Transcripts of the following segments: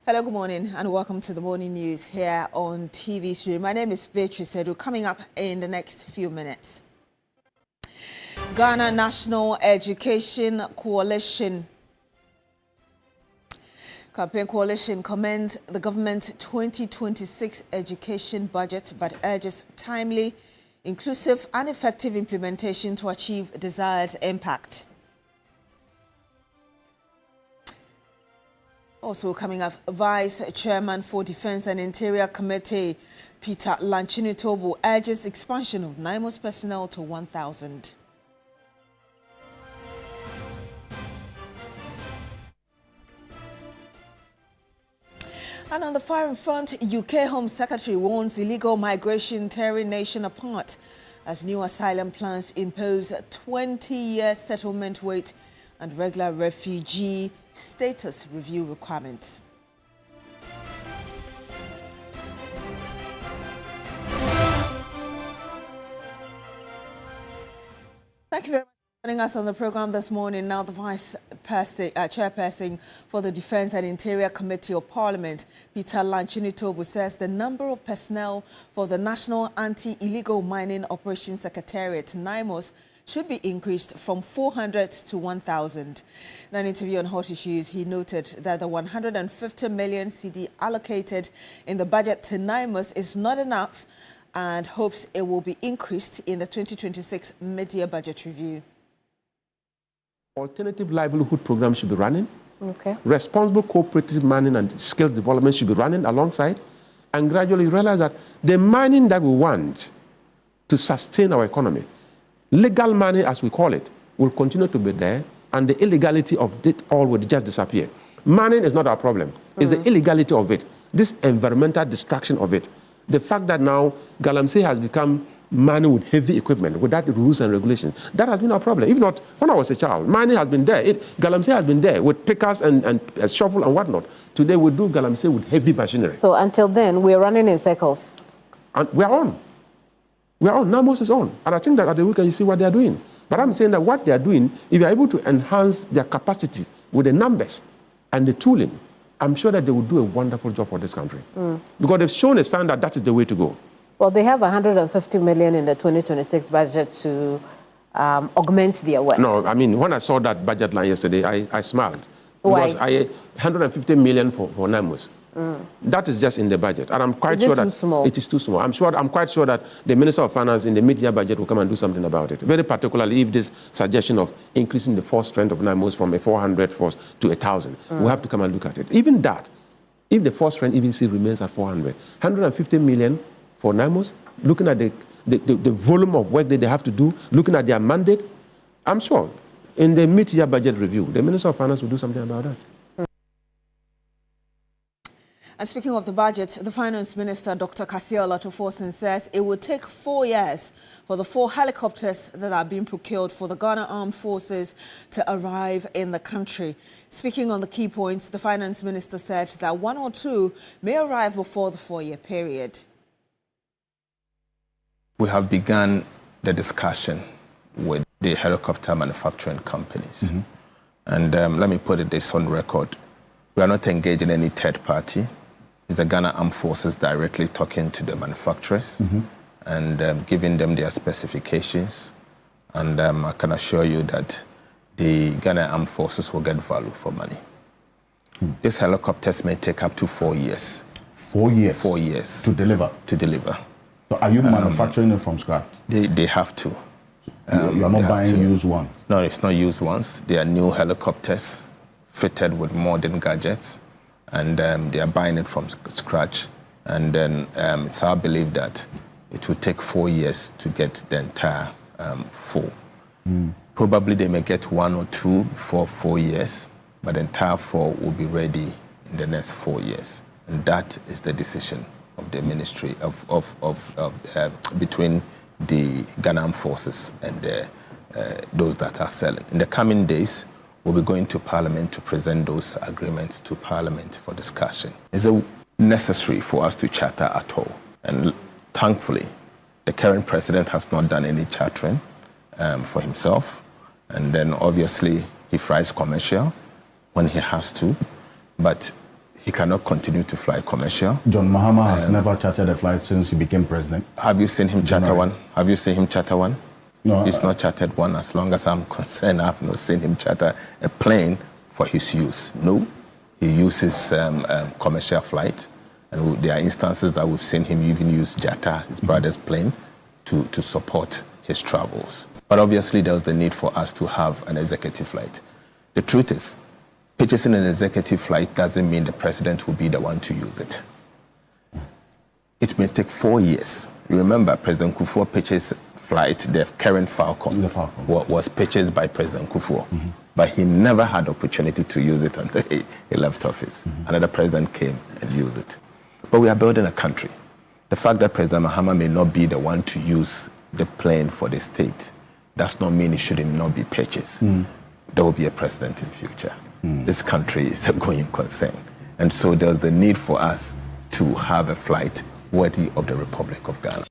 Hello, good morning, and welcome to the morning news here on TV3. My name is Beatrice Edu. Coming up in the next few minutes, Ghana National Education Coalition Campaign Coalition commends the government's 2026 education budget, but urges timely, inclusive, and effective implementation to achieve desired impact. Also coming up, Vice Chairman for Defense and Interior Committee, Peter Lanchini-Tobu, urges expansion of NIMOS personnel to 1,000. And on the firing front, UK Home Secretary warns illegal migration tearing nation apart as new asylum plans impose a 20-year settlement wait and regular refugee status review requirements. Thank you very much for joining us on the program this morning. Now, the chairperson for the Defense and Interior Committee of Parliament, Peter Lanchini-Tobu, says the number of personnel for the National Anti-Illegal Mining Operations Secretariat, NIMOS, should be increased from 400 to 1,000. In an interview on Hot Issues, he noted that the 150 million CD allocated in the budget to NIMOS is not enough and hopes it will be increased in the 2026 mid-year budget review. Alternative livelihood programs should be running. Okay. Responsible cooperative mining and skills development should be running alongside. And gradually realize that the mining that we want to sustain our economy, legal money, as we call it, will continue to be there, and the illegality of it all will just disappear. Mining is not our problem. It's the illegality of it, this environmental destruction of it. The fact that now Galamsey has become mining with heavy equipment, without the rules and regulations, that has been our problem. If not, when I was a child, mining has been there. Galamsey has been there with pickers and a shovel and whatnot. Today we do Galamsey with heavy machinery. So until then, we're running in circles. And we're on. NIMOS is on. And I think that at the weekend you see what they are doing. But I'm saying that what they are doing, if you are able to enhance their capacity with the numbers and the tooling, I'm sure that they will do a wonderful job for this country. Because they've shown a sign that is the way to go. Well, they have 150 million in the 2026 budget to augment their work. No, I mean, when I saw that budget line yesterday, I smiled. Why? Because 150 million for NIMOS. That is just in the budget, and I'm quite sure that it is too small. I'm quite sure that the Minister of Finance in the mid-year budget will come and do something about it. Very particularly if this suggestion of increasing the force strength of NIMOS from a 400 force to 1,000, we'll have to come and look at it. Even that, if the force strength even still remains at 400, 150 million for NIMOS, looking at the volume of work that they have to do, looking at their mandate, I'm sure in the mid-year budget review, the Minister of Finance will do something about that. And speaking of the budget, the Finance Minister, Dr. Kasia Olatofosin, says it will take 4 years for the 4 helicopters that are being procured for the Ghana Armed Forces to arrive in the country. Speaking on the key points, the Finance Minister said that 1 or 2 may arrive before the 4-year period. We have begun the discussion with the helicopter manufacturing companies. And let me put this on record. We are not engaging any third party. It's the Ghana Armed Forces directly talking to the manufacturers and giving them their specifications. And I can assure you that the Ghana Armed Forces will get value for money. These helicopters may take up to 4 years. 4 years? 4 years. To deliver? To deliver. So are you manufacturing it from scratch? They have to. You are not buying used ones? No, it's not used ones. They are new helicopters fitted with modern gadgets. and they are buying it from scratch. And then it's our belief that it will take 4 years to get the entire full. Probably they may get 1 or 2 before 4 years, but the entire 4 will be ready in the next 4 years. And that is the decision of the ministry between the Ghana Armed Forces and those that are selling. In the coming days, we'll be going to Parliament to present those agreements to Parliament for discussion. Is it necessary for us to charter at all? And thankfully, the current president has not done any chartering for himself. And then obviously he flies commercial when he has to, but he cannot continue to fly commercial. John Mahama has never chartered a flight since he became president. Have you seen him charter one? Have you seen him charter one? No. He's not chartered one. As long as I'm concerned, I've not seen him charter a plane for his use. No, he uses commercial flight. And there are instances that we've seen him even use Jata, his brother's plane, to support his travels. But obviously there was the need for us to have an executive flight. The truth is, purchasing an executive flight doesn't mean the president will be the one to use it. It may take 4 years. You remember President Kufuor purchased flight, the current Falcon, was purchased by President Kufuor. But he never had opportunity to use it until he left office. Another president came and used it. But we are building a country. The fact that President Mahama may not be the one to use the plane for the state does not mean it should not be purchased. There will be a president in future. This country is a going concern. And so there's the need for us to have a flight worthy of the Republic of Ghana.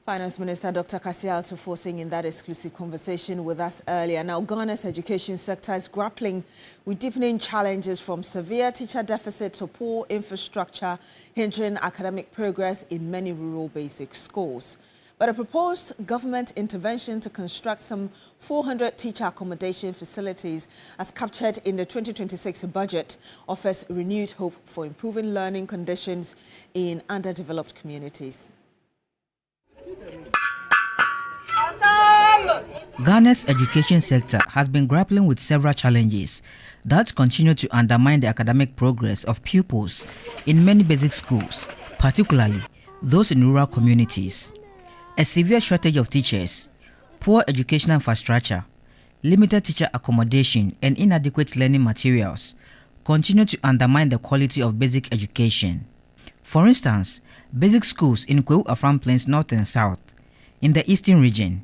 Finance Minister Dr. Kassia Alto-Forsying in that exclusive conversation with us earlier. Now, Ghana's education sector is grappling with deepening challenges from severe teacher deficit to poor infrastructure, hindering academic progress in many rural basic schools. But a proposed government intervention to construct some 400 teacher accommodation facilities, as captured in the 2026 budget, offers renewed hope for improving learning conditions in underdeveloped communities. Ghana's education sector has been grappling with several challenges that continue to undermine the academic progress of pupils in many basic schools, particularly those in rural communities. A severe shortage of teachers, poor educational infrastructure, limited teacher accommodation, and inadequate learning materials continue to undermine the quality of basic education. For instance, basic schools in Kwewu Afram Plains North and South, in the Eastern region,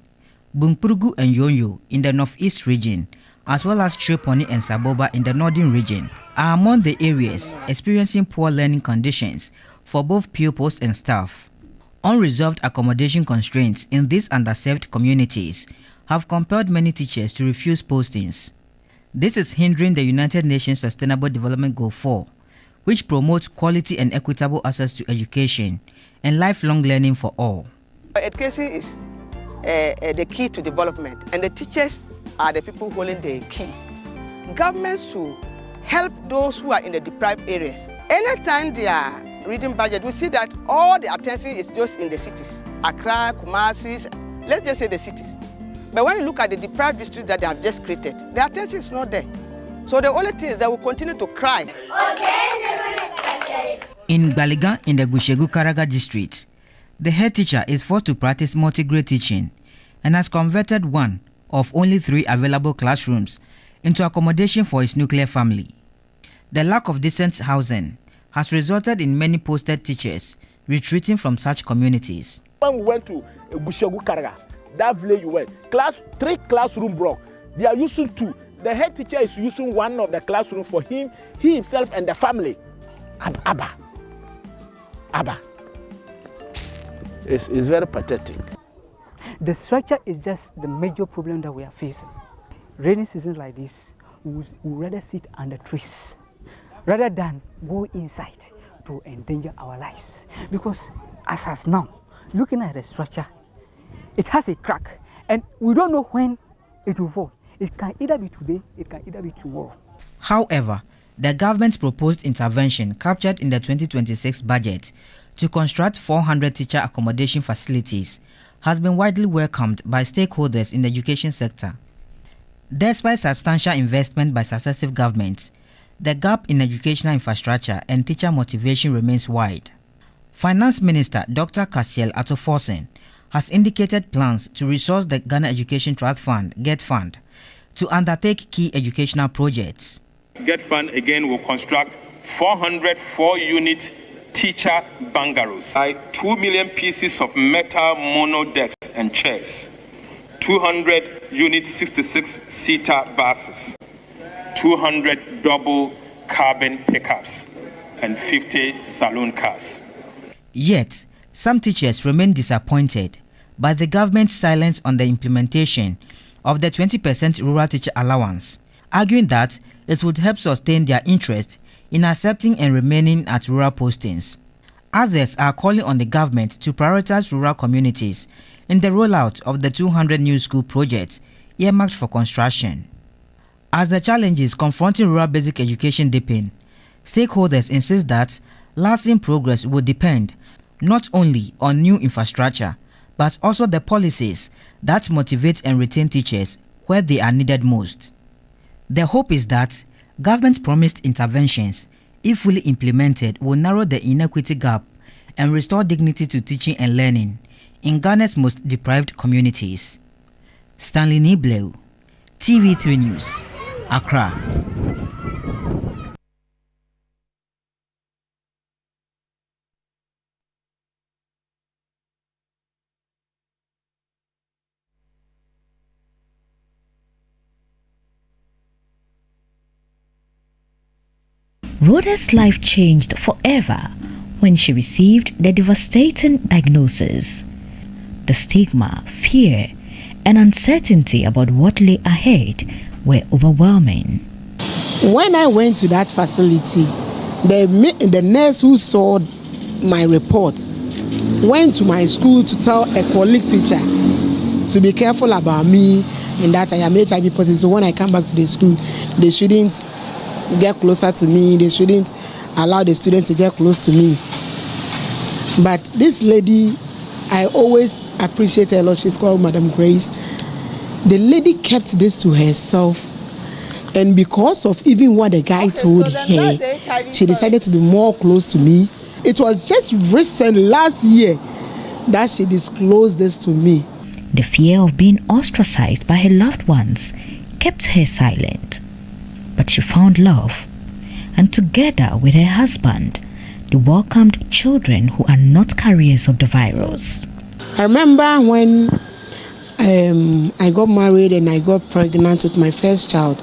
Bunkpurugu and Yonyo in the Northeast region, as well as Triponi and Saboba in the Northern region, are among the areas experiencing poor learning conditions for both pupils and staff. Unresolved accommodation constraints in these underserved communities have compelled many teachers to refuse postings. This is hindering the United Nations Sustainable Development Goal 4, which promotes quality and equitable access to education and lifelong learning for all. Education is the key to development, and the teachers are the people holding the key. Governments should help those who are in the deprived areas. Anytime they are reading budget, we see that all the attention is just in the cities. Accra, Kumasi, let's just say the cities. But when you look at the deprived districts that they have just created, the attention is not there. So the only thing is that we continue to cry. In Gbaligan in the Gushegu Karaga district, the head teacher is forced to practice multi-grade teaching and has converted one of only 3 available classrooms into accommodation for his nuclear family. The lack of decent housing has resulted in many posted teachers retreating from such communities. When we went to Gushegu Karaga, that village you went, 3 classroom block, they are using 2. The head teacher is using one of the classrooms for him, he himself and the family. Abba. It's very pathetic. The structure is just the major problem that we are facing. Rainy season like this, we would rather sit under trees rather than go inside to endanger our lives. Because as now, looking at the structure, it has a crack and we don't know when it will fall. It can either be today, it can either be tomorrow. However, the government's proposed intervention captured in the 2026 budget to construct 400 teacher accommodation facilities has been widely welcomed by stakeholders in the education sector. Despite substantial investment by successive governments, the gap in educational infrastructure and teacher motivation remains wide. Finance Minister Dr. Kasiel Atoforsen has indicated plans to resource the Ghana Education Trust Fund, GET Fund, to undertake key educational projects. GET Fund again will construct 400 4-unit teacher bungalows, 2 million pieces of metal mono decks and chairs, 200 unit 66-seater buses, 200 double cabin pickups, and 50 saloon cars. Yet, some teachers remain disappointed by the government's silence on the implementation of the 20% rural teacher allowance, arguing that it would help sustain their interest in accepting and remaining at rural postings. Others are calling on the government to prioritize rural communities in the rollout of the 200 new school projects earmarked for construction. As the challenges confronting rural basic education deepen, stakeholders insist that lasting progress will depend not only on new infrastructure, but also the policies that motivate and retain teachers where they are needed most. The hope is that government-promised interventions, if fully implemented, will narrow the inequity gap and restore dignity to teaching and learning in Ghana's most deprived communities. Stanley Nibleu, TV3 News, Accra. Rhoda's life changed forever when she received the devastating diagnosis. The stigma, fear, and uncertainty about what lay ahead were overwhelming. When I went to that facility, the nurse who saw my reports went to my school to tell a colleague teacher to be careful about me and that I am HIV positive. So when I come back to the school, they shouldn't get closer to me. They shouldn't allow the students to get close to me. But this lady, I always appreciate her a lot. She's called Madam Grace. The lady kept this to herself. And because of even what the guy told her, she decided to be more close to me. It was just recent, last year, that she disclosed this to me. The fear of being ostracized by her loved ones kept her silent. But she found love, and together with her husband, they welcomed children who are not carriers of the virus. I remember when I got married and I got pregnant with my first child,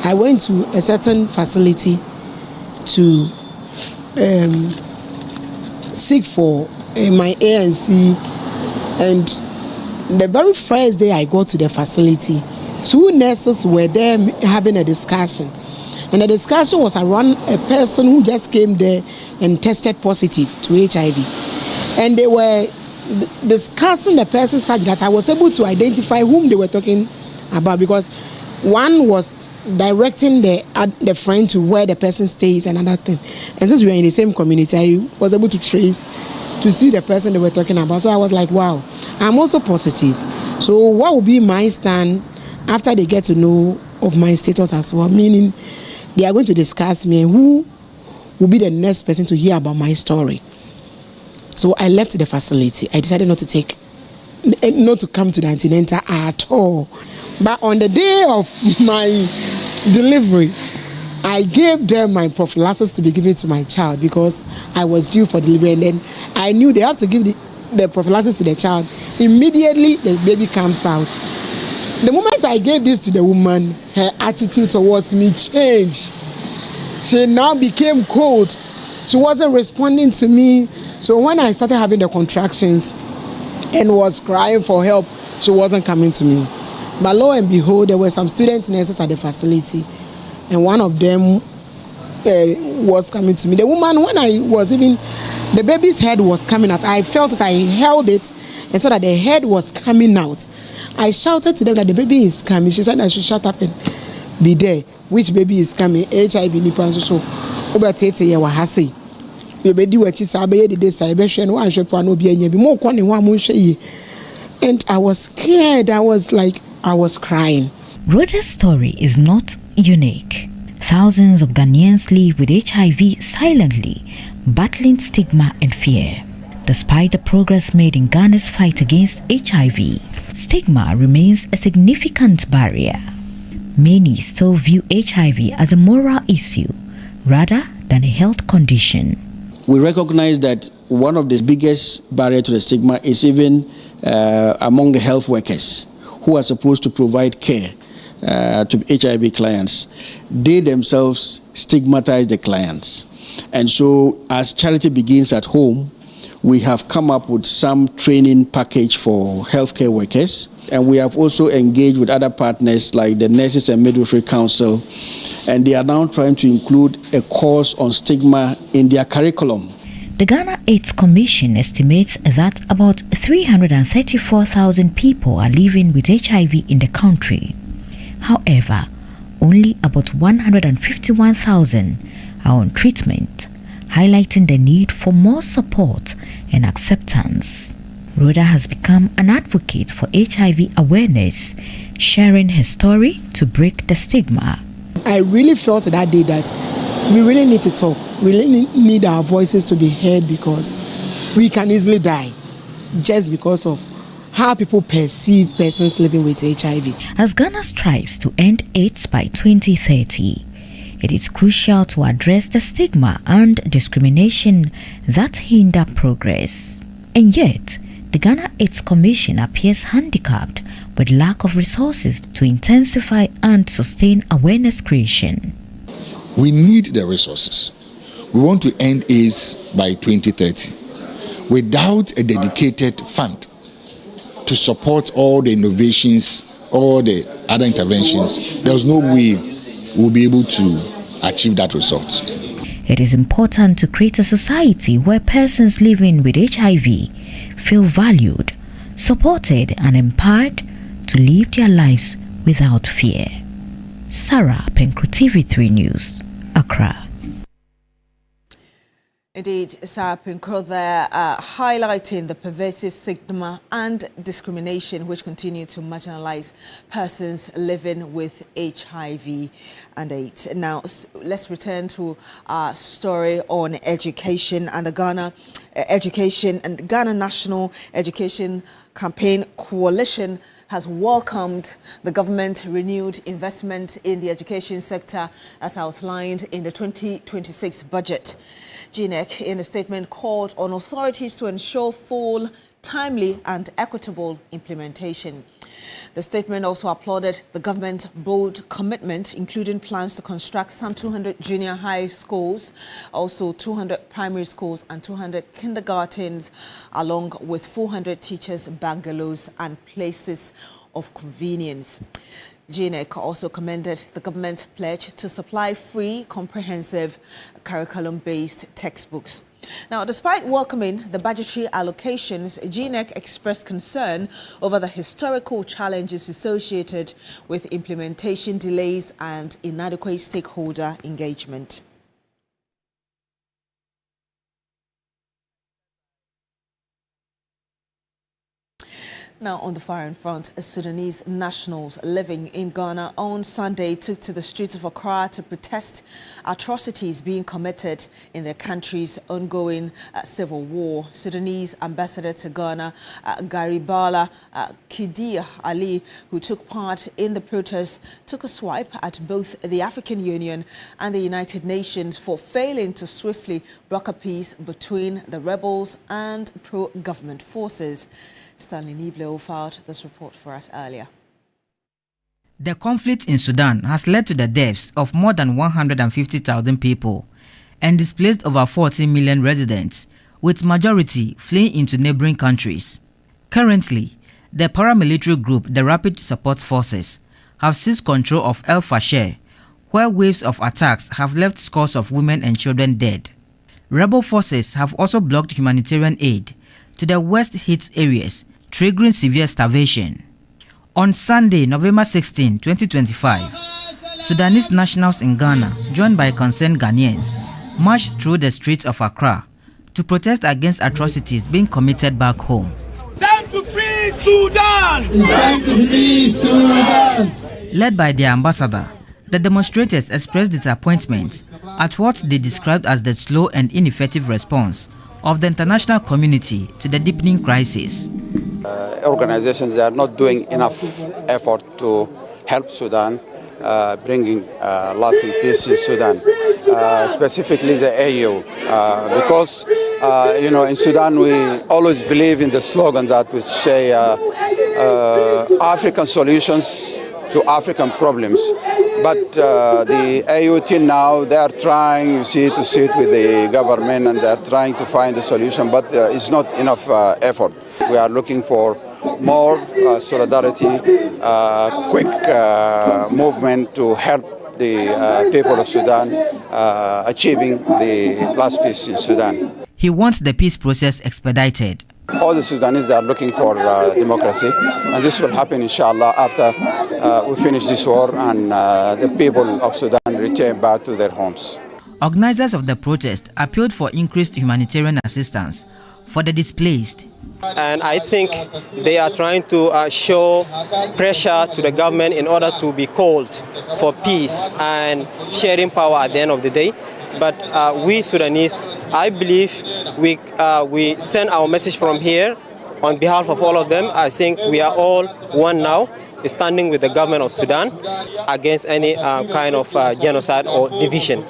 I went to a certain facility to seek for my ANC, and the very first day I got to the facility, 2 nurses were there having a discussion. And the discussion was around a person who just came there and tested positive to HIV. And they were discussing the person's surgery. I was able to identify whom they were talking about, because one was directing the friend to where the person stays and another thing. And since we were in the same community, I was able to trace to see the person they were talking about. So I was like, wow, I'm also positive. So what will be my stand after they get to know of my status as well? Meaning they are going to discuss me and who will be the next person to hear about my story. So I left the facility. I decided not to come to the antenatal at all. But on the day of my delivery, I gave them my prophylaxis to be given to my child because I was due for delivery, and then I knew they have to give the prophylaxis to the child. Immediately the baby comes out. The moment I gave this to the woman, her attitude towards me changed. She now became cold. She wasn't responding to me. So when I started having the contractions and was crying for help, she wasn't coming to me. But lo and behold, there were some student nurses at the facility, and one of them was coming to me. The woman, when I was even, the baby's head was coming out. I felt it, I held it, and saw that the head was coming out. I shouted to them that the baby is coming. She said I should shut up and be there. Which baby is coming? HIV nipa so. Obatete ye wahase. Yobedi wachi sabe de say be hwe no ahwe po no bi anya bi mo kɔ ne ho amonhwe yi. And I was scared. I was crying. Rhoda's story is not unique. Thousands of Ghanaians live with HIV silently, battling stigma and fear. Despite the progress made in Ghana's fight against HIV, stigma remains a significant barrier. Many still view HIV as a moral issue rather than a health condition. We recognize that one of the biggest barriers to the stigma is even among the health workers who are supposed to provide care to HIV clients. They themselves stigmatize the clients. And so as charity begins at home, we have come up with some training package for healthcare workers. And we have also engaged with other partners like the Nurses and Midwifery Council. And they are now trying to include a course on stigma in their curriculum. The Ghana AIDS Commission estimates that about 334,000 people are living with HIV in the country. However, only about 151,000 are on treatment, highlighting the need for more support and acceptance. Rhoda has become an advocate for HIV awareness, sharing her story to break the stigma. I really felt that day that we really need to talk. We really need our voices to be heard because we can easily die just because of how people perceive persons living with HIV. As Ghana strives to end AIDS by 2030, it is crucial to address the stigma and discrimination that hinder progress. And yet, the Ghana AIDS Commission appears handicapped with lack of resources to intensify and sustain awareness creation. We need the resources. We want to end AIDS by 2030. Without a dedicated fund to support all the innovations, all the other interventions, there's no way we'll be able to achieve that result. It is important to create a society where persons living with HIV feel valued, supported and empowered to live their lives without fear. Sarah Penkro, TV3 News, Accra. Indeed, Sarah Penkro there highlighting the pervasive stigma and discrimination which continue to marginalize persons living with HIV and AIDS. Now, let's return to our story on education and the Ghana National Education Campaign Coalition has welcomed the government renewed investment in the education sector as outlined in the 2026 budget. GNEC, in a statement, called on authorities to ensure full, timely and equitable implementation. The statement also applauded the government's bold commitment, including plans to construct some 200 junior high schools, also 200 primary schools and 200 kindergartens, along with 400 teachers' bungalows and places of convenience. GNEC also commended the government's pledge to supply free, comprehensive, curriculum-based textbooks. Now, despite welcoming the budgetary allocations, GNEC expressed concern over the historical challenges associated with implementation delays and inadequate stakeholder engagement. Now, on the foreign front, Sudanese nationals living in Ghana on Sunday took to the streets of Accra to protest atrocities being committed in their country's ongoing civil war. Sudanese ambassador to Ghana, Garibala Kidir Ali, who took part in the protest, took a swipe at both the African Union and the United Nations for failing to swiftly broker peace between the rebels and pro-government forces. Stanley Niblo filed this report for us earlier. The conflict in Sudan has led to the deaths of more than 150,000 people and displaced over 40 million residents, with majority fleeing into neighboring countries. Currently, the paramilitary group, the Rapid Support Forces, have seized control of El Fasher, where waves of attacks have left scores of women and children dead. Rebel forces have also blocked humanitarian aid to the worst-hit areas, triggering severe starvation. On Sunday, November 16, 2025, Sudanese nationals in Ghana, joined by concerned Ghanaians, marched through the streets of Accra to protest against atrocities being committed back home. Time to free Sudan! It's time to free Sudan! Led by their ambassador, The demonstrators expressed disappointment at what they described as the slow and ineffective response of the international community to the deepening crisis. Organizations are not doing enough effort to help Sudan bringing lasting peace in Sudan, specifically the AU, because in Sudan we always believe in the slogan that we say African solutions to African problems. But the AU till now, they are trying, you see, to sit with the government and they are trying to find a solution, but it's not enough effort. We are looking for more solidarity, quick movement to help the people of Sudan achieving the last peace in Sudan. He wants the peace process expedited. All the Sudanese are looking for democracy, and this will happen, inshallah, after we finish this war and the people of Sudan return back to their homes. Organizers of the protest appealed for increased humanitarian assistance for the displaced. And I think they are trying to show pressure to the government in order to be called for peace and sharing power at the end of the day. But we Sudanese, I believe we send our message from here on behalf of all of them. I think we are all one now, standing with the government of Sudan against any kind of genocide or division.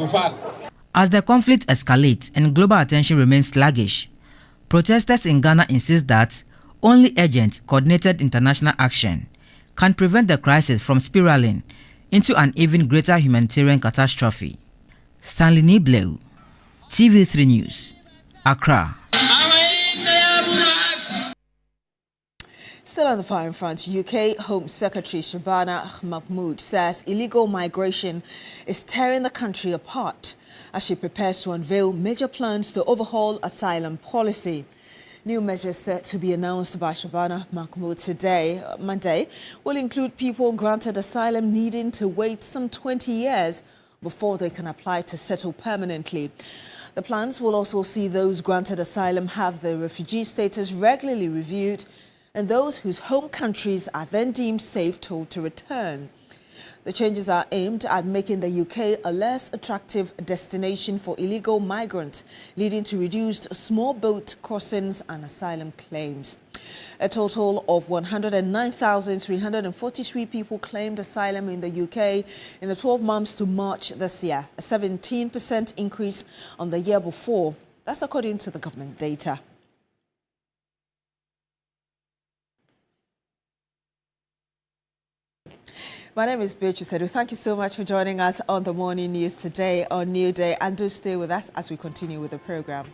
As the conflict escalates and global attention remains sluggish, protesters in Ghana insist that only urgent, coordinated international action can prevent the crisis from spiraling into an even greater humanitarian catastrophe. Stanley Niblew, TV3 News, Accra. Still on the foreign front, UK Home Secretary Shabana Mahmood says illegal migration is tearing the country apart as she prepares to unveil major plans to overhaul asylum policy. New measures set to be announced by Shabana Mahmood today, Monday, will include people granted asylum needing to wait some 20 years before they can apply to settle permanently. The plans will also see those granted asylum have their refugee status regularly reviewed, and those whose home countries are then deemed safe told to return. The changes are aimed at making the UK a less attractive destination for illegal migrants, leading to reduced small boat crossings and asylum claims. A total of 109,343 people claimed asylum in the UK in the 12 months to March this year, a 17% increase on the year before. That's according to the government data. My name is Beatrice Edu. Thank you so much for joining us on the morning news today on New Day, and do stay with us as we continue with the program.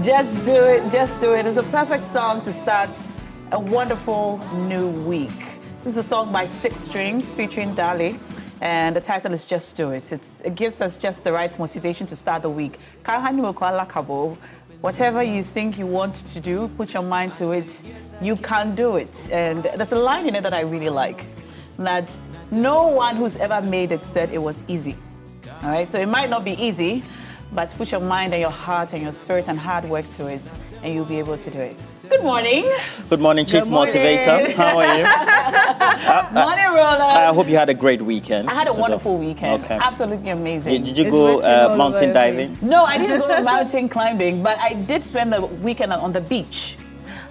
Just do it, just do it. It's a perfect song to start a wonderful new week. This is a song by Six Strings featuring Dali, and the title is Just Do It. It gives us just the right motivation to start the week. Whatever you think you want to do, put your mind to it, you can do it. And there's a line in it that I really like, that no one who's ever made it said it was easy. All right, so it might not be easy, but put your mind and your heart and your spirit and hard work to it, and you'll be able to do it. Good morning. Good morning, Chief Motivator. How are you? Morning, Roland. I hope you had a great weekend. I had a wonderful weekend. Okay. Absolutely amazing. Did you go mountain diving? No, I didn't go mountain climbing, but I did spend the weekend on the beach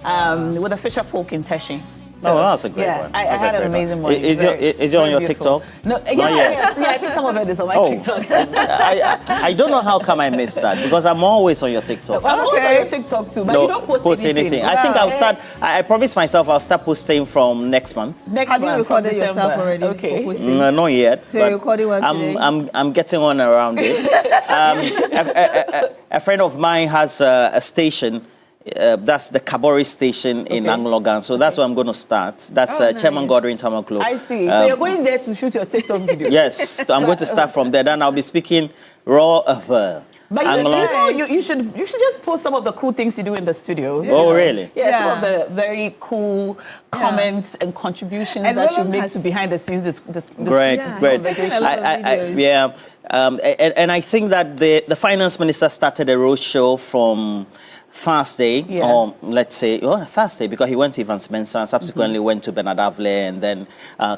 with the fisher folk in Teshi. So, that's a great one. I had an amazing morning. Is it on your TikTok? No, yes, I think some of it is on my TikTok. I don't know how come I missed that, because I'm always on your TikTok. I'm always on your TikTok too, but you don't post anything. I think I'll start, I promised myself I'll start posting from next month. Have you recorded your stuff already for posting? Not yet. So you're recording one today? I'm getting on around it. A friend of mine has a station. That's the Kabori station in Anglogan. So that's where I'm going to start. That's Chairman Godwin Tamaklo. I see. So you're going there to shoot your TikTok video? Yes, I'm going to start from there. Then I'll be speaking raw But you should just post some of the cool things you do in the studio. Oh, really? Yeah, some of the very cool comments and contributions that you make to behind the scenes. Great. And I think that the finance minister started a roadshow from Thursday, or let's say, Thursday, because he went to Ivan Spencer and subsequently went to Bernard Avle and then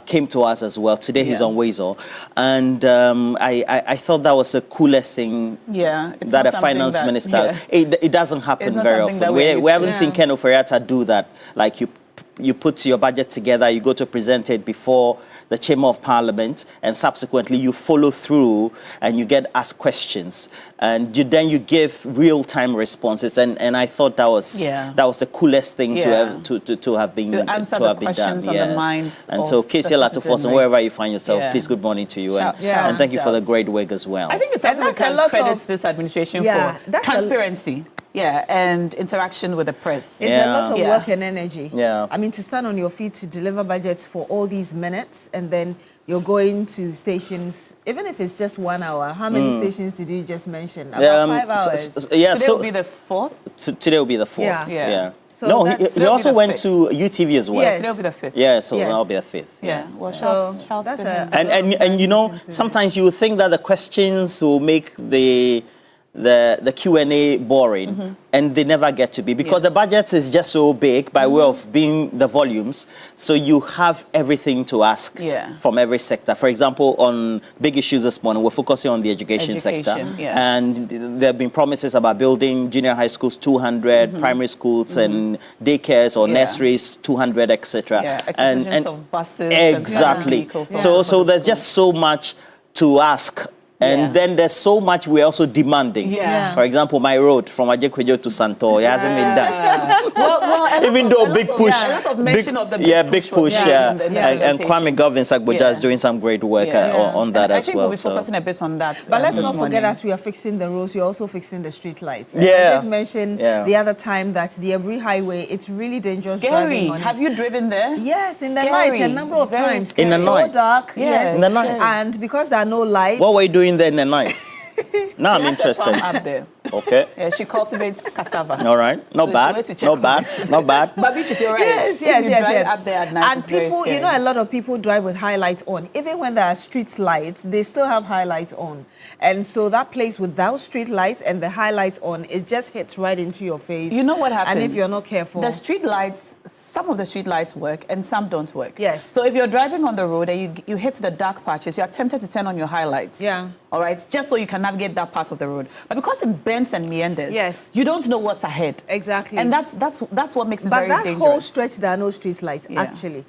came to us as well. Today he's on Weasel. And I thought that was the coolest thing that a finance minister, it doesn't happen very often. We haven't seen Ken Oferiatta do that. Like you put your budget together, you go to present it before the Chamber of Parliament, and subsequently you follow through and you get asked questions, and then you give real-time responses. And I thought that was the coolest thing to have been done. Yes. And so Casey Latofos, and wherever you find yourself, please, good morning to you, and thank you for the great work as well. I think it's something we can credit this administration for transparency. And interaction with the press. It's a lot of work and energy. Yeah. I mean, to stand on your feet to deliver budgets for all these minutes, and then you're going to stations, even if it's just 1 hour. How many stations did you just mention? About 5 hours. Today will be the 4th? Today will be the 4th. Yeah. So no, he also went to UTV as well. Yes, today will be the 5th. Yeah, so that'll be the 5th. Yeah. Well, so that's and you know, sometimes you think that the questions will make the Q&A boring, and they never get to be, because the budget is just so big by way of being the volumes, so you have everything to ask from every sector. For example, on big issues this morning, we're focusing on the education sector, and there have been promises about building junior high schools 200, primary schools and daycares or nurseries 200, etc. And of buses, exactly. So there's just so much to ask. And then there's so much we're also demanding. For example, my road from Ajekwejo to Santo, it hasn't been done. Even though big push, big push, and Kwame Govins Agboja is doing some great work on that as well. I think we'll be focusing a bit on that. But let's not forget, as we are fixing the roads, you're also fixing the street lights. I did mention the other time that the Ebri Highway, it's really dangerous driving on it. Have you driven there? Yes, in the night, a number of times. In the night? It's so dark. Yes, in the night. And because there are no lights. What were you doing there in the night? Now I'm interested. Up there. Okay. Yeah, she cultivates cassava. All right. Not bad. Not bad. But which is your right. Yes. Up there at night. And people, you know, a lot of people drive with highlights on. Even when there are street lights, they still have highlights on. And so that place without street lights and the highlights on, it just hits right into your face. You know what happens? And if you're not careful. The street lights, some of the street lights work and some don't work. Yes. So if you're driving on the road and you hit the dark patches, you're tempted to turn on your highlights. Yeah. All right, just so you can navigate that part of the road. But because it bends and meanders, you don't know what's ahead. Exactly. And that's what makes it very dangerous. But that whole stretch, there are no street lights, actually.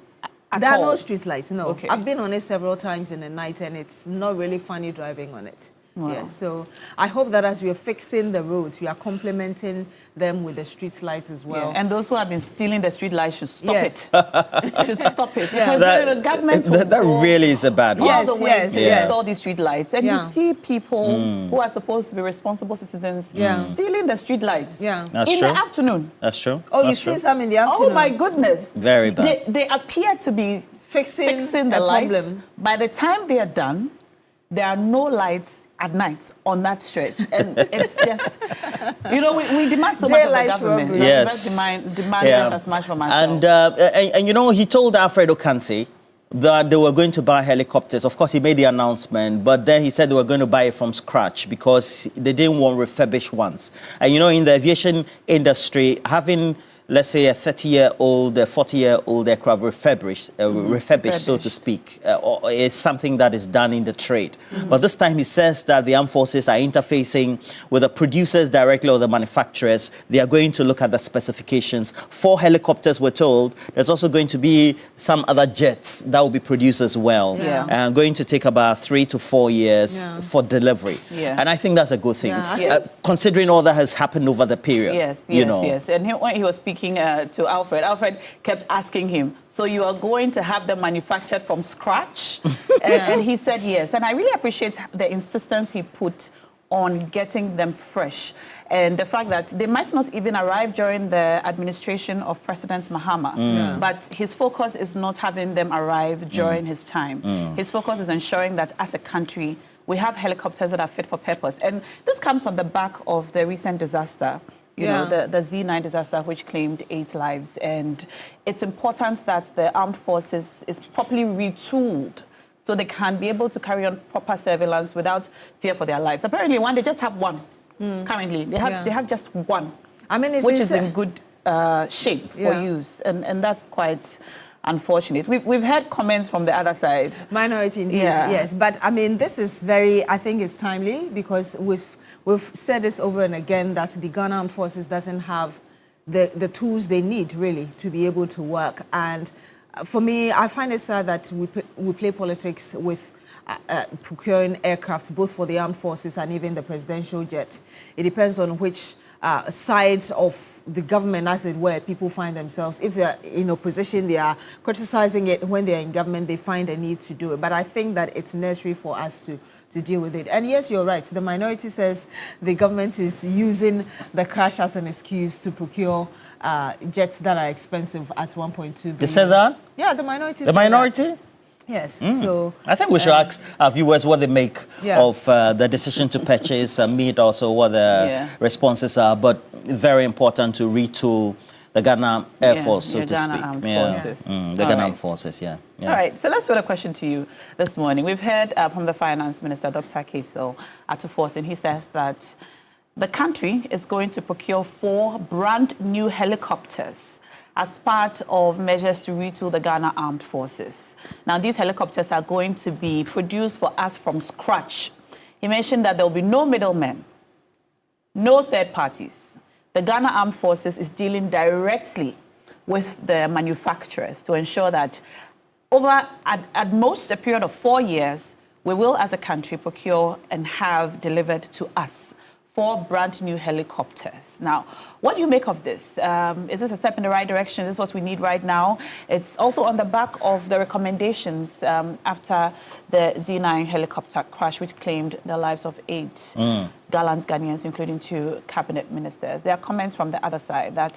There are no street lights, no. Okay. I've been on it several times in the night, and it's not really funny driving on it. Wow. Yes, so I hope that as we are fixing the roads, we are complementing them with the street lights as well. Yeah. And those who have been stealing the street lights should stop Yes. it. Should stop it. Yeah. Because the government will that go really is a bad one. all the way to yes. install these street lights. And you see people who are supposed to be responsible citizens stealing the street lights That's in true. the afternoon. That's true. Oh, you That's see true. some in the afternoon? Oh, my goodness. Very bad. They appear to be fixing the a lights. problem. By the time they are done, there are no lights at night on that stretch. And it's just, we demand so much of the government. robbery. Yes. Demand just as much from ourselves. And he told Alfred Okansi that they were going to buy helicopters. Of course, he made the announcement, but then he said they were going to buy it from scratch because they didn't want refurbished ones. And in the aviation industry, having, let's say, a 30-year-old, a 40-year-old aircraft refurbished, so to speak, is something that is done in the trade. But this time he says that the armed forces are interfacing with the producers directly or the manufacturers. They are going to look at the specifications. 4 helicopters were told. There's also going to be some other jets that will be produced as well. And going to take about 3 to 4 years for delivery. And I think that's a good thing, considering all that has happened over the period. Yes. And when he was speaking to Alfred kept asking him, so you are going to have them manufactured from scratch? And he said yes. And I really appreciate the insistence he put on getting them fresh. And the fact that they might not even arrive during the administration of President Mahama. But his focus is not having them arrive during his time. His focus is ensuring that as a country, we have helicopters that are fit for purpose. And this comes on the back of the recent disaster. The Z9 disaster, which claimed 8 lives. And it's important that the armed forces is properly retooled so they can be able to carry on proper surveillance without fear for their lives. Apparently, they just have one currently. They have just one, which is in good shape for use. And that's quite unfortunate. We've heard comments from the other side. Minority indeed, yes. But this is I think it's timely because we've said this over and again that the Ghana Armed Forces doesn't have the tools they need really to be able to work. And for me, I find it sad that we play politics with procuring aircraft, both for the armed forces and even the presidential jet. It depends on which side of the government, as it were, people find themselves. If they're in opposition, they are criticizing it. When they're in government, they find a need to do it. But I think that it's necessary for us to deal with it. And yes, you're right. The minority says the government is using the crash as an excuse to procure jets that are expensive at 1.2 billion. They said that? Yeah, the minority The minority? That. Yes. So I think we should ask our viewers what they make of the decision to purchase meat, also what the responses are. But very important to retool the Ghana Air Force, so to speak. The Ghana Armed Forces, All right, so let's throw a question to you this morning. We've heard from the Finance Minister, Dr. Keito Atufos, and he says that the country is going to procure 4 brand new helicopters as part of measures to retool the Ghana Armed Forces. Now, these helicopters are going to be produced for us from scratch. He mentioned that there will be no middlemen, no third parties. The Ghana Armed Forces is dealing directly with the manufacturers to ensure that over, at most, a period of 4 years, we will, as a country, procure and have delivered to us 4 brand new helicopters. Now, what do you make of this? Is this a step in the right direction? Is this what we need right now? It's also on the back of the recommendations after the Z9 helicopter crash, which claimed the lives of 8 gallant Ghanaians, including 2 cabinet ministers. There are comments from the other side that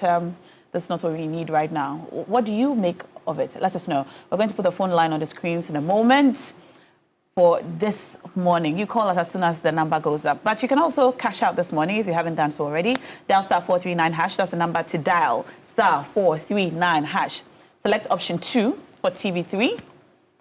this is not what we need right now. What do you make of it? Let us know. We're going to put the phone line on the screens in a moment. For this morning, you call us as soon as the number goes up. But you can also cash out this morning if you haven't done so already. Dial *439#. That's the number to dial, *439#. Select option 2 for TV3.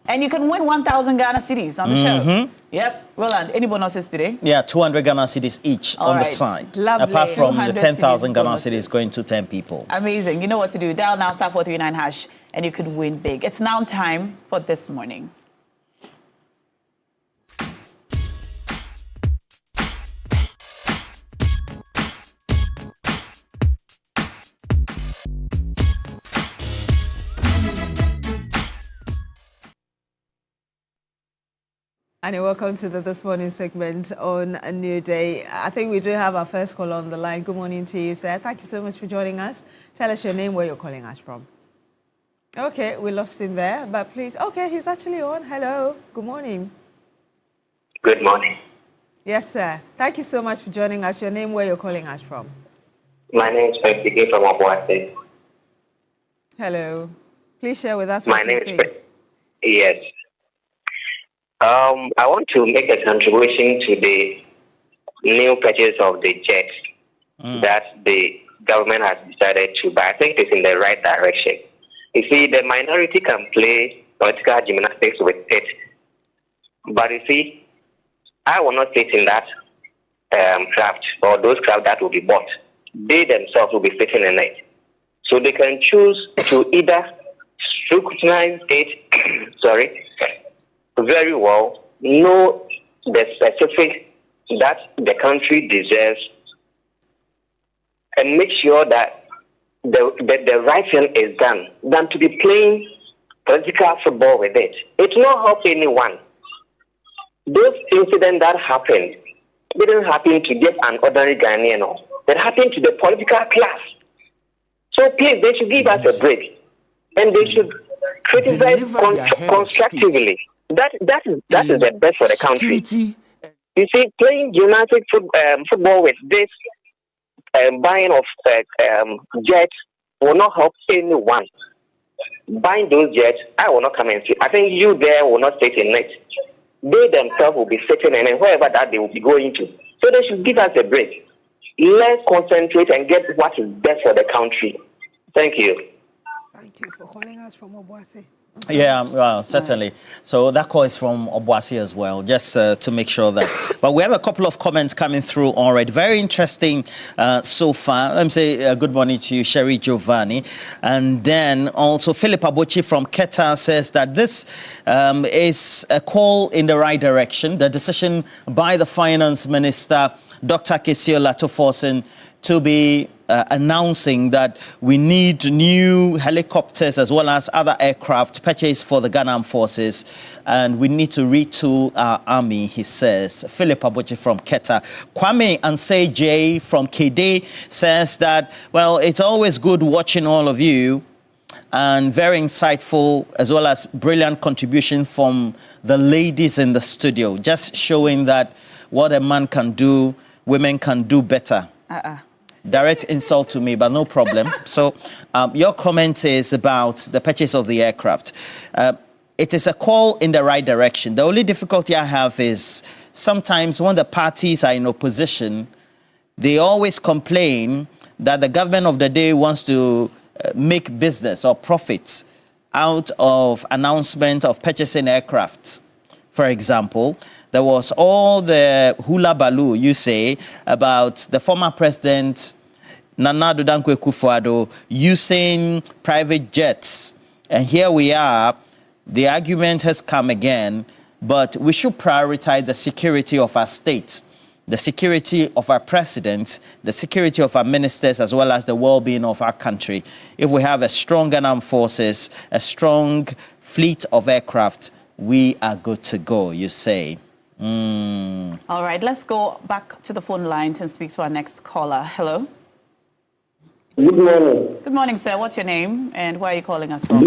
And you can win 1,000 Ghana cedis on the show. Yep. Roland, any bonuses today? Yeah, 200 Ghana cedis each on the side. Lovely. Apart from the 10,000 Ghana cedis going to 10 people. Amazing. You know what to do. Dial now *439# and you could win big. It's now time for This Morning. And welcome to the This Morning segment on a New Day. I think we do have our first caller on the line. Good morning to you, sir. Thank you so much for joining us. Tell us your name, where you're calling us from. Okay, we lost him there, but please. Okay, he's actually on. Hello. Good morning. Good morning. Yes, sir. Thank you so much for joining us. Your name, where you're calling us from. My name is Peggy from Obuasi. Hello. Please share with us what you think. Yes. I want to make a contribution to the new purchase of the jets that the government has decided to buy. I think it's in the right direction. You see, the minority can play political gymnastics with it. But you see, I will not sit in that craft or those craft that will be bought. They themselves will be sitting in it. So they can choose to either scrutinize it, very well, know the specific that the country deserves, and make sure that the right thing is done, than to be playing political football with it. It will not help anyone. Those incidents that happened didn't happen to just an ordinary Ghanaian. It happened to the political class. So please, they should give us a break, and they should criticize constructively. That is the best for the country. You see, playing gymnastic football with this buying of jets will not help anyone. Buying those jets, I will not come and see. I think you there will not sit in it. They themselves will be sitting in it, wherever that they will be going to. So they should give us a break. Let's concentrate and get what is best for the country. Thank you. Thank you for calling us from Obuasi. Yeah, well, certainly. So that call is from Obuasi as well, just to make sure that. But we have a couple of comments coming through already. Very interesting so far. Let me say good morning to you, Sherry Giovanni. And then also Philip Abochi from Keta says that this is a call in the right direction. The decision by the Finance Minister, Dr. Kesio Latoforsen, to be announcing that we need new helicopters as well as other aircraft purchased for the Ghana Armed Forces, and we need to retool our army, he says. Philip Abochi from Keta. Kwame Ansay J from Kede says that, well, it's always good watching all of you, and very insightful as well as brilliant contribution from the ladies in the studio, just showing that what a man can do, women can do better. Direct insult to me, but no problem. So your comment is about the purchase of the aircraft. It is a call in the right direction. The only difficulty I have is sometimes when the parties are in opposition, they always complain that the government of the day wants to make business or profits out of announcement of purchasing aircraft. For example, there was all the hula baloo, you say, about the former president, Nana Addo Dankwa Akufo-Addo, using private jets. And here we are, the argument has come again, but we should prioritize the security of our states, the security of our president, the security of our ministers, as well as the well-being of our country. If we have a strong armed forces, a strong fleet of aircraft, we are good to go, you say. All right, let's go back to the phone lines and speak to our next caller. Hello. Good morning. Good morning, sir. What's your name and where are you calling us from?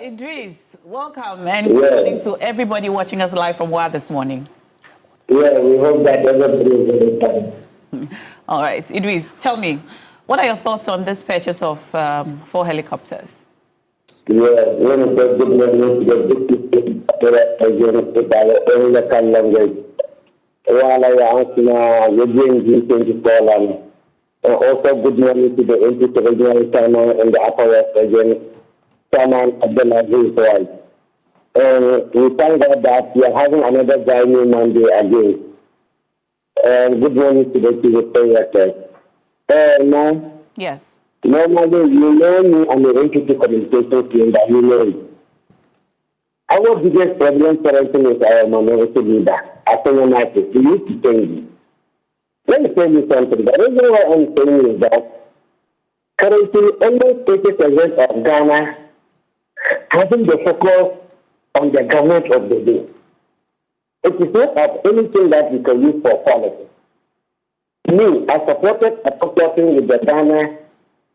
Idris, welcome and good morning to everybody watching us live from WA this morning. Yeah, we hope that everybody is fine. All right, Idris, tell me, what are your thoughts on this purchase of 4 helicopters? Yeah, when it says good morning to the local language. While I answer, we're doing G24 and also good morning to the NPC regional chairman in the Upper West region, Chairman Abdelaziz White. And we thank God that we are having another January Monday again. And good morning to the TV3 Newday. Yes. Normally, you know me and the NPC communication team that you know it. Our biggest problem currently is our minority leader, Attorney United. We need to change it. Let me tell you something. The reason why I'm saying is that currently almost 30% of Ghana having the focus on the government of the day. It is not of anything that we can use for politics. Me, I supported a talking with the Ghana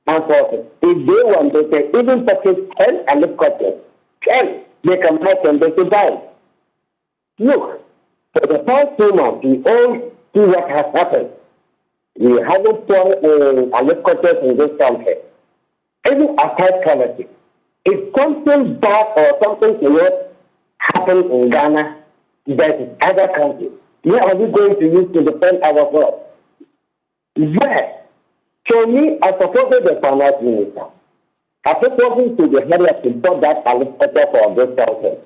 and forces. If they want, they can even purchase 10 helicopters. 10, they can help them, they can buy. Look, for the past 2 months, we all see what has happened. We haven't done helicopters in this country. Even aside politics, if something bad or something serious happens in Ghana, that is other countries, where are we going to use to defend ourselves? Yes. So me, I supported the finance minister. I supported to the head to support that helicopter for this country.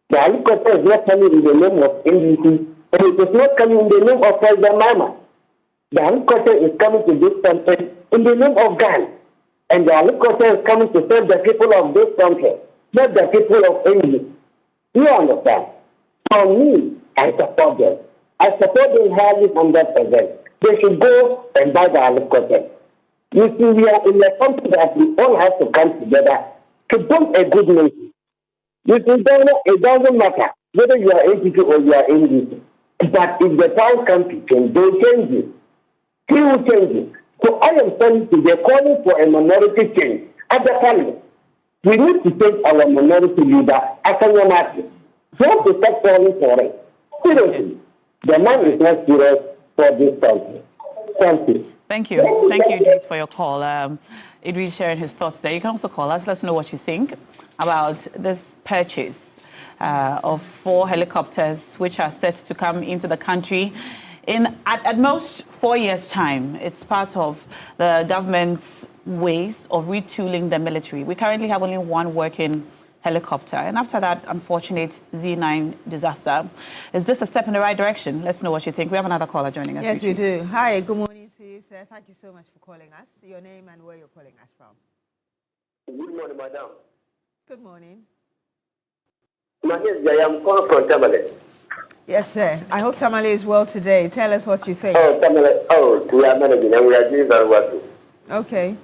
The helicopter is not coming in the name of NDC, and it is not coming in the name of President Mama. The helicopter is coming to this country in the name of Ghana. And the helicopter is coming to serve the people of this country, not the people of India. You understand? For me, I support them. I support them highly 100%. They should go and buy the helicopter. You see, we are in a country that we all have to come together to build a good nation. You see, it doesn't matter whether you are NPP or you are NDC. But if the town country can, they change it. He will change it. So I am saying to the calling for a minority change at the parliament. We need to take our minority leader as a minority. So to start calling for it. Seriously, the man is not serious for this country. Thank you. Thank you. Thank you, Idris, for your call. Idris sharing his thoughts there. You can also call us. Let us know what you think about this purchase of 4 helicopters, which are set to come into the country in at most 4 years' time. It's part of the government's ways of retooling the military. We currently have only 1 working helicopter, and after that unfortunate Z9 disaster, is this a step in the right direction? Let's know what you think. We have another caller joining us. Yes, we do. Hi, good morning to you, sir. Thank you so much for calling us. Your name and where you're calling us from. Good morning, madam. Good morning. My name is Jayam, calling from Tamale. Yes, sir. I hope Tamale is well today. Tell us what you think. Oh, Tamale. Oh, we are managing and we are doing very well too. Okay.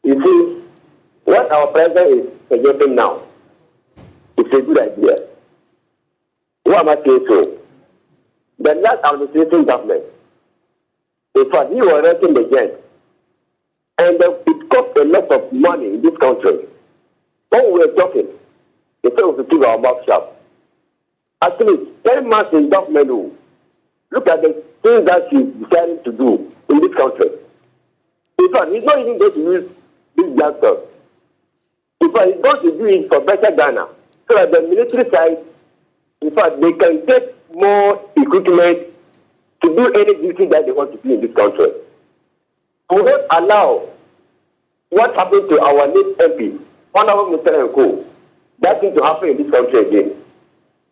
You see, what our president is suggesting now is a good idea. Why am I saying so? The last administration government, in fact, you were renting the jet, and it cost a lot of money in this country. When we were talking, they said we should keep our mouth shut. Actually, 10 months in government, look at the things that she's deciding to do in this country. In fact, he's not even going to use this youngsters. In fact, he's going to do it for better Ghana. So that the military side, in fact, they can take more equipment to do any duty that they want to do in this country. We will not allow what happened to our late MP, Honorable Mr. Nko, that thing to happen in this country again.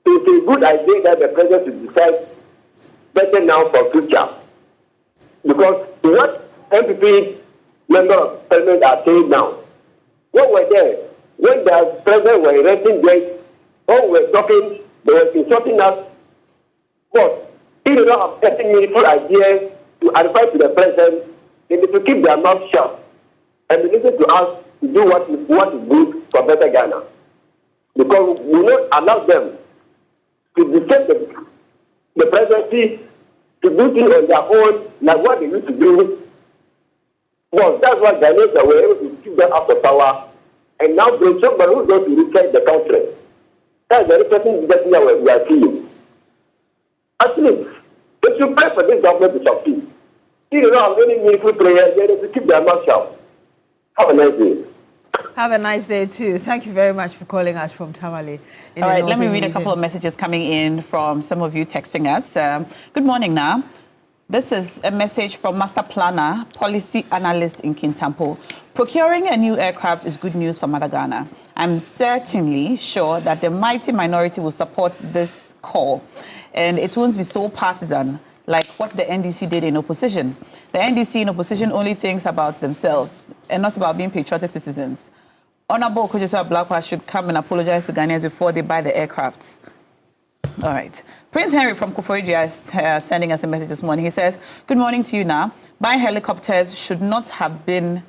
So it's a good idea that the president should decide better now for future. Because what MPP members of parliament are saying now, when we're there, when the president were erecting gates, when we were talking, they were insulting us. But if they don't have certain meaningful ideas to advise to the president, they need to keep their mouth shut and be listening to us to do what is good for better Ghana. Because we will not allow them to defend the presidency to do things on their own, like what they used to do. Well, that's why Ghanaians were able to keep them out of power and now bring somebody who's going to reset the country. That's the resetting that we are seeing. Actually, they should pray for this government to succeed. If you don't have any meaningful prayers, they need to keep their mouth shut. Have a nice day. Have a nice day too. Thank you very much for calling us from Tamale. All right, let me read a couple of messages coming in from some of you texting us. Good morning now. This is a message from Master Planner, Policy Analyst in Kintampo. Procuring a new aircraft is good news for Mother Ghana. I'm certainly sure that the mighty minority will support this call. And it won't be so partisan like what the NDC did in opposition. The NDC in opposition only thinks about themselves and not about being patriotic citizens. Honorable Kojetua Blackwell should come and apologize to Ghanaians before they buy the aircrafts. All right. Prince Henry from Koforidua is sending us a message this morning. He says, good morning to you now. Buying helicopters should not have been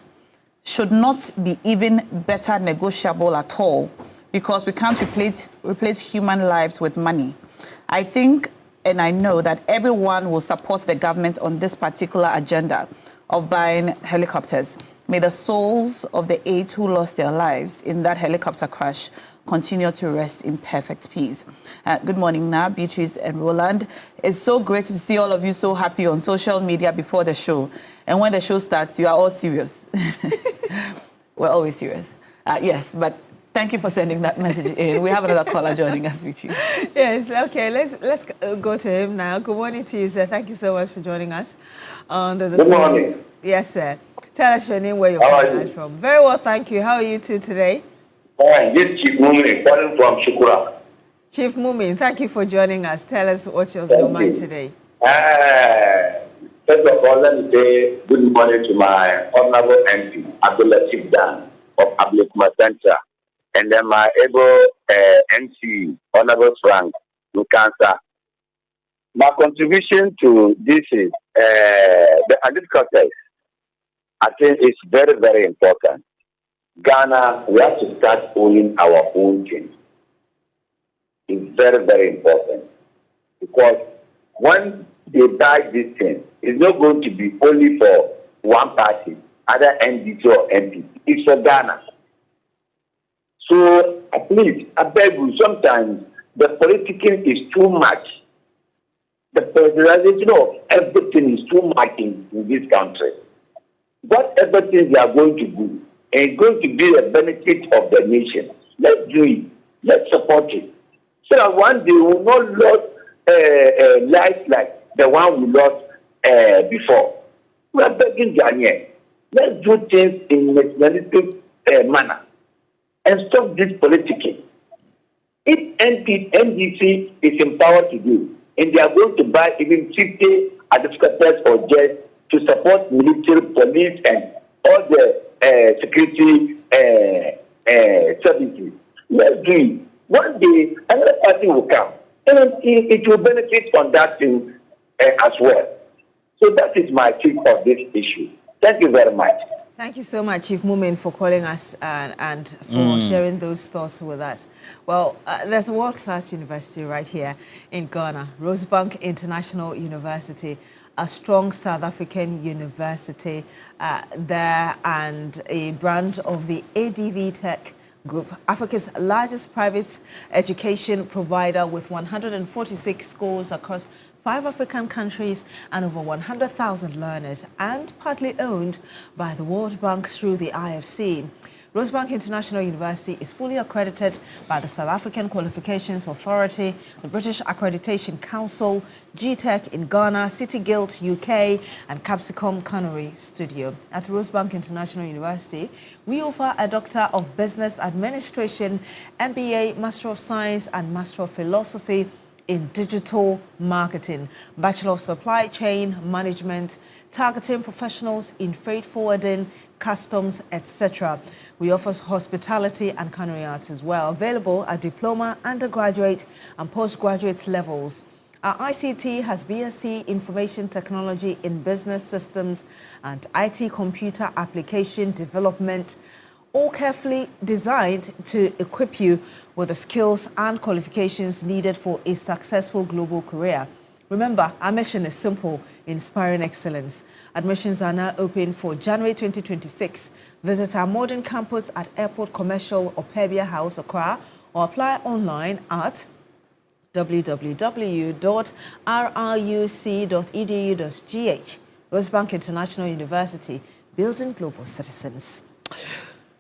should not be even better negotiable at all, because we can't replace human lives with money. I think and I know that everyone will support the government on this particular agenda of buying helicopters. May the souls of the 8 who lost their lives in that helicopter crash continue to rest in perfect peace. Good morning, Na, Beatrice and Roland. It's so great to see all of you so happy on social media before the show. And when the show starts, you are all serious. We're always serious. Yes, but thank you for sending that message in. We have another caller joining us, Beatrice. Yes, okay, let's go to him now. Good morning to you, sir. Thank you so much for joining us. Good morning. Yes, sir. Tell us your name, where you're calling us from. Very well, thank you. How are you two today? This is Chief Mumin calling from Shukura. Chief Mumin, thank you for joining us. Tell us what's on your mind today. First of all, let me say good morning to my honorable MP, Abdulatif Dan of Ablikuma Center, and then my able MC, Honorable Frank Lukansa. My contribution to this is the agriculture. I think it's very, very important. Ghana, we have to start owning our own things. It's very, very important. Because when they buy this thing, it's not going to be only for one party, either NDC or MP. It's for Ghana. So, please, I beg you, sometimes the politicking is too much. The polarization of everything is too much in this country. Whatever things they are going to do, and it's going to be a benefit of the nation. Let's do it. Let's support it. So that one day we will not lose life like the one we lost before. We are begging Ghanaians. Let's do things in a nationalistic manner and stop this politicking. If NDC is empowered to do, and they are going to buy even 50 helicopters or jets to support military, police, and all the security services. Let's do it. One day, another party will come, and it will benefit from that thing as well. So that is my take of this issue. Thank you very much. Thank you so much, Chief Mumin, for calling us and for sharing those thoughts with us. Well, there's a world-class university right here in Ghana, Rosebank International University, a strong South African university there, and a brand of the ADV Tech Group, Africa's largest private education provider with 146 schools across 5 African countries and over 100,000 learners, and partly owned by the World Bank through the IFC. Rosebank International University is fully accredited by the South African Qualifications Authority, the British Accreditation Council, GTEC in Ghana, City Guild UK, and Capsicum Canary Studio. At Rosebank International University, we offer a Doctor of Business Administration, MBA, Master of Science, and Master of Philosophy in Digital Marketing, Bachelor of Supply Chain Management, targeting professionals in freight forwarding, customs, etc. We offer hospitality and culinary arts as well, available at diploma, undergraduate, and postgraduate levels. Our ICT has BSc Information Technology in Business Systems and IT Computer Application Development, all carefully designed to equip you with the skills and qualifications needed for a successful global career. Remember, our mission is simple: inspiring excellence. Admissions are now open for January 2026. Visit our modern campus at Airport Commercial Opebia House, Accra, or apply online at www.rruc.edu.gh. Rosebank International University, building global citizens.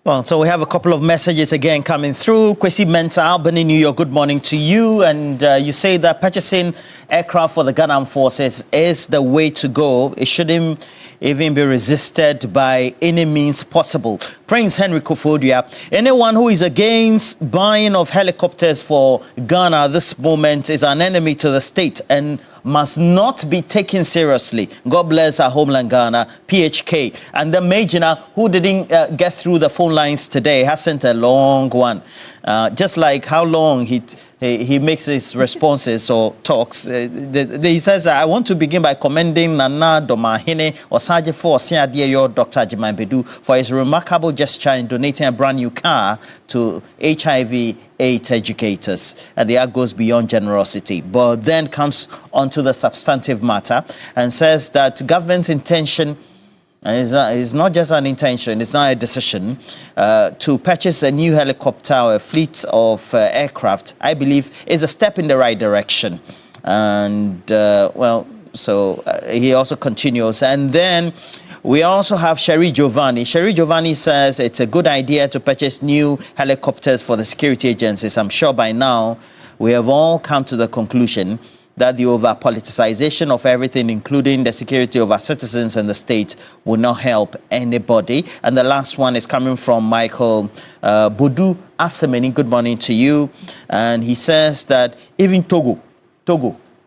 Well, so we have a couple of messages again coming through. Kwesi Menta, Albany, New York, good morning to you. And you say that purchasing aircraft for the Ghana forces is the way to go. It shouldn't even be resisted by any means possible. Prince Henry Kofodia, anyone who is against buying of helicopters for Ghana at this moment is an enemy to the state and must not be taken seriously. God bless our homeland Ghana, PHK. And the Majina, who didn't get through the phone lines today, has sent a long one. Just like how long he makes his responses or talks. He says, I want to begin by commending Nana Domahine Osaje for Siadio Dr. Jimambedu for his remarkable gesture in donating a brand new car to HIV/AIDS educators. And the act goes beyond generosity, but then comes onto the substantive matter and says that government's intention, and it's not just an intention, it's not a decision, to purchase a new helicopter or a fleet of aircraft, I believe, is a step in the right direction. And, he also continues. And then we also have Sherry Giovanni. Sherry Giovanni says it's a good idea to purchase new helicopters for the security agencies. I'm sure by now we have all come to the conclusion that the over-politicization of everything, including the security of our citizens and the state, will not help anybody. And the last one is coming from Michael Bodu Asemeni. Good morning to you. And he says that even Togo,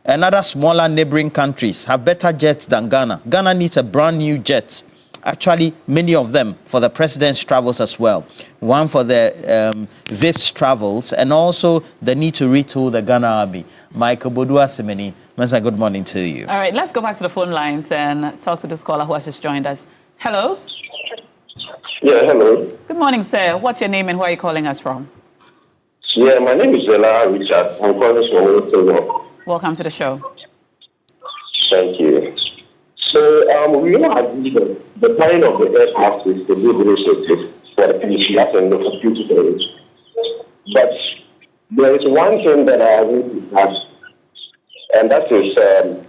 and other smaller neighboring countries have better jets than Ghana. Ghana needs a brand new jet. Actually, many of them for the president's travels as well. One for the VIP's travels, and also the need to retool the Ghana Army. Michael Bodua Semeni, Mr. Good morning to you. All right, let's go back to the phone lines and talk to this caller who has just joined us. Hello? Yeah, hello. Good morning, sir. What's your name and where are you calling us from? Yeah, my name is Zela Richard. I'm calling from Togo. Welcome to the show. Thank you. So, we know the planning of the aircraft is the good initiative for the PCF and the future storage. But there is one thing that I want to ask, and that is the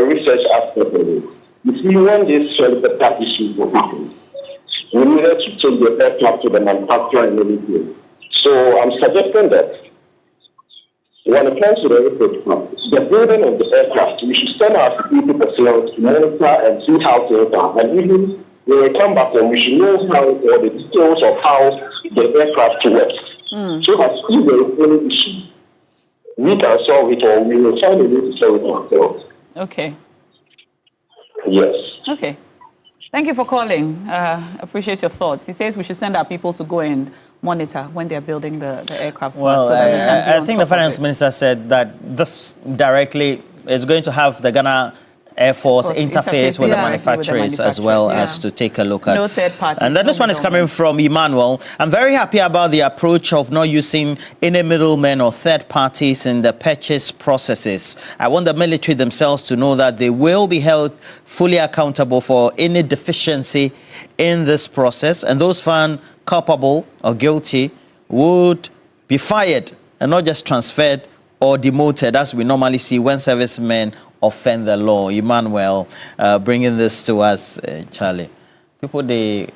research aspect of it. You see, when this helicopter issue happened, we needed to take the aircraft to the manufacturer and everything. So I'm suggesting that when it comes to the aircraft, the building of the aircraft, we should send our security personnel to monitor and see how things are. And even when we come back, then we should know how, or the details of how the aircraft works. So that if there is any issue, we can solve it, or we will find a way to solve it ourselves. Okay. Yes. Okay. Thank you for calling. Appreciate your thoughts. He says we should send our people to go and monitor when they're building the aircraft. Well, I think the finance minister said that this directly is going to have the Ghana Air Force interface with the manufacturers as well as to take a look at. No third parties. And then this one is coming from Emmanuel. I'm very happy about the approach of not using any middlemen or third parties in the purchase processes. I want the military themselves to know that they will be held fully accountable for any deficiency in this process, and those found culpable or guilty would be fired and not just transferred or demoted, as we normally see when servicemen offend the law. Emmanuel, bringing this to us, Charlie. People, they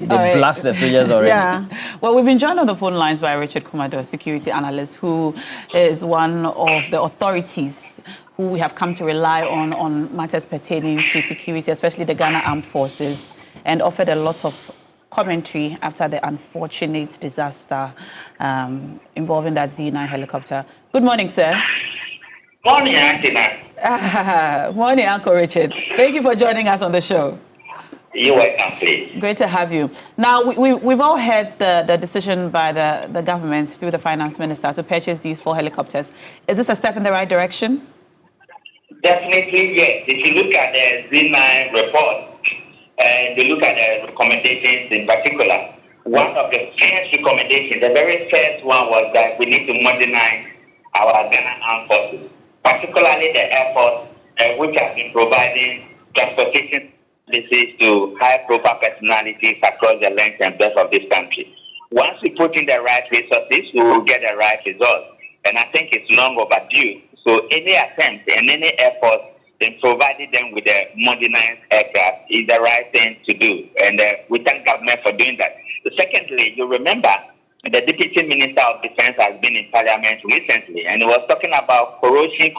blast the soldiers already. Yeah. Well, we've been joined on the phone lines by Richard Kumado, security analyst, who is one of the authorities who we have come to rely on matters pertaining to security, especially the Ghana Armed Forces, and offered a lot of commentary after the unfortunate disaster involving that Z9 helicopter. Good morning, sir. Morning, Auntie. Morning, Uncle Richard. Thank you for joining us on the show. You're welcome, please. Great to have you. Now, we've all heard the decision by the government through the finance minister to purchase these 4 helicopters. Is this a step in the right direction? Definitely, yes. If you look at the Z9 report, and you look at the recommendations in particular, one of the first recommendations, the very first one was that we need to modernize our Ghana Armed Forces, particularly the Air Force, which has been providing transportation services to high-profile personalities across the length and breadth of this country. Once we put in the right resources, we will get the right results. And I think it's long overdue. So any attempt in any Air Force in providing them with a modernized aircraft is the right thing to do. And we thank government for doing that. Secondly, you remember the Deputy Minister of Defense has been in Parliament recently, and he was talking about corrosion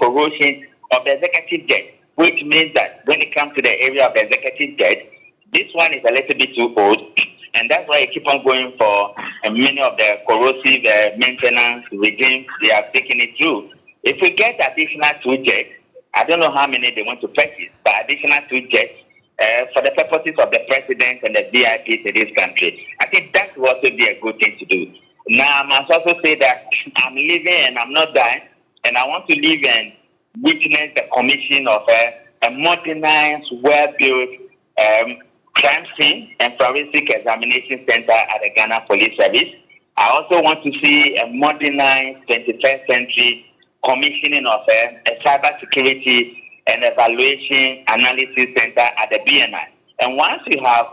of the executive jet, which means that when it comes to the area of the executive jet, this one is a little bit too old, and that's why I keep on going for many of the corrosive maintenance regimes they are taking it through. If we get additional 2 jets, I don't know how many they want to purchase, but additional 2 jets for the purposes of the president and the VIPs in this country, I think that would also be a good thing to do. Now, I must also say that I'm living and I'm not dying, and I want to live and witness the commission of a modernized, well-built crime scene and forensic examination center at the Ghana Police Service. I also want to see a modernized 21st century commissioning of a cybersecurity and evaluation analysis center at the BNI. And once you have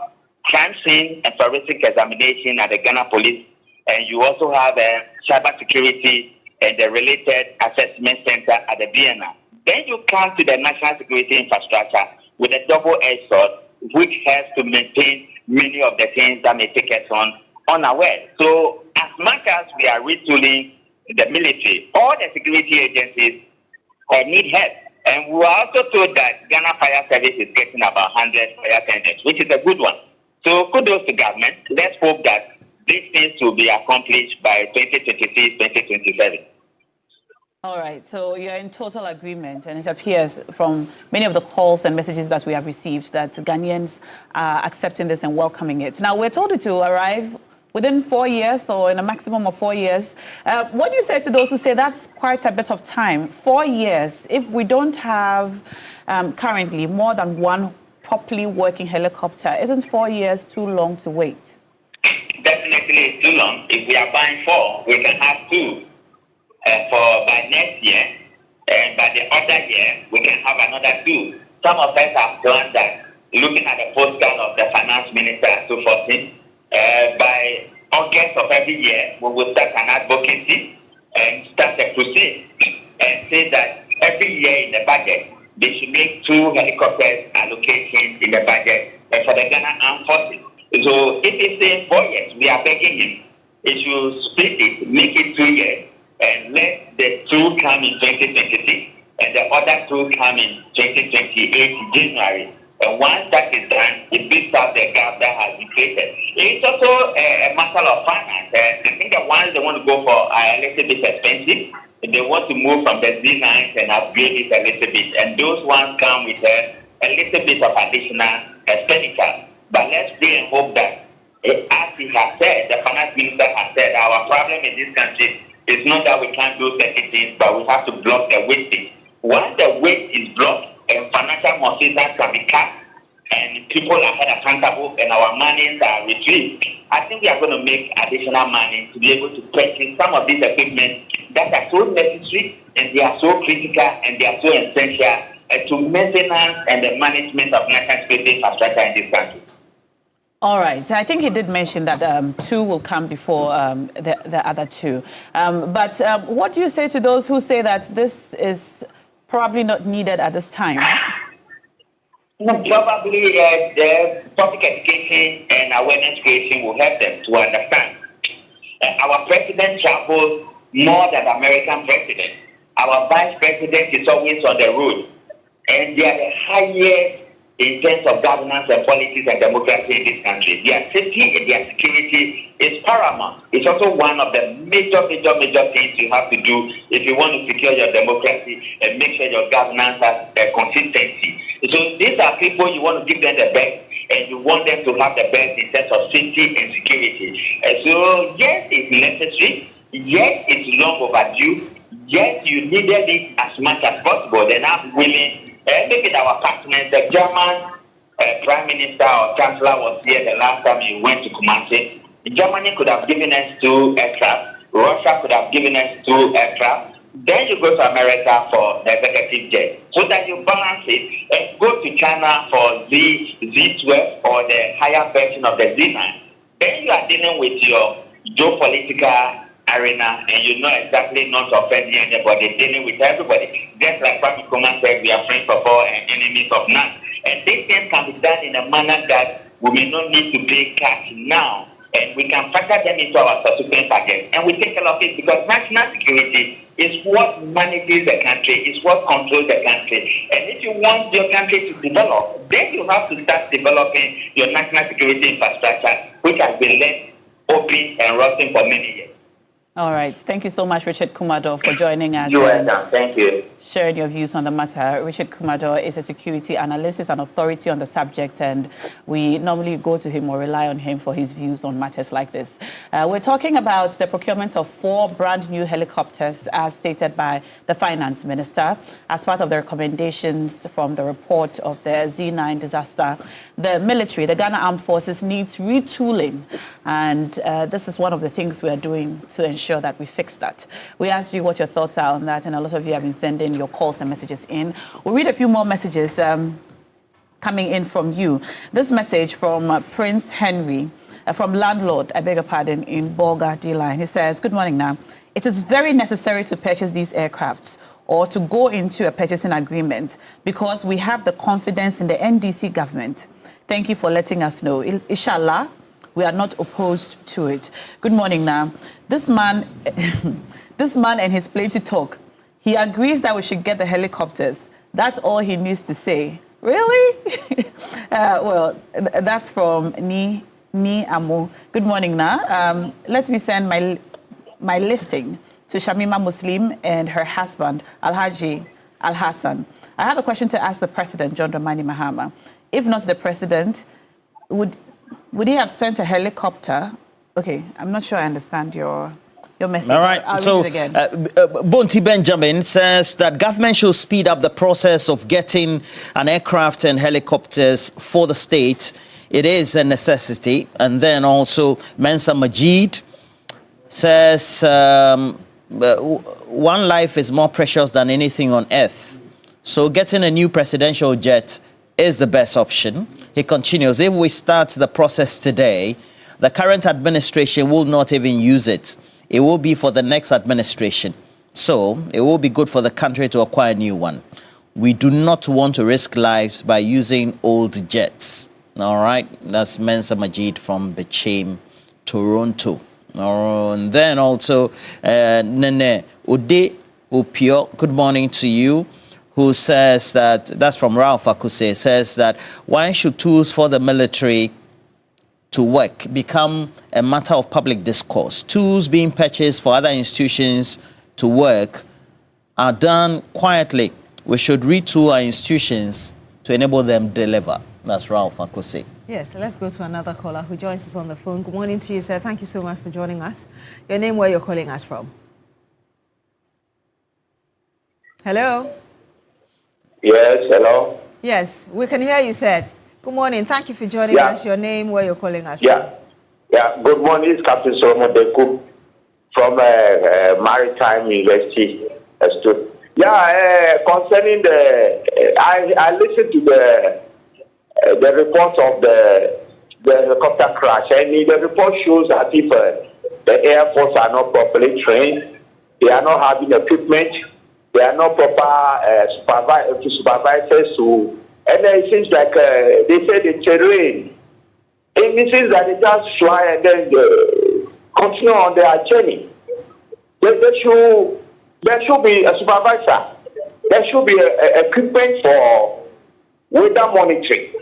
crime scene and forensic examination at the Ghana Police, and you also have a cybersecurity and the related assessment center at the BNI, then you come to the national security infrastructure with a double-edged sword, which has to maintain many of the things that may take us unaware. So as much as we are retooling the military, all the security agencies need help. And we are also told that Ghana Fire Service is getting about 100 fire tenders, which is a good one. So kudos to government. Let's hope that these things will be accomplished by 2026, 2027. All right, so you're in total agreement, and it appears from many of the calls and messages that we have received that Ghanaians are accepting this and welcoming it. Now, we're told to arrive within 4 years or in a maximum of 4 years. What do you say to those who say that's quite a bit of time? 4 years, if we don't have currently more than one properly working helicopter, isn't 4 years too long to wait? Definitely it's too long. If we are buying 4, we can have 2 for by next year, and by the other year, we can have another 2. Some of us have planned that, looking at the postcard of the finance minister, 2014, by August of every year, we will start an advocacy and start a crusade and say that every year in the budget, they should make 2 helicopters allocations in the budget for the Ghana Armed Forces. So if it's saying 4 years, we are begging him, he should split it, make it 2 years, and let the 2 come in 2026 and the other 2 come in 2028 January. And once that is done, it builds up the gap that has been created. It's also a matter of finance. I think the ones they want to go for are a little bit expensive. They want to move from the Z9s and upgrade it a little bit. And those ones come with a little bit of additional expenditure. But let's pray and hope that, as he has said, the finance minister has said, our problem in this country is not that we can't do certain things, but we have to block the wasting. Once the waste is blocked and financial assistance can be cut and people are held accountable and our monies are retrieved, I think we are going to make additional money to be able to purchase some of these equipment that are so necessary and they are so critical and they are so essential to maintenance and the management of national security infrastructure in this country. All right. I think he did mention that 2 will come before the other 2. But what do you say to those who say that this is probably not needed at this time? No, probably the public education and awareness creation will help them to understand. Our president travels more than the American president. Our vice president is always on the road. And they are the highest in terms of governance and politics and democracy in this country. Their safety and their security is paramount. It's also one of the major things you have to do if you want to secure your democracy and make sure your governance has consistency. So these are people you want to give them the best and you want them to have the best in terms of safety and security. So yes, it's necessary. Yes, it's long overdue. Yes, you needed it as much as possible. Then I'm willing. Maybe our partners, the German Prime Minister or Chancellor was here the last time he went to Kumasi. Germany could have given us 2 aircraft. Russia could have given us 2 aircraft. Then you go to America for the executive jet. So that you balance it and go to China for Z12 or the higher version of the Z9. Then you are dealing with your geopolitical arena and you know exactly not offending anybody, dealing with everybody. Just like Kwame Nkrumah said, we are friends of all and enemies of none. And these things can be done in a manner that we may not need to pay cash now. And we can factor them into our subsequent budget. And we take care of it because national security is what manages the country, is what controls the country. And if you want your country to develop, then you have to start developing your national security infrastructure, which has been left open and rotting for many years. All right. Thank you so much, Richard Kumado, for joining us. You're welcome. Thank you. sharing your views on the matter. Richard Kumador is a security analyst, is an authority on the subject, and we normally go to him or rely on him for his views on matters like this. We're talking about the procurement of 4 brand new helicopters, as stated by the Finance Minister, as part of the recommendations from the report of the Z9 disaster. The military, the Ghana Armed Forces, needs retooling, and this is one of the things we are doing to ensure that we fix that. We asked you what your thoughts are on that, and a lot of you have been sending your calls and messages in. We'll read a few more messages coming in from you. This message from Prince Henry, from landlord, I beg your pardon, in Bolga D-Line. He says, good morning now. It is very necessary to purchase these aircrafts or to go into a purchasing agreement because we have the confidence in the NDC government. Thank you for letting us know. Inshallah, we are not opposed to it. Good morning now. This man, this man and his plenty talk, he agrees that we should get the helicopters. That's all he needs to say. Really? Well, that's from Ni Amu. Good morning now. Let me send my listing to Shamima Muslim and her husband, Alhaji Al-Hassan. I have a question to ask the president, John Dramani Mahama. If not the president, would he have sent a helicopter? Okay, I'm not sure I understand your message. All right, I'll read it again. Bonti Benjamin says that government should speed up the process of getting an aircraft and helicopters for the state. It is a necessity. And then also Mensa Majid says one life is more precious than anything on earth. So getting a new presidential jet is the best option. He continues, if we start the process today, the current administration will not even use it. It will be for the next administration. So it will be good for the country to acquire a new one. We do not want to risk lives by using old jets. All right, that's Mensa Majid from Bechem, Toronto. And then also Nene Ode Opio, good morning to you, who says that's from Ralph Akuse, says that why should tools for the military to work become a matter of public discourse? Tools being purchased for other institutions to work are done quietly. We should retool our institutions to enable them deliver. That's Ralph Akuse. Yes, so let's go to another caller who joins us on the phone. Good morning to you, sir. Thank you so much for joining us. Your name, where you're calling us from? Hello? Yes, hello? Yes, we can hear you, sir. Good morning. Thank you for joining us. Your name, where you're calling us from? Yeah. Good morning. It's Captain Solomon Deku from Maritime University. Concerning I listened to the report of the helicopter crash, and the report shows that if the Air Force are not properly trained, they are not having equipment, they are not proper supervisors to. And it seems like they said the terrain. It means that they just fly and then continue on their journey. There should be a supervisor. There should be equipment for weather monitoring.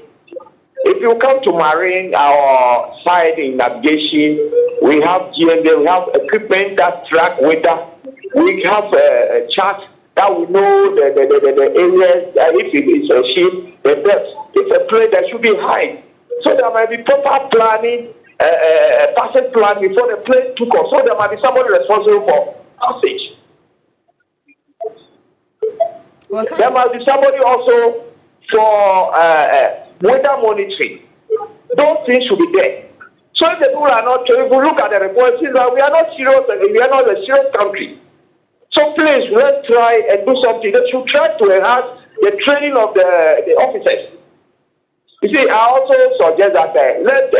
If you come to marine, our side in navigation, we have GMB, we have equipment that track weather. We have a chart that we know the areas, if it is a ship, the depth. If a plane, there should be height. So there might be proper planning, passage plan before the plane took off. So there might be somebody responsible for passage. There must be somebody also for weather monitoring. Those things should be there. So if the people are not, if we look at the report, it says that we are not serious, we are not a serious country. So please, let's try and do something. They should try to enhance the training of the officers. You see, I also suggest that let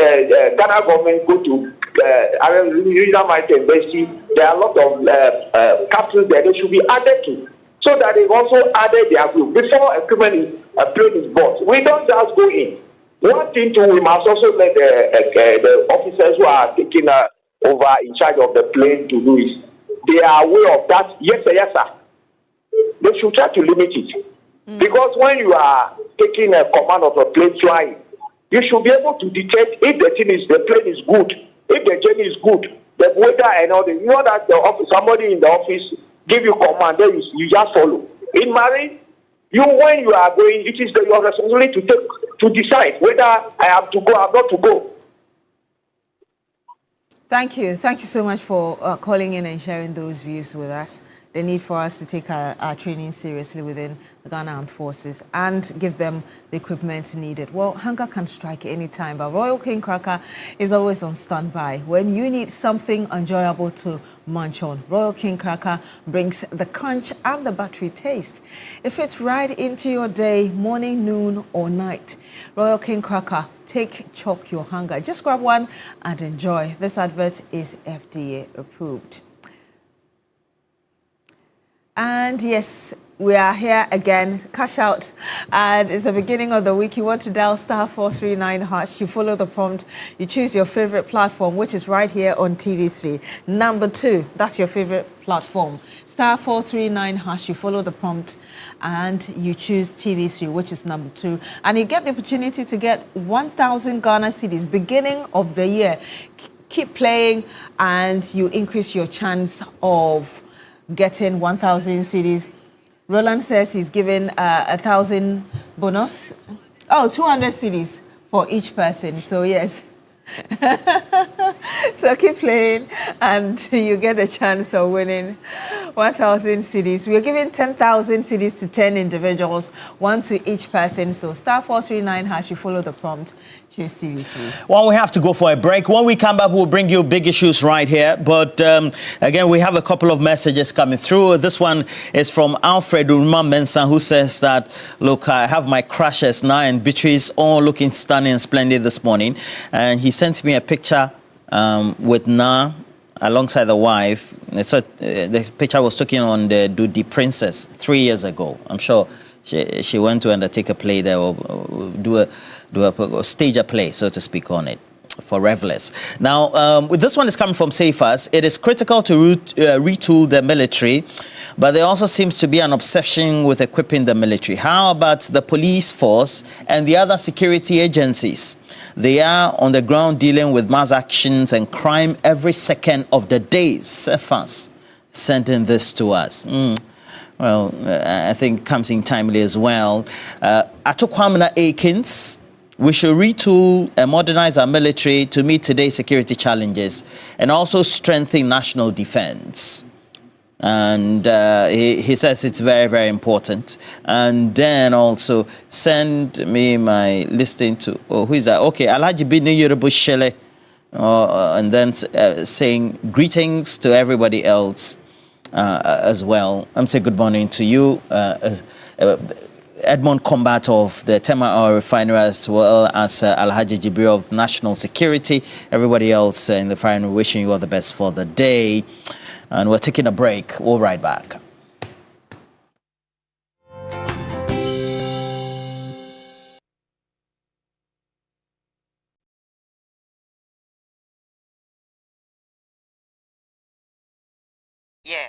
Ghana government go to Regional Maritime University. There are a lot of captains there. They should be added to, so that they also added their group before equipment plane is bought. We don't just go in. One thing too, we must also let the officers who are taking over in charge of the plane to do it. They are aware of that. Yes, sir. They should try to limit it. Because when you are taking a command of a plane flying, you should be able to detect if the plane is good, if the journey is good, the weather and all that. You know that somebody in the office give you command, then you just follow. In marriage, when you are going, it is your responsibility to decide whether I have to go or not to go. Thank you. Thank you so much for calling in and sharing those views with us. The need for us to take our training seriously within the Ghana Armed Forces and give them the equipment needed. Well, hunger can strike any time, but Royal King Cracker is always on standby. When you need something enjoyable to munch on, Royal King Cracker brings the crunch and the battery taste. It fits right into your day, morning, noon, or night. Royal King Cracker, choke your hunger. Just grab one and enjoy. This advert is FDA approved. And yes, we are here again. Cash out. And it's the beginning of the week. You want to dial *439#. You follow the prompt. You choose your favorite platform, which is right here on TV3. Number 2, that's your favorite platform. *439#. You follow the prompt and you choose TV3, which is number 2. And you get the opportunity to get 1,000 Ghana cedis beginning of the year. Keep playing and you increase your chance of getting 1,000 cedis. Roland says he's given 1,000 bonus. Oh, 200 cedis for each person. So yes. So keep playing and you get the chance of winning 1,000 cedis. We're giving 10,000 cedis to 10 individuals, 1 to each person. So *439#. You follow the prompt. Choose TV3. Well, we have to go for a break. When we come back, we'll bring you big issues right here. But again, we have a couple of messages coming through. This one is from Alfred Mensa, who says that, look, I have my crushes now, and Beatrice all looking stunning and splendid this morning. And he sent me a picture with Na alongside the wife. So, the picture was taken on the Dudi Princess 3 years ago. I'm sure she went to undertake a play there or stage a play, so to speak, on it for revelers. Now, this one is coming from Safas. It is critical to retool the military, but there also seems to be an obsession with equipping the military. How about the police force and the other security agencies? They are on the ground dealing with mass actions and crime every second of the day. Safas sending this to us. Well, I think comes in timely as well. Atokwamina Akins, we should retool and modernize our military to meet today's security challenges and also strengthen national defense. And he says it's very, very important. And then also send me my listing to, who is that? Okay, Alhaji Bini Yoruba Shele. And then saying greetings to everybody else as well. I'm saying good morning to you. Edmond Combat of the Tema Oil Refinery, as well as Alhaji Jibril of National Security. Everybody else in the refinery wishing you all the best for the day. And we're taking a break. We'll be right back. Yeah.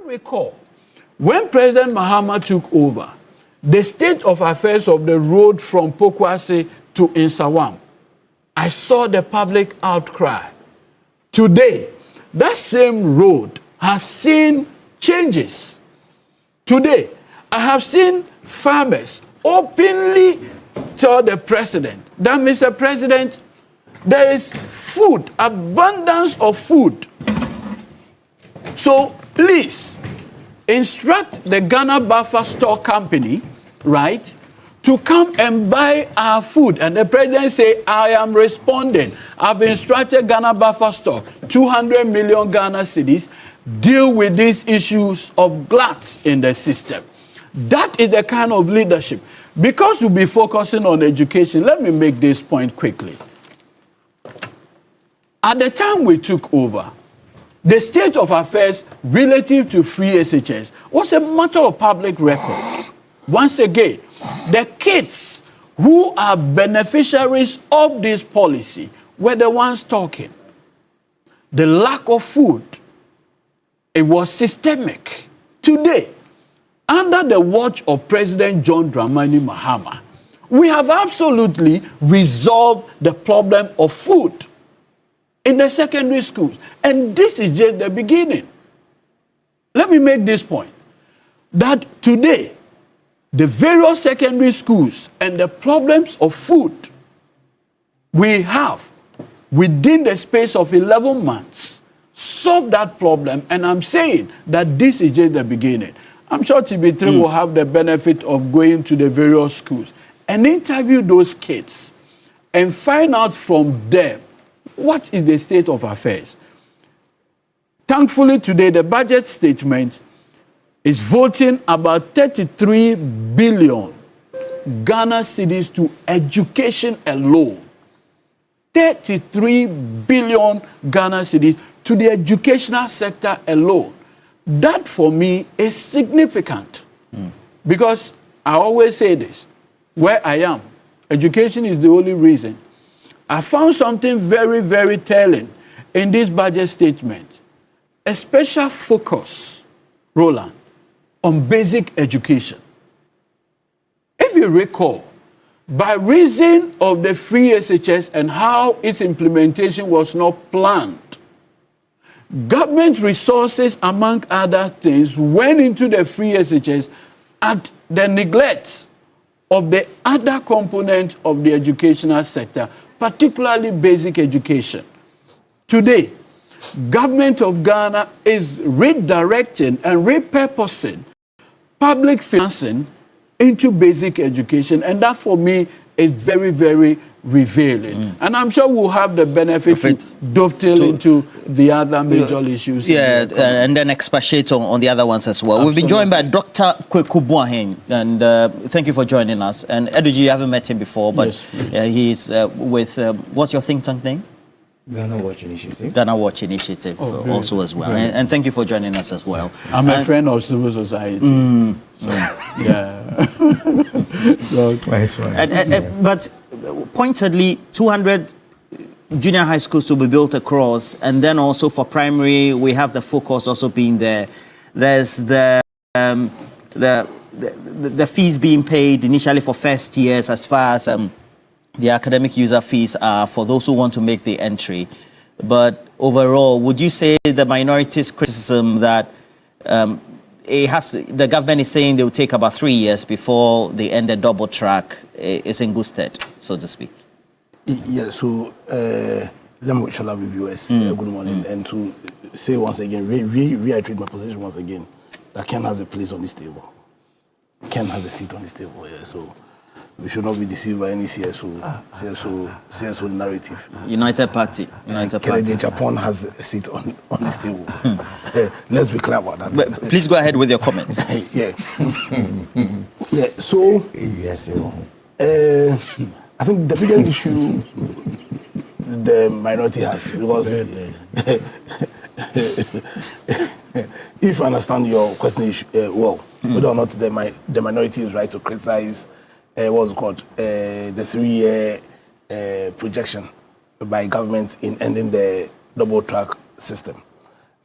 recall, when President Mahama took over, the state of affairs of the road from Pokwase to Insawam, I saw the public outcry. Today, that same road has seen changes. Today, I have seen farmers openly tell the president that, Mr. President, there is food, abundance of food. So please instruct the Ghana Buffer Store Company, right, to come and buy our food. And the president say, I am responding. I've instructed Ghana Buffer Store, 200 million Ghana cedis, deal with these issues of gluts in the system. That is the kind of leadership. Because we'll be focusing on education, let me make this point quickly. At the time we took over, the state of affairs relative to free SHS was a matter of public record. Once again, the kids who are beneficiaries of this policy were the ones talking. The lack of food, it was systemic. Today, under the watch of President John Dramani Mahama, we have absolutely resolved the problem of food in the secondary schools. And this is just the beginning. Let me make this point, that today, the various secondary schools and the problems of food we have within the space of 11 months solve that problem. And I'm saying that this is just the beginning. I'm sure TV3 will have the benefit of going to the various schools and interview those kids and find out from them what is the state of affairs. Thankfully today, the budget statement is voting about 33 billion Ghana cedis to education alone. 33 billion Ghana cedis to the educational sector alone. That for me is significant. Because I always say this, where I am, education is the only reason. I found something very, very telling in this budget statement. A special focus, Roland, on basic education. If you recall, by reason of the free SHS and how its implementation was not planned, government resources, among other things, went into the free SHS at the neglect of the other component of the educational sector, particularly basic education. Today, government of Ghana is redirecting and repurposing public financing into basic education, and that for me is very, very revealing. And I'm sure we'll have the benefit to dovetail into the other major issues. Yeah, and then expatiate on the other ones as well. Absolutely. We've been joined by Dr. Kweku Boahen, and thank you for joining us. And Eduji, you haven't met him before, but yes, he's with, what's your think tank name? Ghana Watch Initiative. Ghana Watch Initiative also as well. And thank you for joining us as well. I'm a friend of civil society. So, yeah. But pointedly, 200 junior high schools to be built across, and then also for primary, we have the focus also being there. There's the fees being paid initially for first years as far as the academic user fees are for those who want to make the entry. But overall, would you say the minorities' criticism that the government is saying they will take about 3 years before they end the double track is in good stead, so to speak? Yeah, so let me wish all our reviewers good morning, and to say once again, reiterate my position once again, that Ken has a place on this table. Ken has a seat on this table, yeah, so we should not be deceived by any CSO narrative. United Party. Kennedy Japan has a seat on this table. Let's be clear about that. But please go ahead with your comments. Yeah. Yeah, so I think the biggest issue the minority has, because if I understand your question well, whether or not the minority is right to criticize what's called the 3-year projection by government in ending the double track system.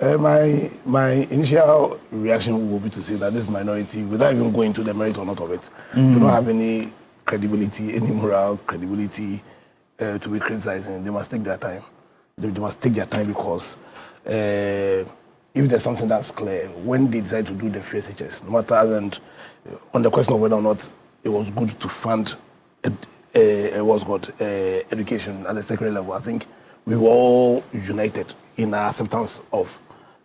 My initial reaction will be to say that this minority, without even going to the merit or not of it, do not have any credibility, any moral credibility to be criticizing. They must take their time. They must take their time because if there's something that's clear, when they decide to do the free SHS, no matter on the question of whether or not it was good to fund education at the secondary level, I think we were all united in our acceptance of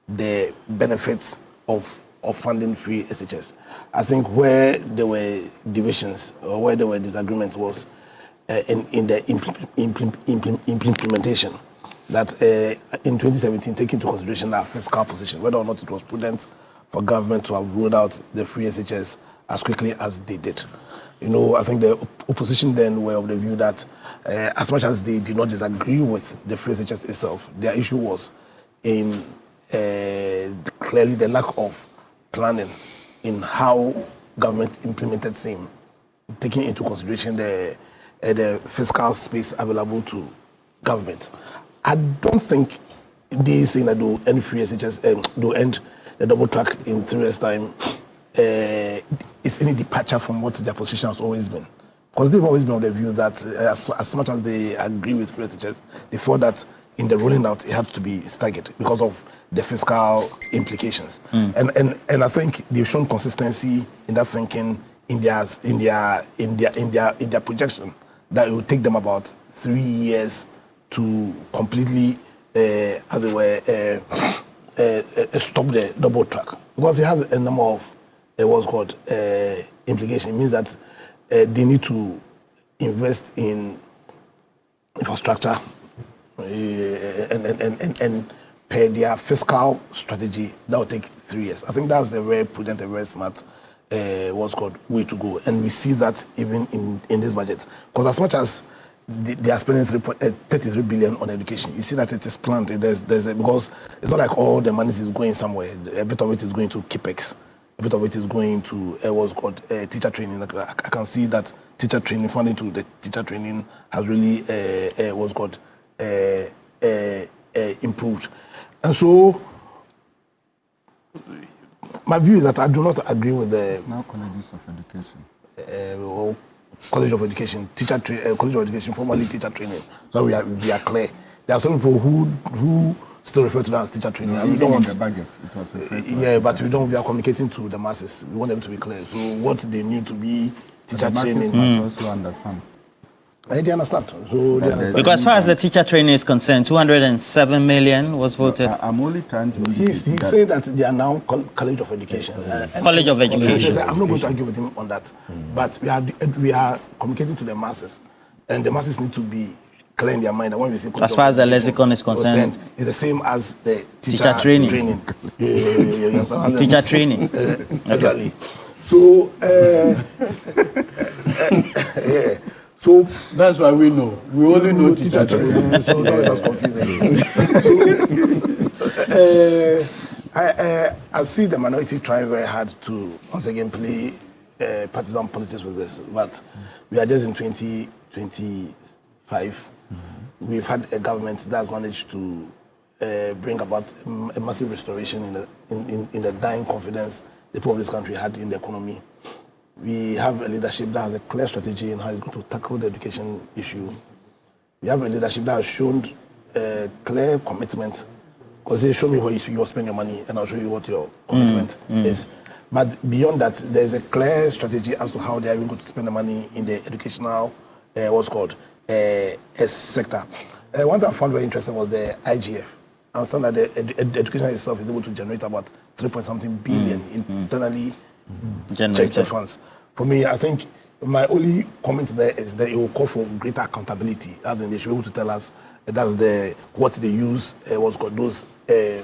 the benefits of funding free SHS. I think where there were divisions or where there were disagreements was in the implementation. That in 2017, taking into consideration our fiscal position, whether or not it was prudent for government to have rolled out the free SHS as quickly as they did. I think the opposition then were of the view that as much as they did not disagree with the free SHS itself, their issue was in clearly the lack of planning in how government implemented same, taking into consideration the fiscal space available to government. I don't think they saying that they'll end free SHS, they'll end the double track in 3 years' time is any departure from what their position has always been. Because they've always been of the view that as much as they agree with free SHS, they thought that in the rolling out it had to be staggered because of the fiscal implications. And I think they've shown consistency in that thinking in their projection that it will take them about 3 years to completely, as it were, stop the double track, because it has a number of what's called implication. It means that they need to invest in infrastructure and per their fiscal strategy. That will take 3 years. I think that's a very prudent, a very smart what's called way to go, and we see that even in this budget, because as much as they are spending 33 billion on education, you see that it is planned. Because it's not like all the money is going somewhere. A bit of it is going to CAPEX. A bit of it is going to what's called teacher training. I can see that teacher training, funding to the teacher training has really what's called improved. And so my view is that I do not agree with the now colleges of education. College of Education, College of Education, formerly teacher training. So we are clear. There are some people who still refer to that as teacher training. And we don't want the budget. It was referred to but we are communicating to the masses. We want them to be clear. So what they need to be teacher the training. Must also understand. They understand. So they understand. Because as far as the teacher training is concerned, 207 million was voted. I'm only trying to. He's saying that they are now College of Education. College of Education. I'm not going to argue with him on that, but we are communicating to the masses, and the masses need to be clear in their mind that when we say as far as the lexicon is concerned, it's the same as the teacher training. Teacher training. Exactly. So So that's why we know. We only know teacher training. So that's confusing. I see the minority trying very hard to once again play partisan politics with this, but we are just in 2025. We've had a government that's managed to bring about a massive restoration in the dying confidence the people of this country had in the economy. We have a leadership that has a clear strategy in how it's going to tackle the education issue. We have a leadership that has shown clear commitment, because they show me where you spend your money and I'll show you what your commitment is. But beyond that, there's a clear strategy as to how they are even going to spend the money in the educational, sector. One thing I found very interesting was the IGF. I understand that the education itself is able to generate about 3.something billion internally generated funds. For me, I think my only comment there is that it will call for greater accountability, as in they should be able to tell us that's what they use those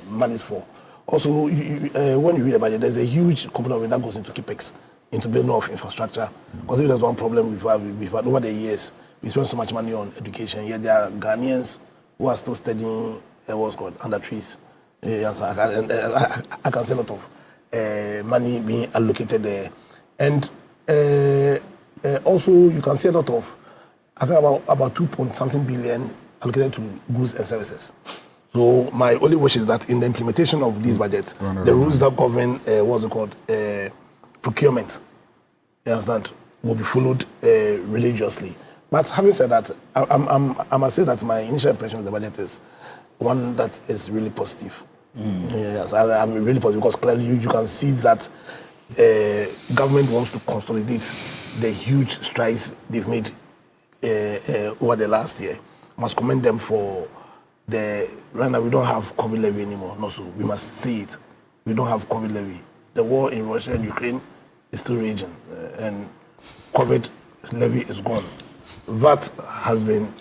monies for. Also, when you read about it, there's a huge component that goes into CAPEX, into building of infrastructure. Because if there's one problem we've had over the years, we spend so much money on education, yet there are Ghanaians who are still studying under trees. Yes, I can see a lot of money being allocated there. And also, you can see a lot of, I think about 2 point something billion allocated to goods and services. So my only wish is that in the implementation of these budgets, the rules that govern procurement, you understand, will be followed religiously. But having said that, I must say that my initial impression of the budget is one that is really positive. Yes, I'm really positive because clearly you can see that government wants to consolidate the huge strides they've made over the last year. Must commend them for right now we don't have COVID levy anymore. No, so we must see it. We don't have COVID levy. The war in Russia and Ukraine is still raging, and COVID levy is gone. VAT has been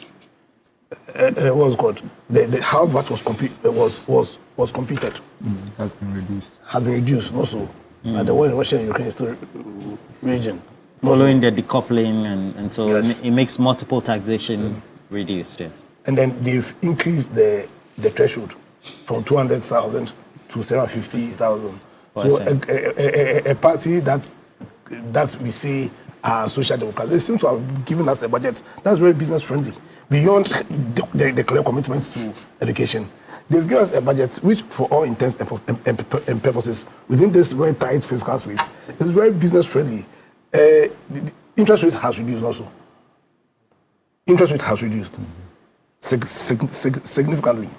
what's called how VAT was computed has been reduced. Has been reduced also. And the war in Russia and Ukraine is still raging. Following the decoupling, and so Yes. it makes multiple taxation reduced. Yes. And then they've increased the threshold from 200,000 to 750,000. So a party that we say are social democrats, they seem to have given us a budget that's very business friendly. Beyond the clear commitment to education, they've given us a budget which, for all intents and purposes, within this very tight fiscal space, is very business friendly. The interest rate has reduced also. Interest rate has reduced significantly.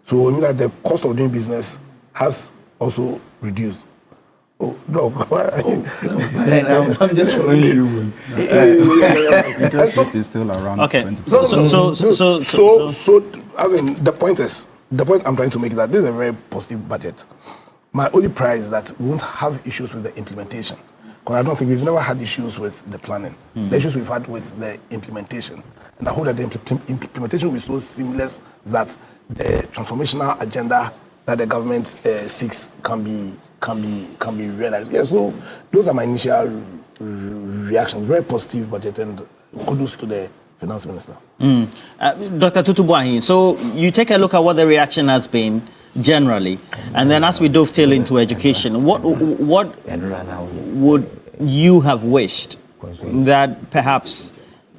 So it means that the cost of doing business has also reduced. Oh no! I'm just following you. Interest rate is still around 20%. So, as in the point I'm trying to make is that this is a very positive budget. My only pride is that we won't have issues with the implementation, because I don't think we've never had issues with the planning. The issues we've had with the implementation, and I hope that the implementation will be so seamless that the transformational agenda that the government seeks can be realized. Yeah, so those are my initial reactions. Very positive budget, and kudos to the finance minister. Dr. Tutubuahi, so you take a look at what the reaction has been generally, and then as we dovetail into education, what would you have wished that perhaps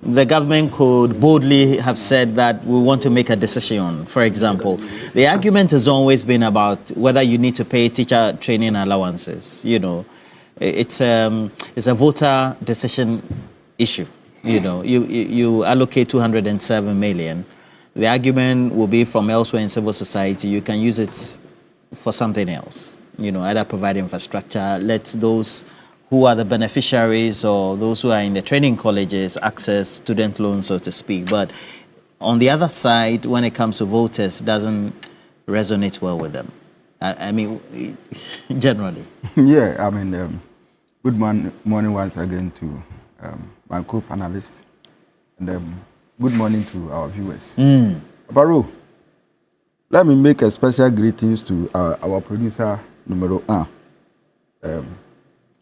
the government could boldly have said that we want to make a decision on? For example, the argument has always been about whether you need to pay teacher training allowances. You know, it's a voter decision issue. You know, you allocate 207 million. The argument will be from elsewhere in civil society, you can use it for something else. You know, either provide infrastructure, let those who are the beneficiaries or those who are in the training colleges access student loans, so to speak. But on the other side, when it comes to voters, it doesn't resonate well with them. I mean, generally. Yeah, I mean, good morning once again to my co-panelists, and good morning to our viewers. Baro, let me make a special greetings to our producer, numero 1.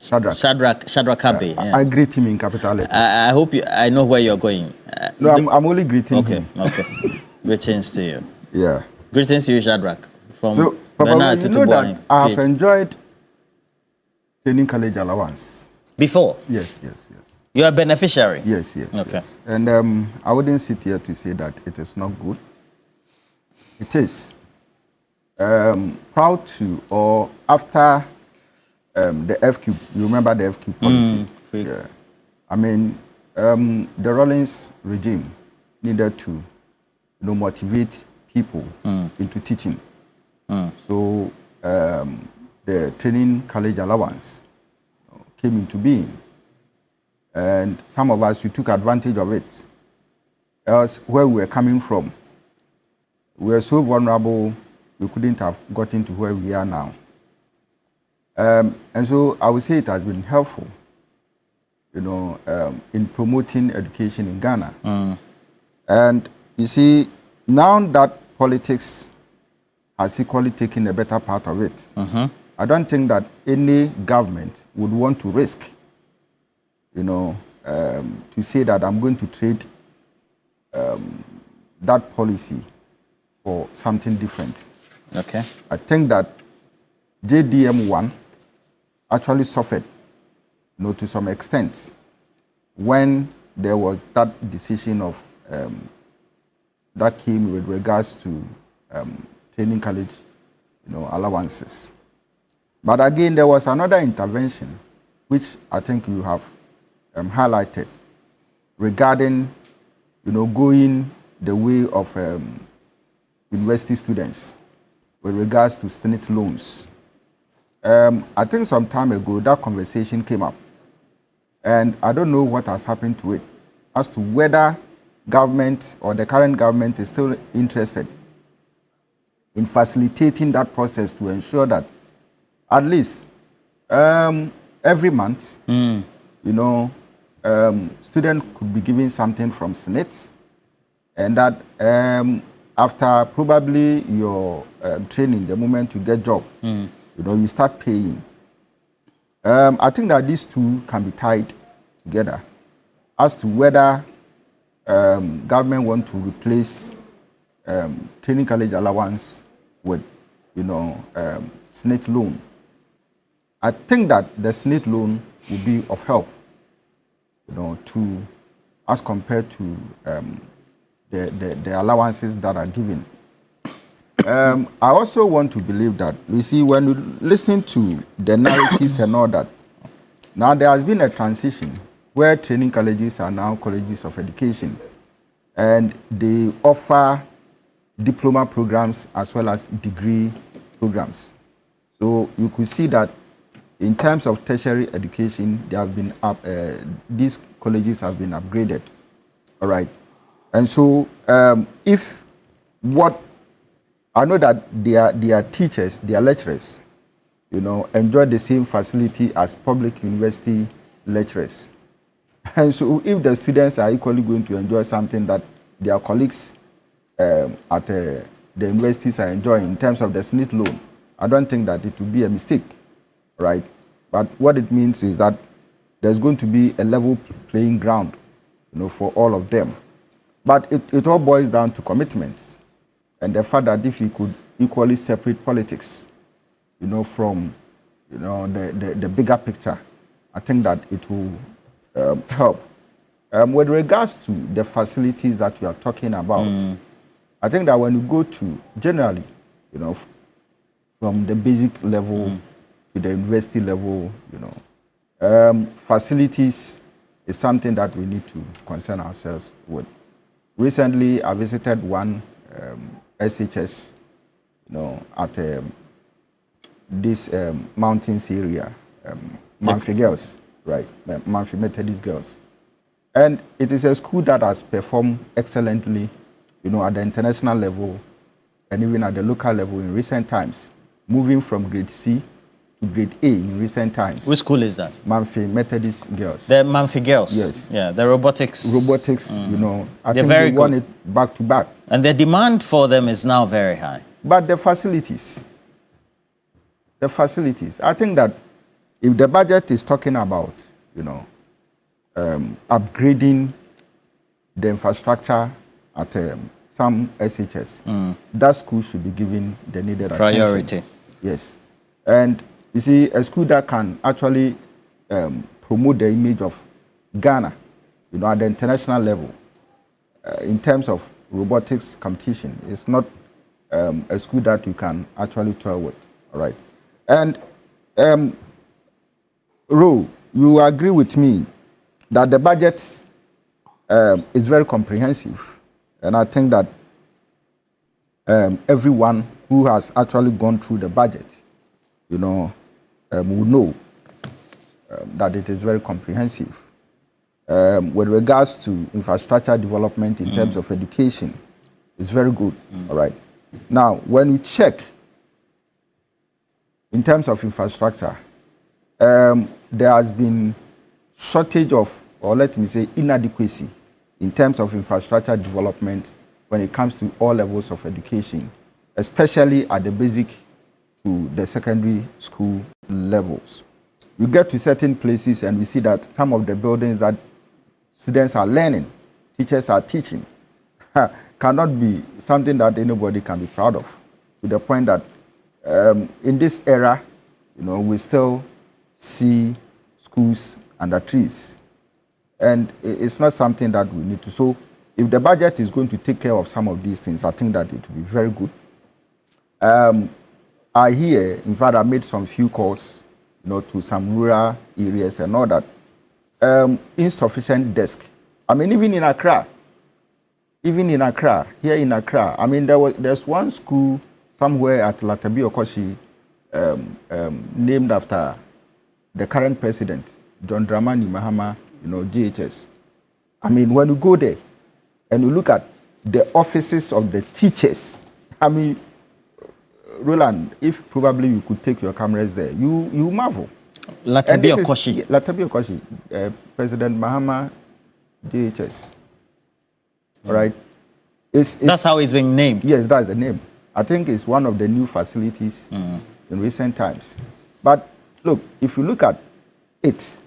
Shadrach Abbey. Yes. I greet him in capital letters. I hope I know where you're going. No, I'm only greeting him. Okay. Greetings to you. Yeah. Greetings to you, Shadrach. From so, Bernard you know that I have enjoyed training college allowance. Before? Yes. You are a beneficiary? Yes. Okay. Yes. And I wouldn't sit here to say that it is not good. It is. Proud to, or after the FQ, you remember the FQ policy? Yeah. I mean, the Rawlings regime needed to motivate people into teaching. So the training college allowance came into being. And some of us, we took advantage of it. Else, where we were coming from, we were so vulnerable, we couldn't have gotten to where we are now. And so I would say it has been helpful, in promoting education in Ghana. And you see, now that politics has equally taken a better part of it, I don't think that any government would want to risk, to say that I'm going to trade that policy for something different. Okay. I think that JDM1 actually suffered, to some extent, when there was that decision of that came with regards to training college, allowances. But again, there was another intervention, which I think you have highlighted, regarding, going the way of university students with regards to student loans. I think some time ago that conversation came up, and I don't know what has happened to it as to whether government or the current government is still interested in facilitating that process to ensure that at least every month, student could be given something from SNIT, and that after probably your training, the moment you get job, you start paying. I think that these two can be tied together as to whether government want to replace training college allowance with, SNIT loan. I think that the SNIT loan will be of help, to as compared to the allowances that are given. I also want to believe that, you see, when you listen to the narratives and all that, now there has been a transition where training colleges are now colleges of education, and they offer diploma programs as well as degree programs. So you could see that in terms of tertiary education, they have been these colleges have been upgraded. All right. And so if what I know that their teachers, their lecturers, enjoy the same facility as public university lecturers. And so if the students are equally going to enjoy something that their colleagues at the universities are enjoying in terms of the SNIT loan, I don't think that it will be a mistake, right? But what it means is that there's going to be a level playing ground, for all of them. But it all boils down to commitments, and the fact that if you could equally separate politics, from, the bigger picture, I think that it will help. With regards to the facilities that we are talking about, I think that when you go to generally, from the basic level to the university level, facilities is something that we need to concern ourselves with. Recently, I visited one SHS, at this mountains area, Manfi Girls, right? Manfi Methodist Girls. And it is a school that has performed excellently, at the international level and even at the local level in recent times, moving from grade C to grade A in recent times. Which school is that? Manfi Methodist Girls. The Manfi Girls? Yes. Yeah, the robotics. I think they won it back to back. And the demand for them is now very high. But the facilities, I think that if the budget is talking about, upgrading the infrastructure at some SHS, that school should be given the needed priority. Attention. Yes. And you see, a school that can actually promote the image of Ghana, at the international level, in terms of robotics competition, it's not a school that you can actually toy with. All right. And Ro, you agree with me that the budget is very comprehensive, and I think that everyone who has actually gone through the budget, will know that it is very comprehensive. With regards to infrastructure development in terms of education, it's very good. All right. Now, when we check in terms of infrastructure, there has been shortage of, or let me say, inadequacy in terms of infrastructure development when it comes to all levels of education, especially at the basic to the secondary school levels. You get to certain places and we see that some of the buildings that students are learning, teachers are teaching, cannot be something that anybody can be proud of, to the point that in this era, we still see schools under trees. And it's not something that we need to. So if the budget is going to take care of some of these things, I think that it will be very good. I hear, in fact, I made some few calls, to some rural areas and all that. Insufficient desk. I mean, even in Accra, here in Accra, I mean, there's one school somewhere at Latabi Okoshi, named after the current president, John Dramani Mahama, GHS. I mean, when you go there and you look at the offices of the teachers, I mean, Roland, if probably you could take your cameras there, you marvel. Latabi Okoshi, President Mahama, GHS. All right. That's how it's being named. Yes, that's the name. I think it's one of the new facilities in recent times. But look, if you look at it,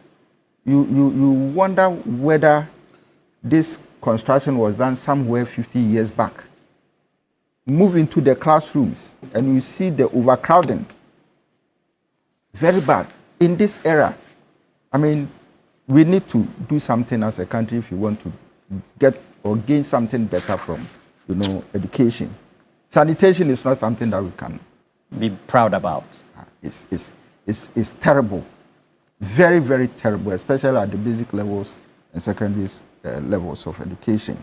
you wonder whether this construction was done somewhere 50 years back. Move into the classrooms and you see the overcrowding. Very bad. In this era, I mean, we need to do something as a country if we want to get or gain something better from, education. Sanitation is not something that we can be proud about. It's terrible. Very, very terrible, especially at the basic levels and secondary levels of education.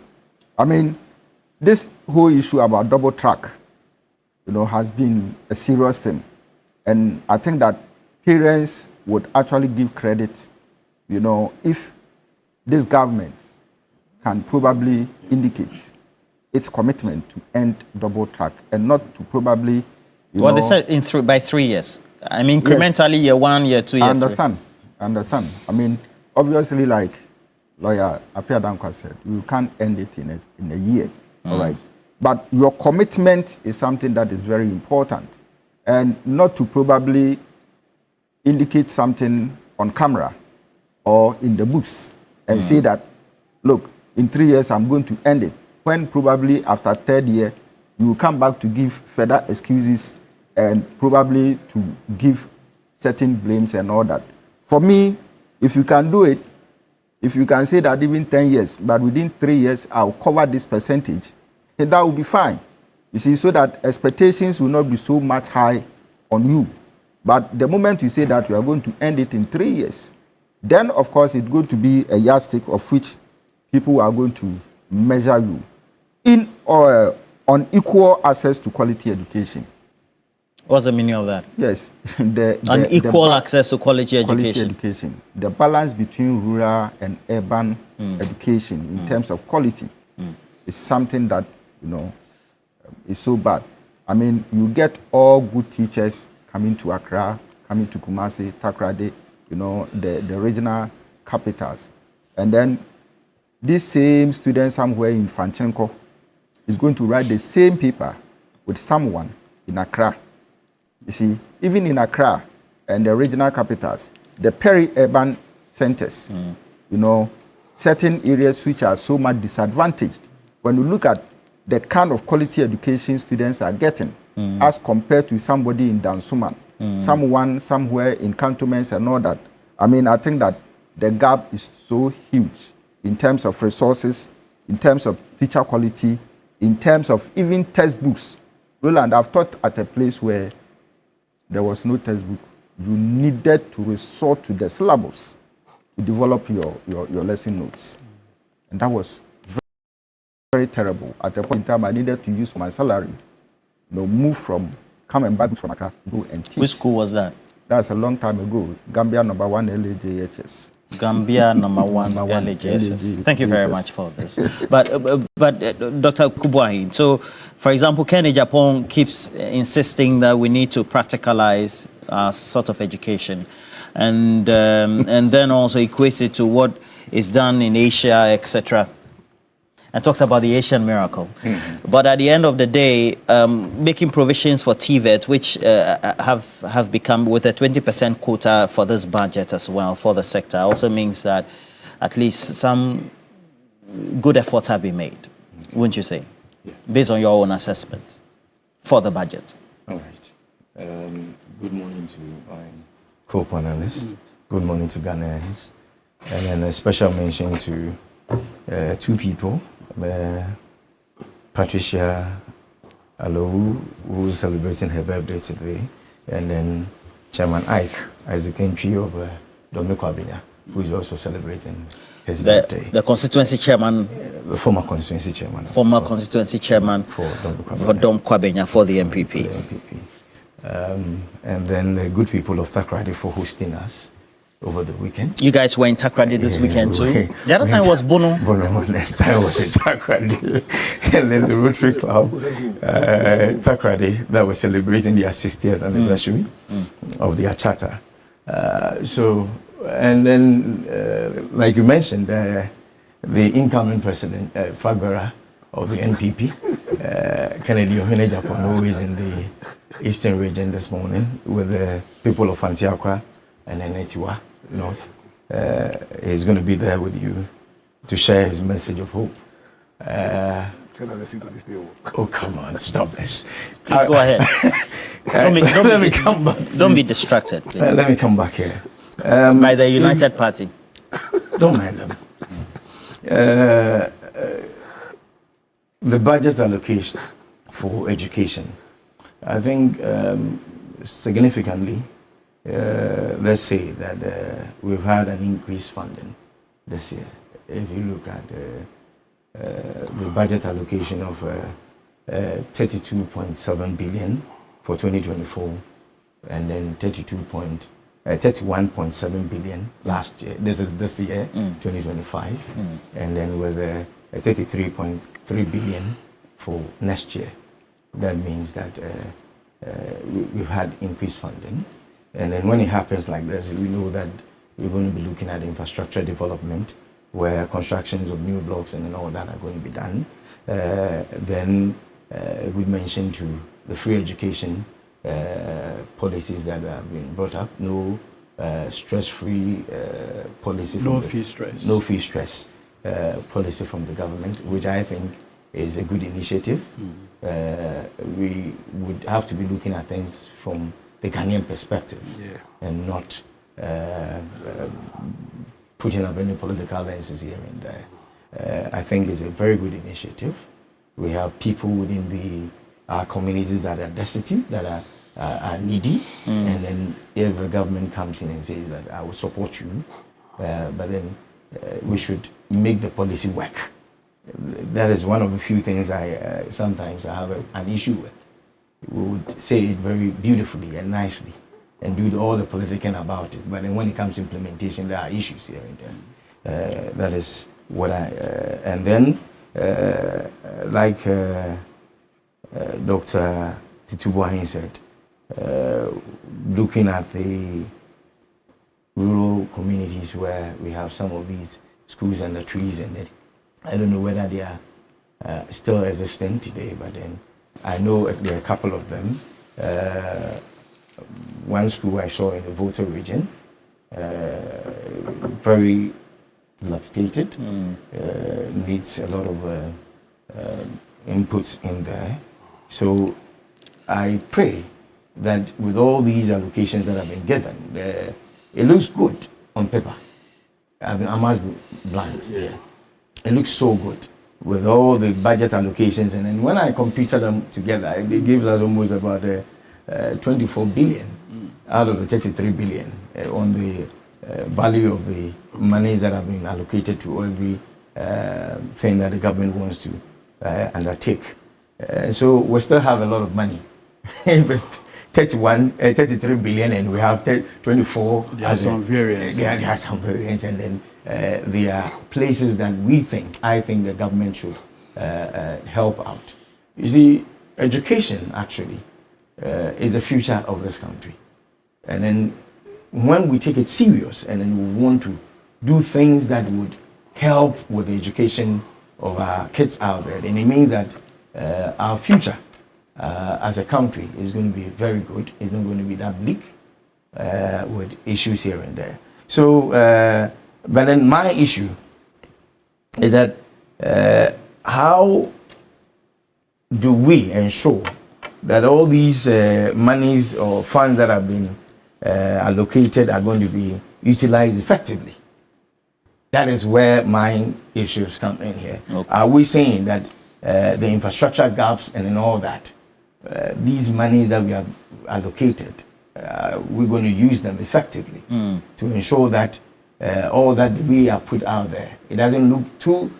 I mean, this whole issue about double track, has been a serious thing. And I think that parents would actually give credit, if this government can probably indicate its commitment to end double track and not to probably, well, they said by 3 years. I mean, incrementally, yes. Year 1, year 2, year 3. I understand. I mean, obviously, like Lawyer Apia Dankwa said, you can't end it in a year, all right? But your commitment is something that is very important. And not to probably indicate something on camera or in the books and say that, look, in 3 years, I'm going to end it. When probably after third year, you will come back to give further excuses and probably to give certain blames and all that. For me, if you can do it, if you can say that even 10 years, but within 3 years, I'll cover this percentage, and that will be fine. You see, so that expectations will not be so much high on you. But the moment you say that you are going to end it in 3 years, then, of course, it's going to be a yardstick of which people are going to measure you in or on equal access to quality education. What's the meaning of that? Yes. Unequal access to quality education. The balance between rural and urban education in terms of quality is something that, is so bad. I mean, you get all good teachers coming to Accra, coming to Kumasi, Takoradi, the regional capitals. And then this same student somewhere in Franchenko is going to write the same paper with someone in Accra. You see, even in Accra and the regional capitals, the peri-urban centers, certain areas which are so much disadvantaged, when you look at the kind of quality education students are getting as compared to somebody in Dansuman, someone somewhere in cantonments and all that, I mean, I think that the gap is so huge in terms of resources, in terms of teacher quality, in terms of even textbooks. Roland, I've taught at a place where there was no textbook. You needed to resort to the syllabus to develop your lesson notes. And that was very, very terrible. At a point in time, I needed to use my salary, move from, come and back from Accra to go and teach. Which school was that? That's a long time ago. Gambia number 1 LAJHS. Gambia number 1 LAJHS. Thank you very much for this. But Dr. Kubuahi, so for example, Kenny Japan keeps insisting that we need to practicalize sort of education, and then also equates it to what is done in Asia, etc. And talks about the Asian miracle. But at the end of the day, making provisions for TVET, which have become with a 20% quota for this budget as well for the sector, also means that at least some good efforts have been made, wouldn't you say, based on your own assessment for the budget? All right. Good morning to my co-panelists. Good morning to Ghanaians. And then a special mention to two people, Patricia Alo, who's celebrating her birthday today, and then Chairman Isaac Entry of Dominic Abinya, who is also celebrating his birthday. The constituency chairman, the former constituency chairman, for Dom Kwabenya for the MPP. And then the good people of Takrady for hosting us over the weekend. You guys were in Takrady this weekend too? The other time was Bono. Next time was in Takrady. And then the Rotary Club, Takrady, that was celebrating their 60th anniversary of their charter. And then, like you mentioned, the incoming president, Fagbara of the NPP, Kennedy Ohene Japan, who is in the Eastern region this morning with the people of Antiaqua and Enetiwa North. He's going to be there with you to share his message of hope. Oh, come on, stop this. Please go ahead. Let me come back. Don't be distracted, please. Let me come back here. By the United Party. Don't mind them. The budget allocation for education, I think significantly, let's say that we've had an increased funding this year. If you look at the budget allocation of 32.7 billion for 2024, and then 31.7 billion last year. This is this year, 2025, and then with 33.3 billion for next year. That means that we've had increased funding, and then when it happens like this, we know that we're going to be looking at infrastructure development, where constructions of new blocks and all that are going to be done. Then we mentioned to the free education policies that have been brought up. No stress-free policy. No fee stress. No fee stress policy from the government, which I think is a good initiative. We would have to be looking at things from the Ghanaian perspective, and not putting up any political lenses here and there. I think it's a very good initiative. We have people within our communities that are destitute, that are needy, and then if the government comes in and says that I will support you, but then we should make the policy work. That is one of the few things sometimes I have an issue with. We would say it very beautifully and nicely and do all the political about it, but then when it comes to implementation, there are issues here and there. That is what and then like Dr. Titubuahin said, looking at the rural communities where we have some of these schools and the trees in it, I don't know whether they are still existing today, but then I know there are a couple of them. One school I saw in the Volta region, very dilapidated, needs a lot of inputs in there. So I pray that with all these allocations that have been given, it looks good on paper. I must be blunt. It looks so good with all the budget allocations, and then when I computed them together, it gives us almost about 24 billion out of the 33 billion on the value of the monies that have been allocated to every thing that the government wants to undertake. So we still have a lot of money. If it's 33 billion and we have 24. There are some variance. There are some variance, and then there are places that I think the government should help out. You see, education actually is the future of this country. And then when we take it serious and then we want to do things that would help with the education of our kids out there, then it means that our future as a country is going to be very good. It's not going to be that bleak with issues here and there. So, but then my issue is that how do we ensure that all these monies or funds that have been allocated are going to be utilized effectively? That is where my issues come in here. Okay. Are we saying that the infrastructure gaps and all that these monies that we have allocated, we're going to use them effectively to ensure that all that we are put out there, it doesn't look too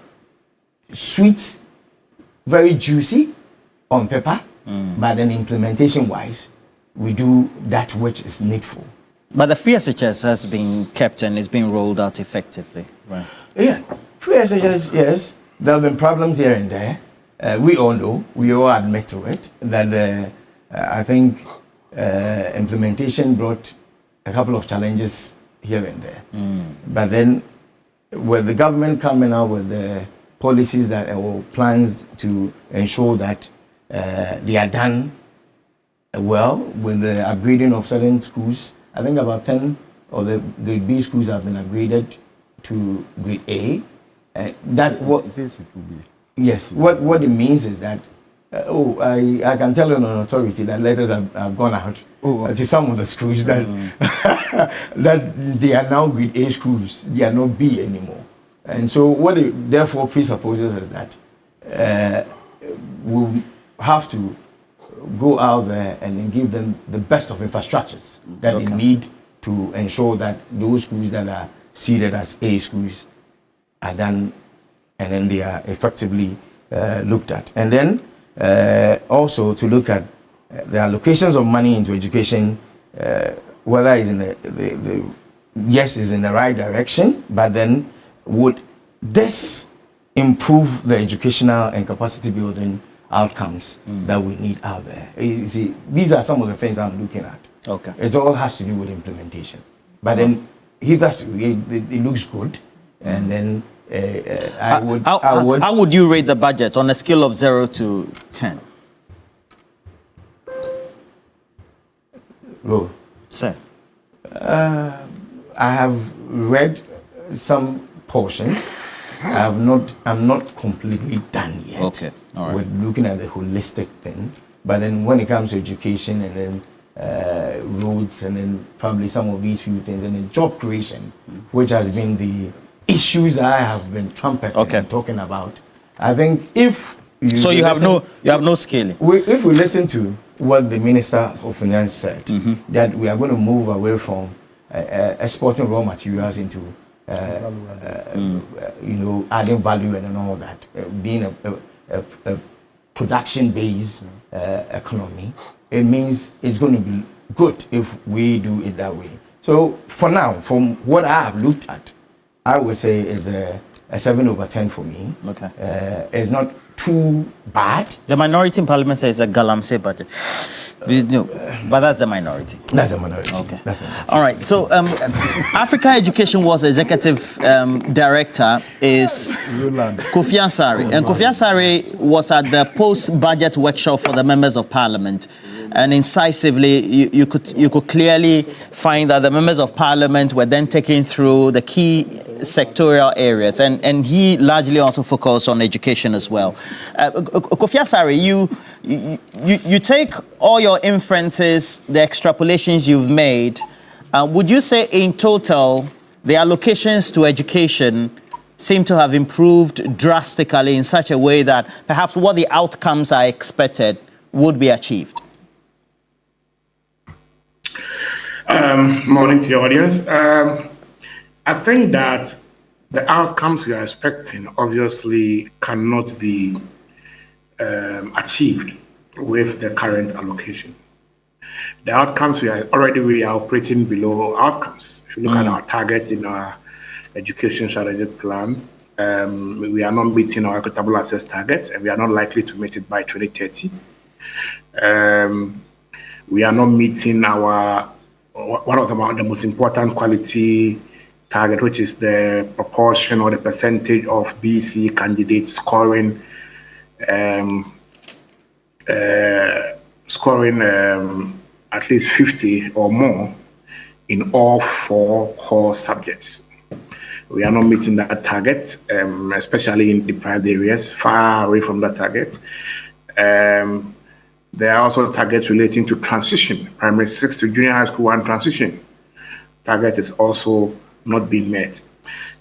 sweet, very juicy on paper, but then implementation-wise, we do that which is needful. But the free SHS has been kept and is being rolled out effectively, right? Yeah, free SHS, yes, there have been problems here and there. We all know, we all admit to it, that I think implementation brought a couple of challenges here and there. But then, with the government coming out with the policies that or plans to ensure that they are done well with the upgrading of certain schools, I think about 10 of the grade B schools have been upgraded to grade A. That what yes, what it means is that I can tell you on authority that letters have gone out to some of the schools that that they are now grade A schools, they are not B anymore. And so what it therefore presupposes is that we'll have to go out there and then give them the best of infrastructures that they need to ensure that those schools that are seeded as A schools are done and then they are effectively looked at. And then also to look at the allocations of money into education, whether it's in the yes, is in the right direction, but then would this improve the educational and capacity building outcomes that we need out there? You see, these are some of the things I'm looking at. Okay. It all has to do with implementation. But then it looks good, and then I would. How would you rate the budget on a scale of 0 to 10? Oh, sir. I have read some portions. I'm not completely done yet. Okay. All right. We're looking at the holistic thing. But then when it comes to education and then roads and then probably some of these few things and then job creation, which has been the issues I have been trumpeting and talking about. I think if you so you have no scaling. If we listen to what the Minister of Finance said, that we are going to move away from exporting raw materials into adding value and all that, being a production-based economy, it means it's going to be good if we do it that way. So for now, from what I have looked at, I would say it's a 7/10 for me. Okay. It's not too bad. The minority in parliament says it's a galamsey budget. But that's the minority. That's the minority. Okay. All right. So Africa Education Wars Executive Director is Kofi Ansari. And Kofi Ansari was at the post-budget workshop for the members of parliament. And incisively, you could clearly find that the members of parliament were then taken through the key sectorial areas, and he largely also focused on education as well. Kofi Ansari, you take all your inferences, the extrapolations you've made. Would you say in total the allocations to education seem to have improved drastically in such a way that perhaps what the outcomes are expected would be achieved? Morning to your audience. I think that the outcomes we are expecting obviously cannot be achieved with the current allocation. The outcomes we are operating below outcomes. If you look at our targets in our education strategic plan, we are not meeting our equitable access target, and we are not likely to meet it by 2030. We are not meeting one of the most important quality target, which is the proportion or the percentage of BC candidates scoring at least 50 or more in all 4 core subjects. We are not meeting that target, especially in deprived areas, far away from that target. There are also targets relating to transition, primary 6 to junior high school and transition. Target is also not being met.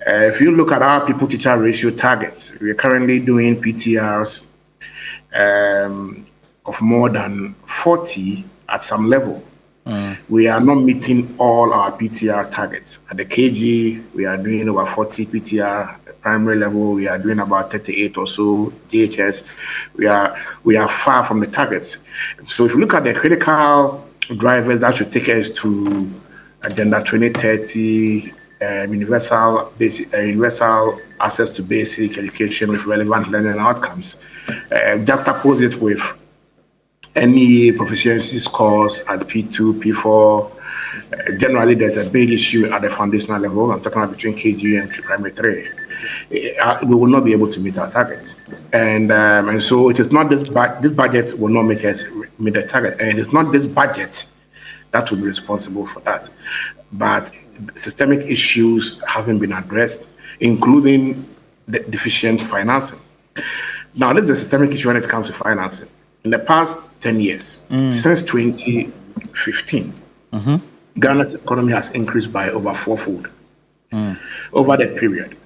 If you look at our people-teacher ratio targets, we are currently doing PTRs of more than 40 at some level. We are not meeting all our PTR targets. At the KG, we are doing over 40 PTR. At primary level, we are doing about 38 or so. DHS, we are far from the targets. So if you look at the critical drivers that should take us to Agenda 2030, universal access to basic education with relevant learning outcomes, juxtapose it with any proficiency scores at P2, P4. Generally, there's a big issue at the foundational level. I'm talking about between KG and primary 3. We will not be able to meet our targets. And so it is not this budget will not make us meet the target. And it's not this budget that will be responsible for that. But systemic issues haven't been addressed, including the deficient financing. Now, this is a systemic issue when it comes to financing. In the past 10 years, since 2015, Ghana's economy has increased by over fourfold over that period.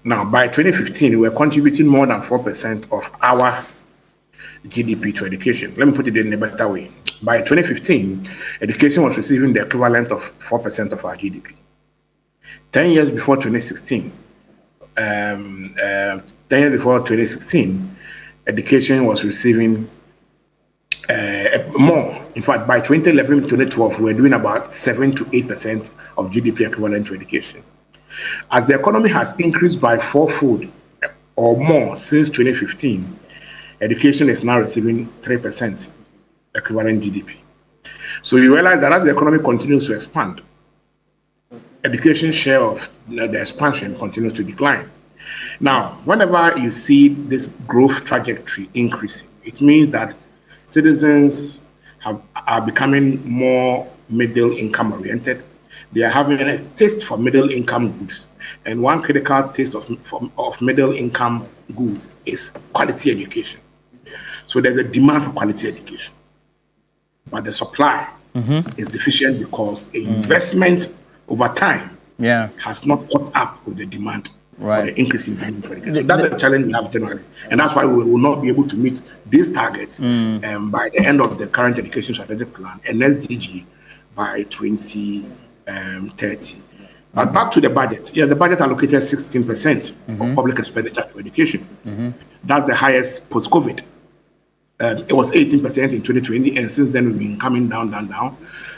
Now, by 2015, we were contributing more than 4% of our GDP to education. Let me put it in a better way. By 2015, education was receiving the equivalent of 4% of our GDP. 10 years before 2016, education was receiving more. In fact, by 2011 to 2012, we were doing about 7 to 8% of GDP equivalent to education. As the economy has increased by fourfold or more since 2015, education is now receiving 3% equivalent GDP. So you realize that as the economy continues to expand, education share of the expansion continues to decline. Now, whenever you see this growth trajectory increasing, it means that citizens are becoming more middle income oriented. They are having a taste for middle income goods. And one critical taste of middle income goods is quality education. So there's a demand for quality education. But the supply is deficient because the investment over time has not caught up with the demand for the increase in value for education. So that's the challenge we have generally. And that's why we will not be able to meet these targets by the end of the current education strategic plan and SDG by 2030. But back to the budget. Yeah, the budget allocated 16% of public expenditure to education. That's the highest post-COVID. It was 18% in 2020, and since then we've been coming down.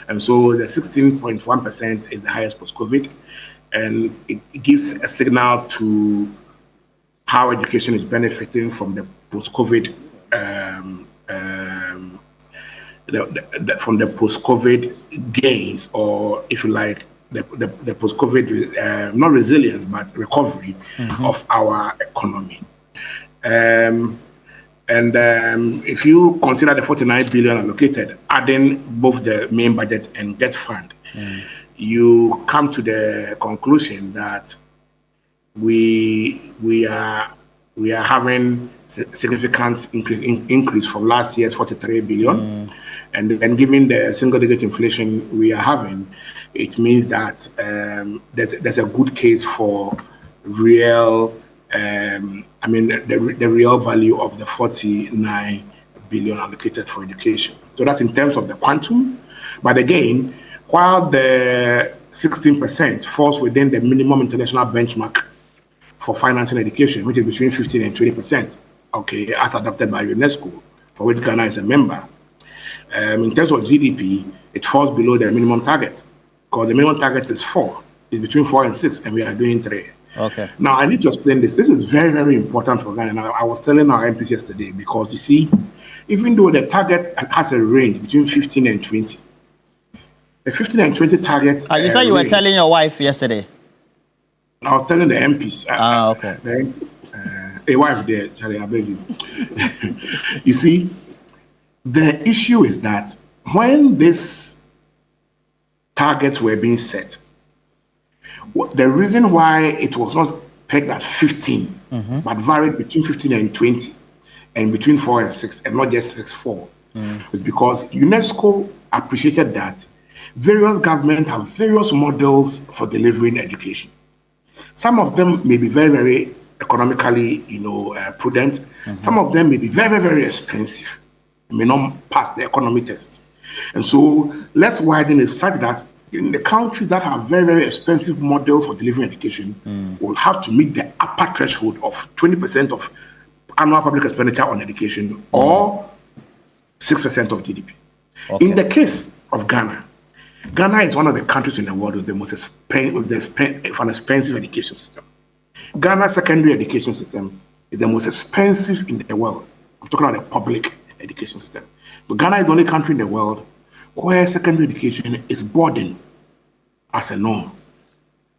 And so the 16.1% is the highest post-COVID, and it gives a signal to how education is benefiting from the post-COVID, from the post-COVID gains, or if you like, the post-COVID, not resilience, but recovery of our economy. If you consider the 49 billion allocated, adding both the main budget and debt fund, you come to the conclusion that we are having significant increase from last year's 43 billion, and given the single-digit inflation we are having, it means that there's a good case for real. The real value of the 49 billion allocated for education. So that's in terms of the quantum. But again, while the 16% falls within the minimum international benchmark for financing education, which is between 15 and 20%, okay, as adopted by UNESCO, for which Ghana is a member. In terms of GDP, it falls below the minimum target, because the minimum target is 4. It's between 4 and 6, and we are doing 3. Okay. Now, I need to explain this. This is very, very important for Ghana. I was telling our MPs yesterday, because you see, even though the target has a range between 15 and 20, the 15 and 20 targets. You said you were telling your wife yesterday. I was telling the MPs. Okay. A wife there, Charlie, I beg you. You see, the issue is that when these targets were being set, the reason why it was not pegged at 15, but varied between 15 and 20, and between 4 and 6, and not just 6-4, is because UNESCO appreciated that various governments have various models for delivering education. Some of them may be very, very economically, prudent. Some of them may be very, very expensive. may not pass the economy test. And so let's widen it such that in the countries that have very, very expensive models for delivering education will have to meet the upper threshold of 20% of annual public expenditure on education or 6% of GDP. Okay. In the case of Ghana, Ghana is one of the countries in the world with the most expensive education system. Ghana's secondary education system is the most expensive in the world. I'm talking about the public education system. But Ghana is the only country in the world where secondary education is boarding as a norm.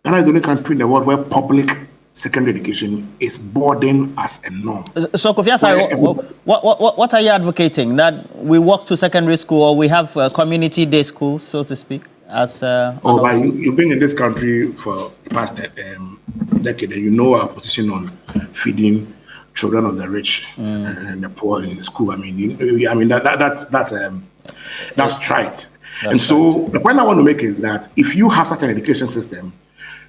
Ghana is the only country in the world where public secondary education is boarding as a norm. So, Kofi Asare, what are you advocating? That we walk to secondary school or we have community day schools, so to speak? But you've been in this country for the past decade, and you know our position on feeding children of the rich and the poor in school. I mean, that's right. So the point I want to make is that if you have such an education system,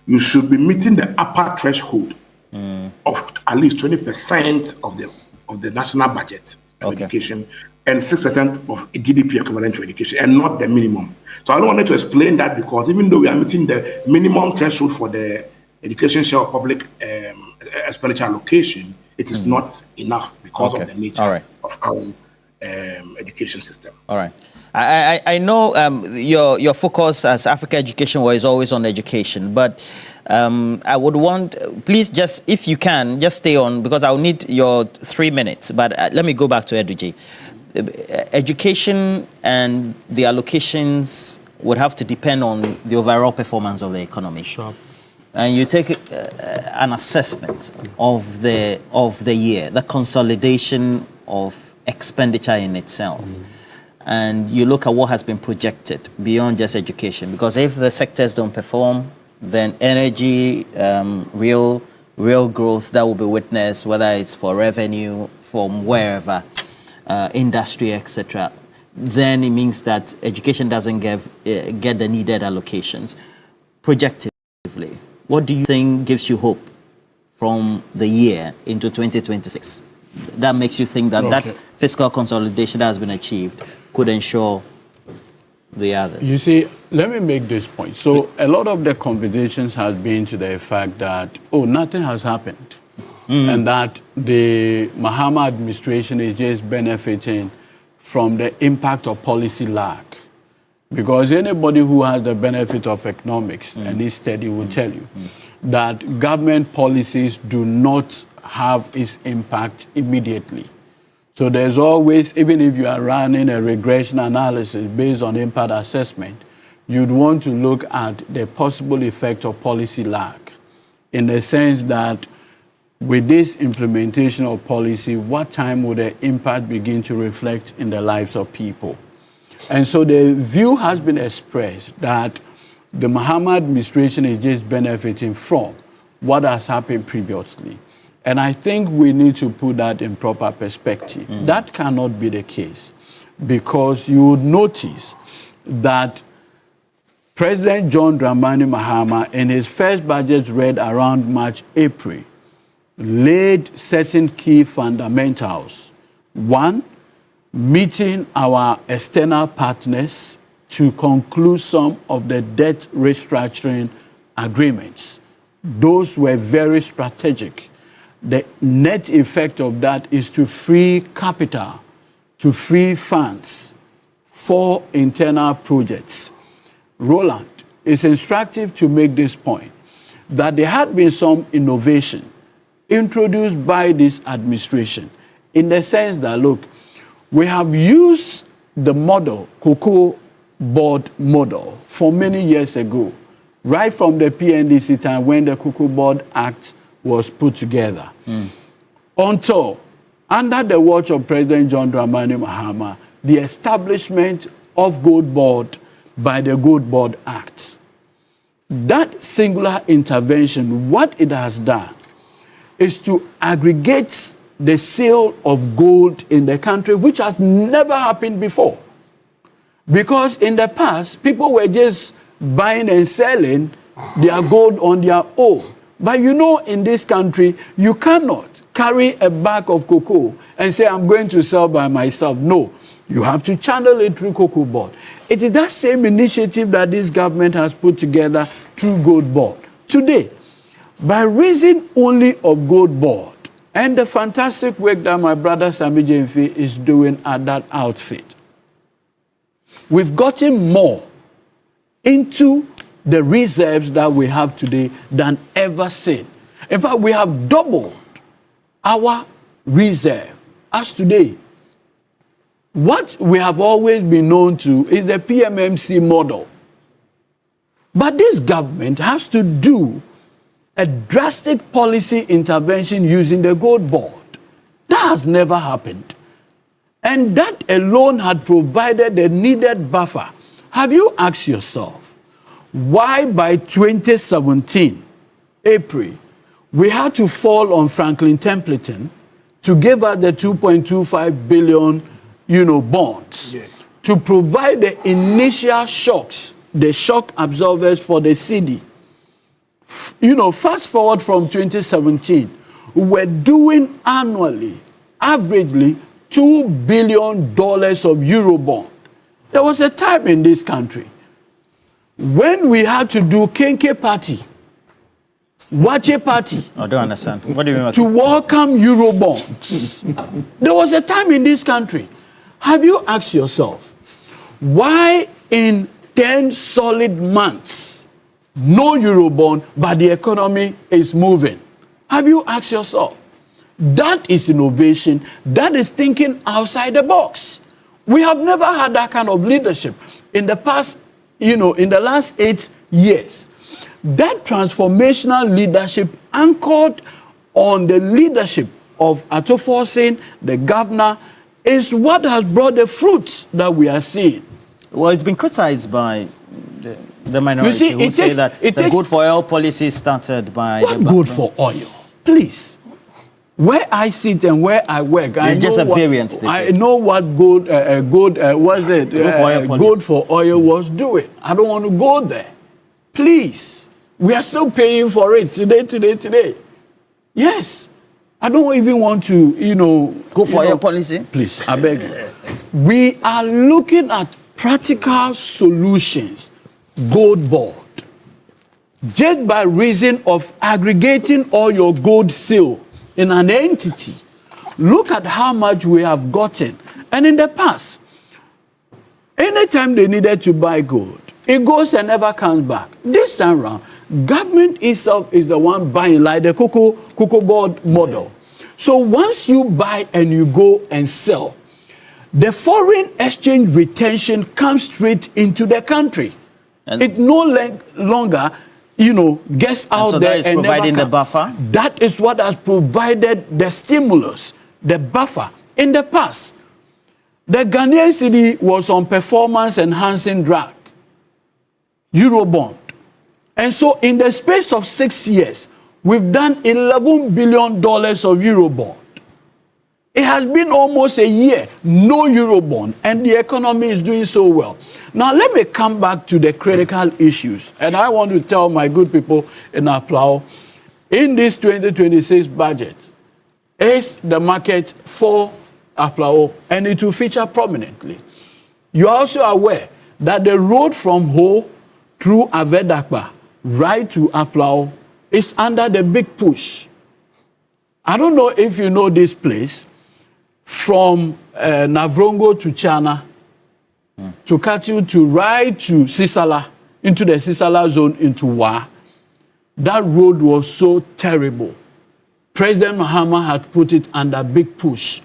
you should be meeting the upper threshold of at least 20% of the national budget of education and 6% of GDP equivalent to education, and not the minimum. So I don't want to explain that, because even though we are meeting the minimum threshold for the education share of public expenditure allocation, it is not enough because of the nature of our education system. All right. I know your focus as Africa Education is always on education, but I would want, please just, if you can, just stay on, because I'll need your 3 minutes. But let me go back to Eduje. Education and the allocations would have to depend on the overall performance of the economy. Sure. And you take an assessment of the year, the consolidation of expenditure in itself. And you look at what has been projected beyond just education. Because if the sectors don't perform, then energy, real growth that will be witnessed, whether it's for revenue, from wherever, industry, etc., then it means that education doesn't get the needed allocations. Projectively, what do you think gives you hope from the year into 2026? That makes you think that that fiscal consolidation that has been achieved could ensure the others? You see, let me make this point. So a lot of the conversations has been to the fact that, nothing has happened. And that the Mahama administration is just benefiting from the impact of policy lag. Because anybody who has the benefit of economics and is steady will tell you that government policies do not have its impact immediately. So there's always, even if you are running a regression analysis based on impact assessment, you'd want to look at the possible effect of policy lag, in the sense that with this implementation of policy, what time would the impact begin to reflect in the lives of people? And so the view has been expressed that the Mahama administration is just benefiting from what has happened previously. And I think we need to put that in proper perspective. That cannot be the case, because you would notice that President John Dramani Mahama, in his first budget read around March, April, laid certain key fundamentals. One, meeting our external partners to conclude some of the debt restructuring agreements. Those were very strategic. The net effect of that is to free capital, to free funds for internal projects. Roland, it's instructive to make this point, that there had been some innovation introduced by this administration, in the sense that, look, we have used the model, Cocoa Board model, for many years ago, right from the PNDC time when the Cocoa Board Act was put together. Until, under the watch of President John Dramani Mahama, the establishment of Gold Board by the Gold Board Act. That singular intervention, what it has done is to aggregate the sale of gold in the country, which has never happened before. Because in the past, people were just buying and selling their gold on their own. But you know, in this country, you cannot carry a bag of cocoa and say, I'm going to sell by myself. No, you have to channel it through Cocoa Board. It is that same initiative that this government has put together through Gold Board. Today, by reason only of Gold Board and the fantastic work that my brother Sami Jemfi is doing at that outfit, we've gotten more into the reserves that we have today than ever seen. In fact, we have doubled our reserve as today. What we have always been known to is the PMMC model. But this government has to do a drastic policy intervention using the Gold Board. That has never happened. And that alone had provided the needed buffer. Have you asked yourself why by 2017, April, we had to fall on Franklin Templeton to give us the 2.25 billion, bonds, to provide the initial shocks, the shock absorbers for the city. Fast forward from 2017, we were doing annually, averagely, $2 billion of Eurobond. There was a time in this country when we had to do Kenke Party, Wache Party. I don't understand. What do you mean? To welcome Eurobonds. There was a time in this country. Have you asked yourself, why in 10 solid months, no Eurobond, but the economy is moving? Have you asked yourself? That is innovation. That is thinking outside the box. We have never had that kind of leadership in the past, in the last 8 years. That transformational leadership anchored on the leadership of Atoforsin, the governor, is what has brought the fruits that we are seeing. Well, it's been criticized by the minority who say that the good for oil policy started by what the good for oil? Please. Where I sit and where I work, it's just a variance. I know what good for oil was doing. I don't want to go there. Please, we are still paying for it today. Yes, I don't even want to, go for oil policy. Please, I beg you. We are looking at practical solutions. Gold Board. Just by reason of aggregating all your gold seal in an entity, look at how much we have gotten. And in the past, anytime they needed to buy gold, it goes and never comes back. This time around, government itself is the one buying, like the Cocoa Board model. So once you buy and you go and sell, the foreign exchange retention comes straight into the country. And it no longer gets out so there that is and providing never the buffer? That is what has provided the stimulus, the buffer. In the past, the Ghanaian cedi was on performance enhancing drug, Eurobond. And so in the space of 6 years, we've done $11 billion of Eurobond. It has been almost a year, no Eurobond, and the economy is doing so well. Now, let me come back to the critical issues. And I want to tell my good people in Aflao, in this 2026 budget, is the market for Aflao, and it will feature prominently. You are also aware that the road from Ho through Avedakpa right to Aflao is under the big push. I don't know if you know this place. From Navrongo to Chana, to Katu to right to Sisala, into the Sisala zone, into Wa. That road was so terrible. President Mahama had put it under big push.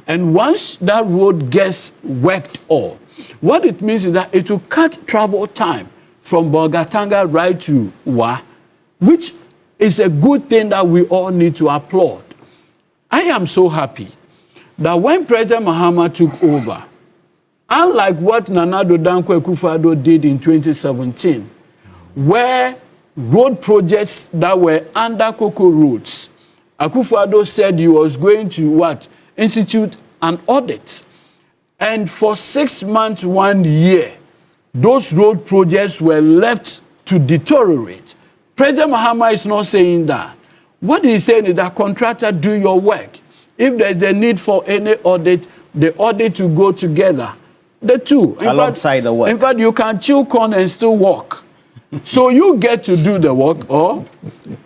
And once that road gets worked on, what it means is that it will cut travel time from Bolgatanga right to Wa, which is a good thing that we all need to applaud. I am so happy that when President Mahama took over, unlike what Nana Addo Dankwa Akufo-Addo did in 2017, where road projects that were under Cocoa Roads, Akufo-Addo said he was going to institute an audit. And for 6 months, 1 year, those road projects were left to deteriorate. President Mahama is not saying that. What he's saying is that contractor, do your work. If there's a need for any audit, the audit to go together. The two. Alongside the work. In fact, you can chew corn and still walk. So you get to do the work, or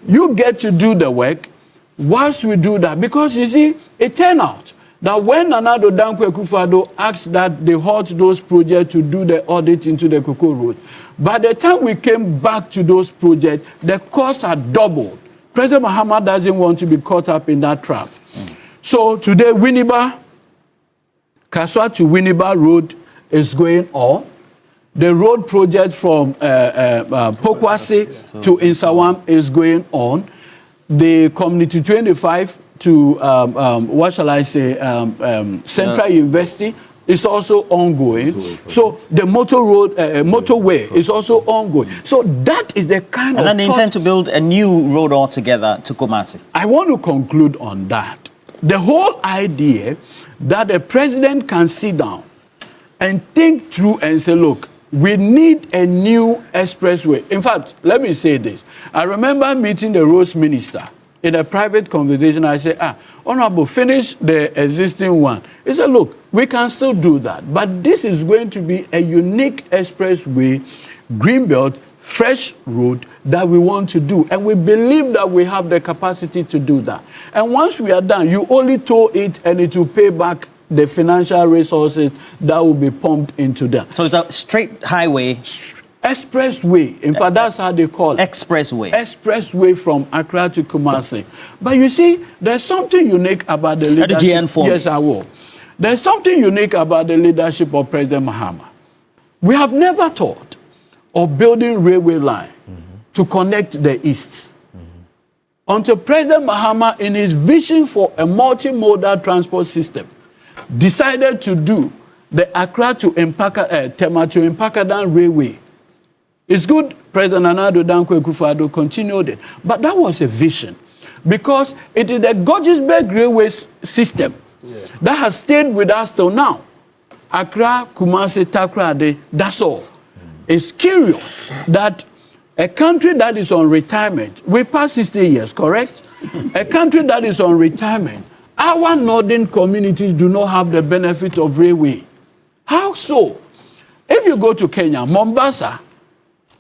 you get to do the work whilst we do that. Because you see, it turned out that when Nana Addo Dankwa Akufo-Addo asked that they halt those projects to do the audit into the Cocoa Road, by the time we came back to those projects, the costs had doubled. President Mahama doesn't want to be caught up in that trap. So today, Winneba, Kaswa to Winneba Road is going on. The road project from Pokwase to Insawam is going on. The Community 25 to, what shall I say, Central University is also ongoing. So the motorway is also ongoing. So that is the kind of... And then they intend to build a new road altogether to Kumasi. I want to conclude on that. The whole idea that the president can sit down and think through and say, look, we need a new expressway. In fact, let me say this. I remember meeting the roads minister in a private conversation. I said, Honorable, finish the existing one. He said, look, we can still do that. But this is going to be a unique expressway, Greenbelt, fresh road that we want to do. And we believe that we have the capacity to do that. And once we are done, you only tow it and it will pay back the financial resources that will be pumped into them. So it's a straight highway. Expressway. In fact, that's how they call it. Expressway. Expressway from Accra to Kumasi. But you see, there's something unique about the leadership. Yes, I will. There's something unique about the leadership of President Mahama. We have never thought of building railway line to connect the East. Until President Mahama, in his vision for a multimodal transport system, decided to do the Accra to Tema to Mpakadan Railway. It's good President Nana Addo Dankwa Akufo-Addo continued it, but that was a vision because it is the Gordonsburg Railway system that has stayed with us till now. Accra, Kumasi, Takoradi, that's all. It's curious that a country that is on retirement, we passed 60 years, correct? A country that is on retirement, our northern communities do not have the benefit of railway. How so? If you go to Kenya, Mombasa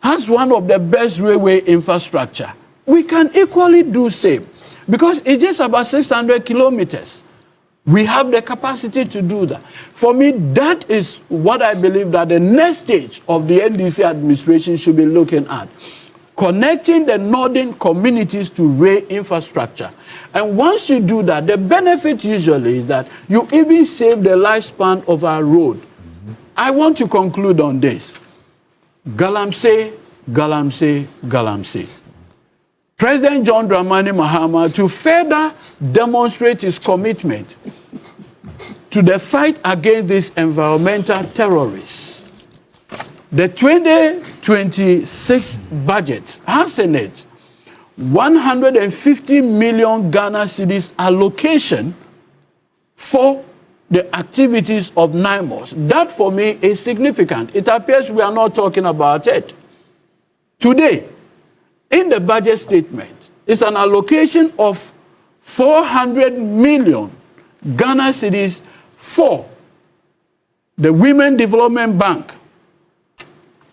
has one of the best railway infrastructure. We can equally do same because it's just about 600 kilometers. We have the capacity to do that. For me, that is what I believe that the next stage of the NDC administration should be looking at. Connecting the northern communities to rail infrastructure. And once you do that, the benefit usually is that you even save the lifespan of our road. I want to conclude on this. Galamsey, Galamsey, Galamsey. President John Dramani Mahama, to further demonstrate his commitment to the fight against these environmental terrorists, the 2026 budget has in it 150 million Ghana cedis allocation for the activities of NIMOS. That for me is significant. It appears we are not talking about it. Today, in the budget statement, it's an allocation of 400 million Ghana cedis for the Women Development Bank.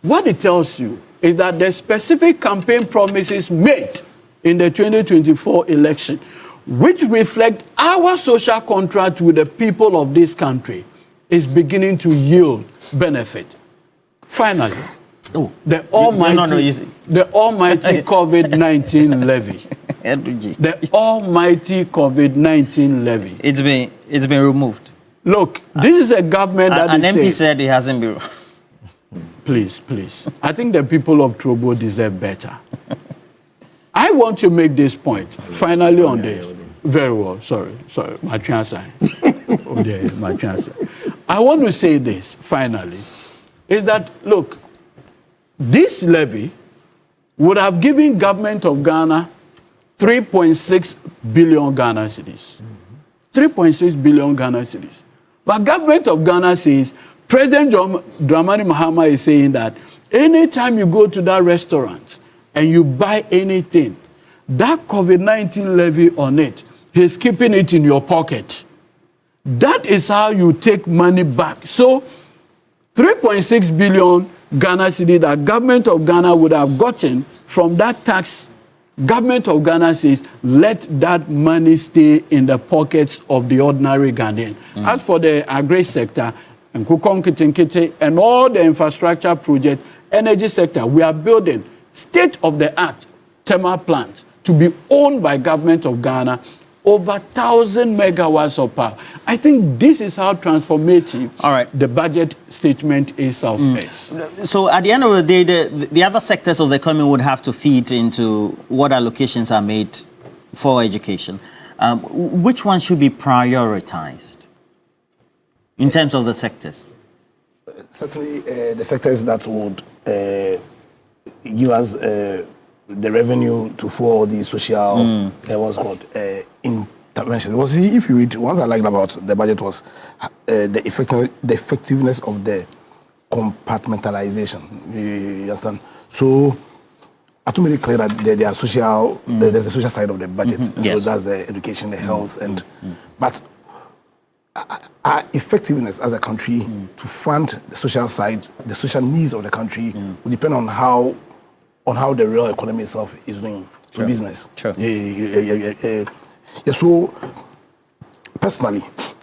What it tells you is that the specific campaign promises made in the 2024 election, which reflect our social contract with the people of this country, is beginning to yield benefit. Finally, the almighty COVID-19 levy. The almighty COVID-19 levy. It's been removed. Look, this is a government that an MP said it hasn't been. Please. I think the people of Trobo deserve better. I want to make this point finally on this. Very well. Sorry. My chance. I want to say this finally. Is that, look, this levy would have given government of Ghana 3.6 billion Ghana cedis. 3.6 billion Ghana cedis. But government of Ghana says, President Dramani Mahama is saying that anytime you go to that restaurant and you buy anything, that COVID-19 levy on it, he's keeping it in your pocket. That is how you take money back. So 3.6 billion Ghana cedi that government of Ghana would have gotten from that tax, government of Ghana says, let that money stay in the pockets of the ordinary Ghanaian. As for the agri sector, and all the infrastructure project, energy sector, we are building state-of-the-art thermal plants to be owned by government of Ghana, over 1,000 megawatts of power. I think this is how transformative the budget statement itself is. So at the end of the day, the other sectors of the economy would have to feed into what allocations are made for education. Which one should be prioritized in terms of the sectors? Certainly the sectors that would give us the revenue to for the social what's called intervention. Well, see, if you read, what I liked about the budget was the effectiveness of the compartmentalization. You understand? So I to make it clear that there are social, there's the social side of the budget. Yes. So that's the education, the health, and but our effectiveness as a country to fund the social side, the social needs of the country will depend on how the real economy itself is doing. So business. Sure. Yeah, so personally,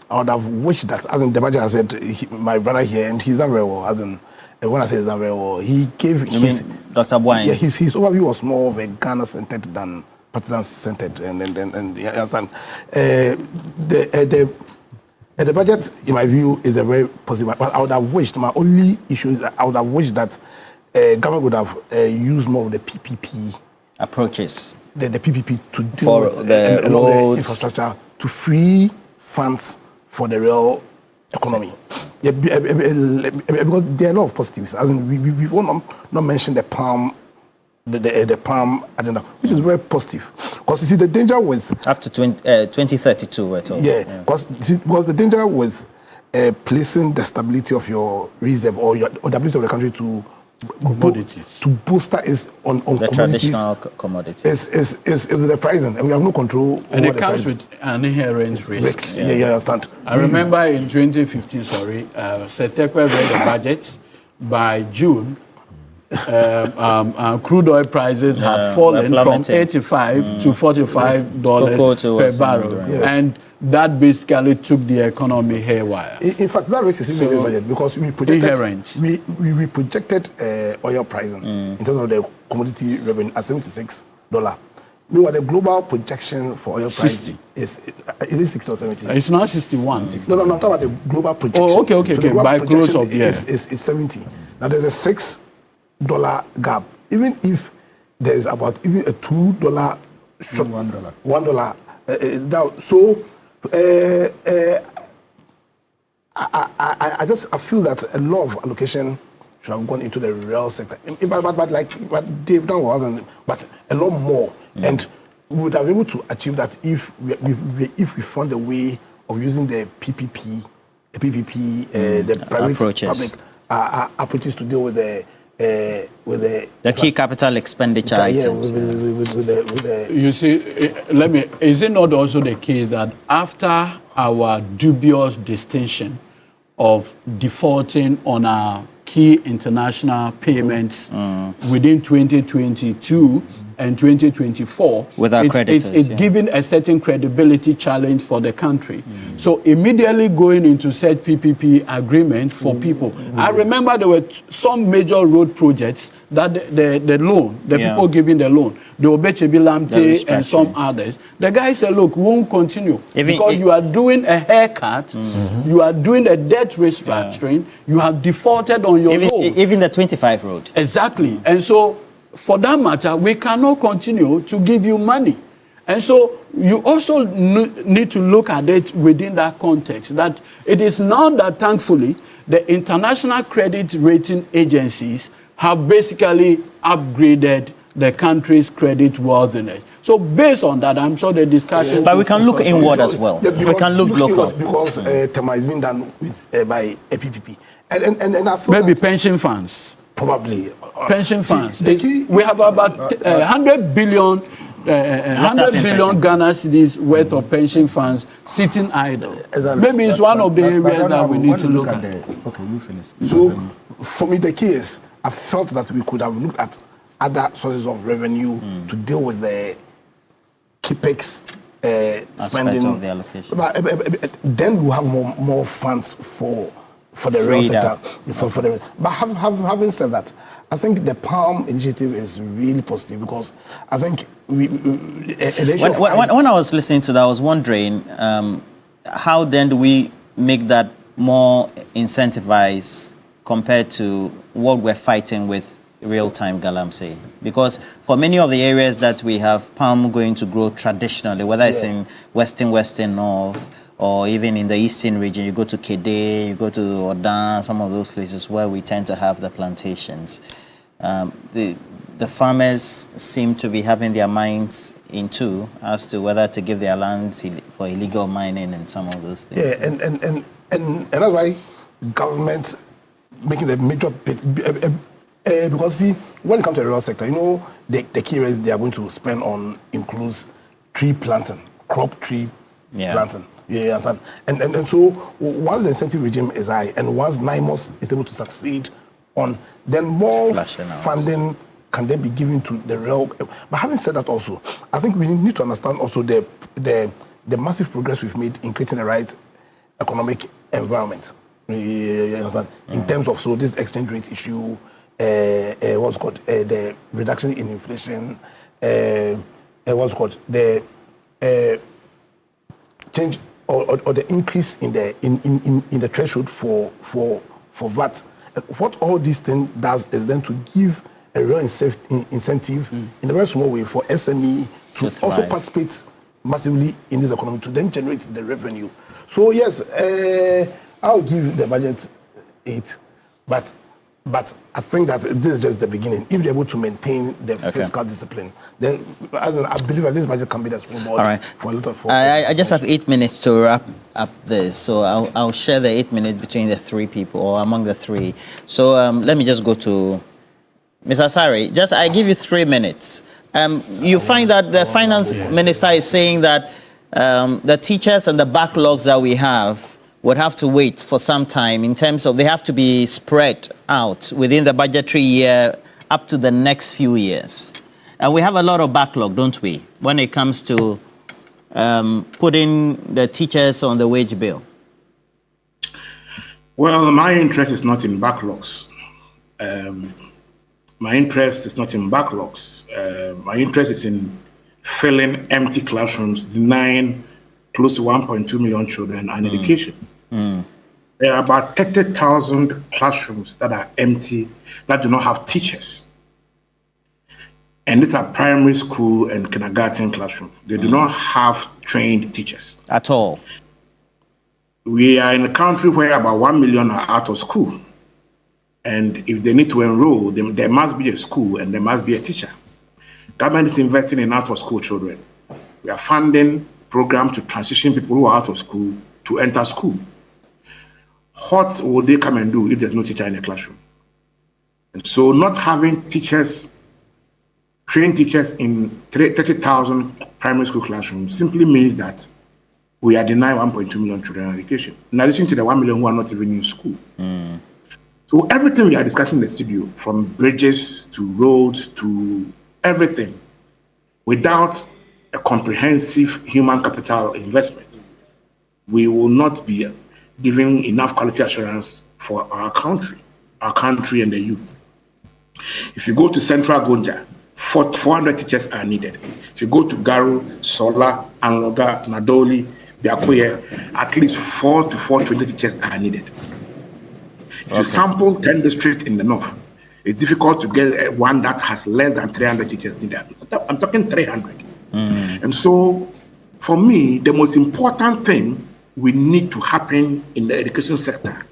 I would have wished that, as in the budget, I said, my brother here, and he's not very well, as in, when I say he's not very well, he gave his... Dr. Boyne? Yeah, his overview was more of a Ghana-centered than partisan-centered, and you understand. The budget, in my view, is a very positive, but I would have wished, my only issue is I would have wished that government would have used more of the PPP approaches. The PPP to deal with the infrastructure, to free funds for the real economy. Yeah, because there are a lot of positives. As in, we've all not mentioned the palm, the palm agenda, which is very positive. Because you see, the danger with up to 2032, we're talking. Yeah, because the danger with placing the stability of your reserve or the ability of the country to commodities to bolster is on the traditional commodities is with the pricing, and we have no control. And it comes with an inherent risk. Yeah, I understand. I remember in 2015, Setekwe read the budget. By June, crude oil prices had fallen from $85 to $45 per barrel, and that basically took the economy haywire. In fact, that risk is in this budget because we projected oil pricing in terms of the commodity revenue at $76. Meanwhile, the global projection for oil price is it 60 or 70? It's now 61. No, I'm talking about the global projection. Oh, okay. So By close of year. Is 70. Now there's a $6 gap. Even if there's about even a $2 short, $1 down. So I feel that a lot of allocation should have gone into the real sector. But Dave Down wasn't, but a lot more. And we would have been able to achieve that if we found a way of using the PPP, the private approaches. Public approaches to deal with the key capital expenditure items. You see, is it not also the case that after our dubious distinction of defaulting on our key international payments within 2022 and 2024, with our creditors, it's giving a certain credibility challenge for the country. So immediately going into said PPP agreement for people. I remember there were some major road projects that the loan, people giving the loan, the Obechebi Lamte and some others. The guy said, look, we won't continue because you are doing a haircut, you are doing a debt restructuring, you have defaulted on your loan. Even the 25 road. Exactly. And so, for that matter, we cannot continue to give you money. And so you also need to look at it within that context, that it is now that thankfully the international credit rating agencies have basically upgraded the country's credit worthiness. So based on that, I'm sure the discussion... But we can look inward as well. Yeah, we can look local. Because TEMA is being done with, by a PPP. And I feel maybe pension funds. Probably. Pension funds. We have about 100 billion 100 billion Ghana cedis worth of pension funds sitting idle. Exactly. Maybe it's one of the areas that we need to look at. Okay, you finish. So, for me, the key is I felt that we could have looked at other sources of revenue to deal with the capex spending of the allocation. But, then we'll have more funds for the real sector. But having said that, I think the Palm initiative is really positive because I think when I was listening to that, I was wondering how then do we make that more incentivized compared to what we're fighting with real-time Galamsey? Because for many of the areas that we have palm going to grow traditionally, whether it's in western north, or even in the eastern region, you go to Kede, you go to Odan, some of those places where we tend to have the plantations. The farmers seem to be having their minds in two as to whether to give their lands for illegal mining and some of those things. Yeah, and that's why government making the major because see, when it comes to the rural sector, you know, the key rates they are going to spend on includes tree planting, crop tree planting. Yeah, understand. And so once the incentive regime is high and once NIMOS is able to succeed on, then more funding can then be given to the real. But having said that also, I think we need to understand also the massive progress we've made in creating the right economic environment. You understand? In terms of this exchange rate issue, what's called the reduction in inflation, what's called the change or the increase in the threshold for VAT. And what all this thing does is then to give a real incentive in a very small way for SME to also participate massively in this economy to then generate the revenue. So yes, I'll give the budget 8, but I think that this is just the beginning. If they're able to maintain the fiscal discipline, then I believe that this budget can be the springboard for a lot of. I just have 8 minutes to wrap up this, so I'll share the 8 minutes between the 3 people or among the 3. So let me just go to Ms. Asari. I give you 3 minutes. You find that the finance minister is saying that the teachers and the backlogs that we have would have to wait for some time in terms of they have to be spread out within the budgetary year up to the next few years. And we have a lot of backlog, don't we, when it comes to putting the teachers on the wage bill? Well, my interest is not in backlogs. My interest is not in backlogs. My interest is in filling empty classrooms, denying close to 1.2 million children an education. There are about 30,000 classrooms that are empty, that do not have teachers. And these are primary school and kindergarten classrooms. They do not have trained teachers. At all. We are in a country where about 1 million are out of school. And if they need to enroll, there must be a school and there must be a teacher. Government is investing in out-of-school children. We are funding programs to transition people who are out of school to enter school. What will they come and do if there's no teacher in the classroom? And so not having teachers, trained teachers in 30,000 primary school classrooms simply means that we are denying 1.2 million children education. In addition to the 1 million who are not even in school. So everything we are discussing in the studio, from bridges to roads to everything, without a comprehensive human capital investment, we will not be giving enough quality assurance for our country and the youth. If you go to Central Gonja, 400 teachers are needed. If you go to Garu, Sola, Anloga, Nadoli, Biakoye, at least 4 to 420 teachers are needed. If you sample 10 districts in the north, it's difficult to get one that has less than 300 teachers needed. I'm talking 300. And so, for me, the most important thing we need to happen in the education sector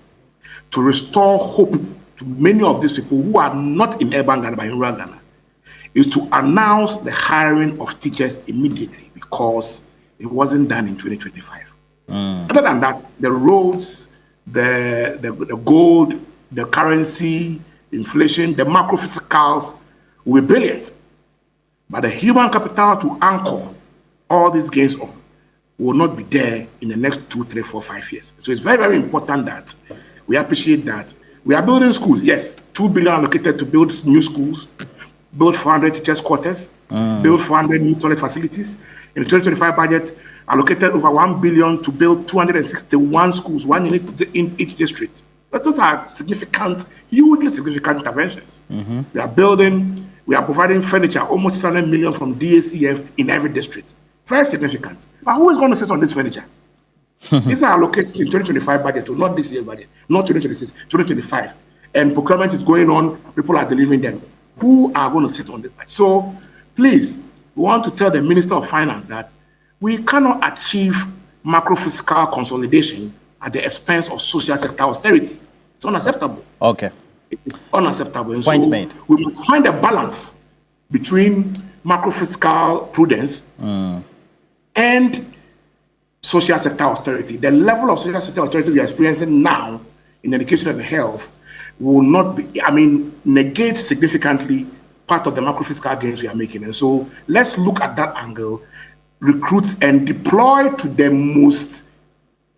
to restore hope to many of these people who are not in urban Ghana but in rural Ghana is to announce the hiring of teachers immediately, because it wasn't done in 2025. Other than that, the roads, the gold, the currency, inflation, the macro physicals will be brilliant. But the human capital to anchor all these gains on will not be there in the next 2, 3, 4, 5 years. So it's very, very important that we appreciate that. We are building schools, yes. 2 billion allocated to build new schools, build 400 teachers' quarters, build 400 new toilet facilities. In the 2025 budget, allocated over 1 billion to build 261 schools, one unit in each district. But those are significant, hugely significant interventions. We are building, we are providing furniture, almost 600 million from DACF in every district. Very significant. But who is going to sit on this furniture? These are allocated in 2025 budget, not this year's budget, not 2026, 2025. And procurement is going on, people are delivering them. Who are going to sit on this budget? So please, we want to tell the Minister of Finance that we cannot achieve macro-fiscal consolidation at the expense of social sector austerity. It's unacceptable. Okay. It's unacceptable. And Point so made. We must find a balance between macro-fiscal prudence and social sector austerity. The level of social sector austerity we are experiencing now in education and health will not be, negate significantly part of the macro-fiscal gains we are making. And so let's look at that angle, recruit and deploy to the most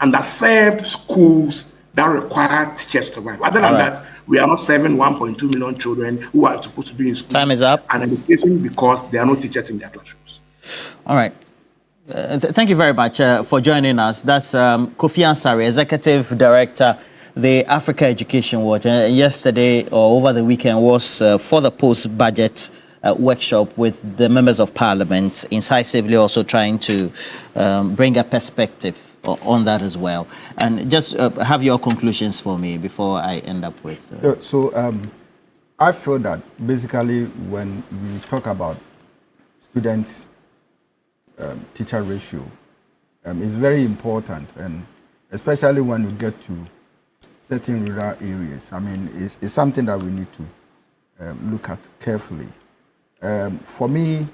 underserved schools that require teachers to survive. Other than that, we are not serving 1.2 million children who are supposed to be in school. Time is up. And education because there are no teachers in their classrooms. All right. Thank you very much for joining us. That's Kofi Ansari, Executive Director, the Africa Education Watch. Yesterday or over the weekend was for the post-budget workshop with the members of Parliament, incisively also trying to bring a perspective on that as well. And just have your conclusions for me before I end up with... I feel that basically when we talk about student teacher ratio, it's very important, and especially when we get to certain rural areas. It's something that we need to look at carefully. For me,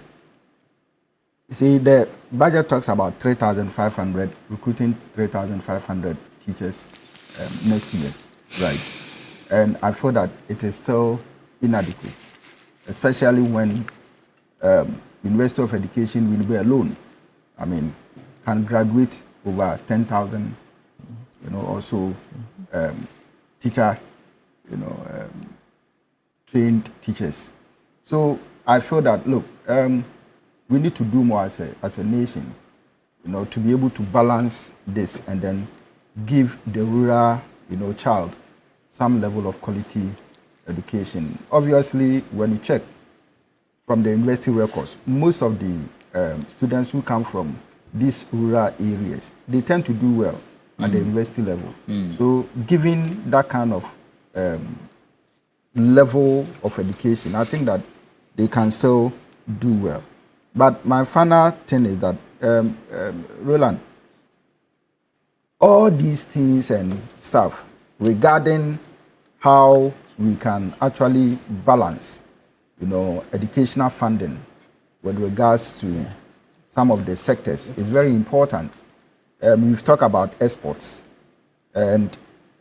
see, the budget talks about 3,500, recruiting 3,500 teachers next year, right? And I feel that it is still inadequate, especially when University of Education will be alone. Can graduate over 10,000, also teacher, trained teachers. So I feel that, look, we need to do more as a nation, to be able to balance this and then give the rural, child some level of quality education. Obviously, when you check from the university records, most of the students who come from these rural areas, they tend to do well at the university level. So given that kind of level of education, I think that they can still do well. But my final thing is that, Roland, all these things and stuff regarding how we can actually balance, educational funding with regards to some of the sectors is very important. We've talked about exports, and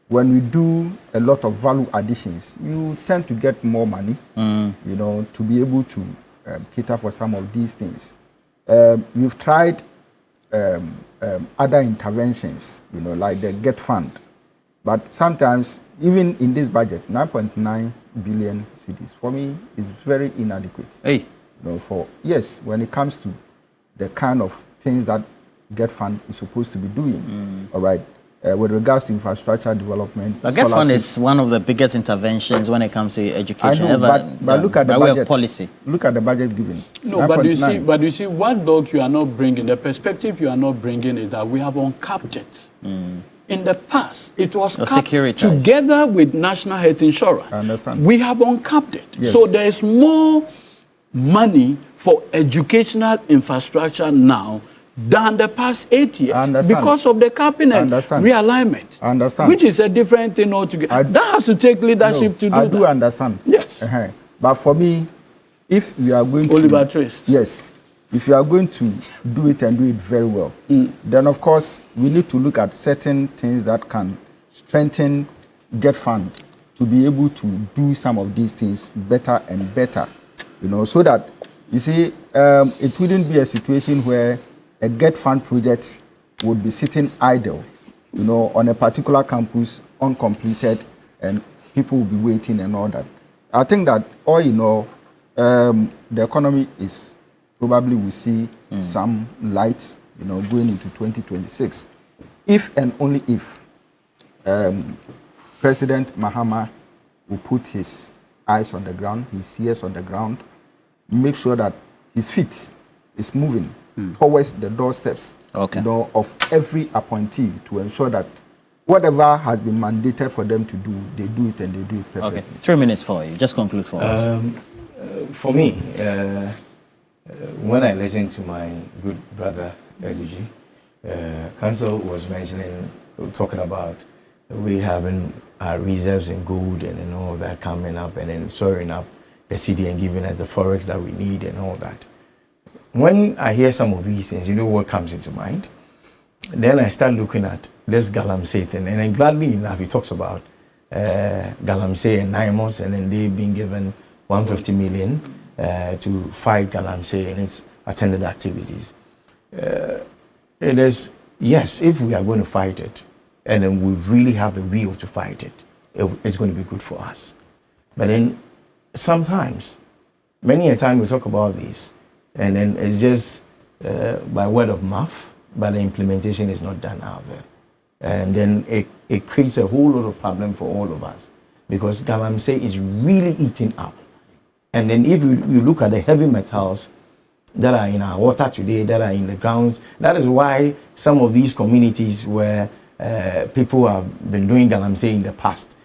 when we do a lot of value additions, you tend to get more money, to be able to cater for some of these things. We've tried other interventions, like the GET Fund, but sometimes, even in this budget, 9.9 billion cedis, for me, is very inadequate. Hey. When it comes to the kind of things that GET Fund is supposed to be doing, all right, with regards to infrastructure development. The GET Fund is one of the biggest interventions when it comes to education. I know, but look at the budget. Way of policy. Look at the budget given. No, but you see, what dog you are not bringing, the perspective you are not bringing is that we have uncapped it. In the past, it was capped together with National Health Insurance. I understand. We have uncapped it. Yes. So there is more money for educational infrastructure now than the past 8 years because of the capping and realignment. I understand. Which is a different thing altogether. That has to take leadership to do that. I do understand. Yes. But for me, if we are going Oliver Twist. Yes. If you are going to do it and do it very well, then of course we need to look at certain things that can strengthen GET Fund to be able to do some of these things better and better, so that You see, it wouldn't be a situation where a GET fund project would be sitting idle, you know, on a particular campus, uncompleted, and people will be waiting and all that. I think that, all in all, the economy is probably will see some lights, you know, going into 2026. If and only if President Mahama will put his eyes on the ground, his ears on the ground, make sure that his feet is moving towards the doorsteps, you know, of every appointee to ensure that whatever has been mandated for them to do, they do it and they do it perfectly. Okay, 3 minutes for you. Just conclude for us. For me, when I listened to my good brother, Ediji, Council was talking about we having our reserves in gold and all that coming up and then soaring up the city and giving us the forex that we need and all that. When I hear some of these things, you know what comes into mind? Then I start looking at this Galamsey thing, and then gladly enough, he talks about Galamsey and Naimos, and then they've been given 150 million to fight Galamsey and its attended activities. It is, yes, if we are going to fight it, and then we really have the will to fight it, it's going to be good for us. But then sometimes, many a time we talk about this, and then it's just by word of mouth, but the implementation is not done out there. And then it creates a whole lot of problem for all of us, because Galamsey is really eating up. And then if you look at the heavy metals that are in our water today, that are in the grounds, that is why some of these communities where people have been doing Galamsey in the past,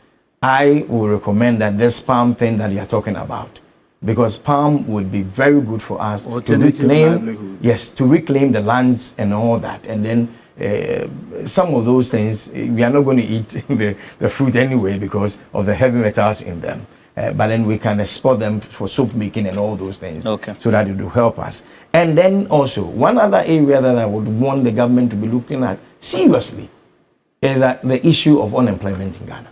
I would recommend that this palm thing that you are talking about, because palm would be very good for us to reclaim, to reclaim the lands and all that. And then some of those things, we are not going to eat the fruit anyway because of the heavy metals in them. But then we can export them for soap making and all those things, so that it will help us. And then also, one other area that I would want the government to be looking at seriously is the issue of unemployment in Ghana.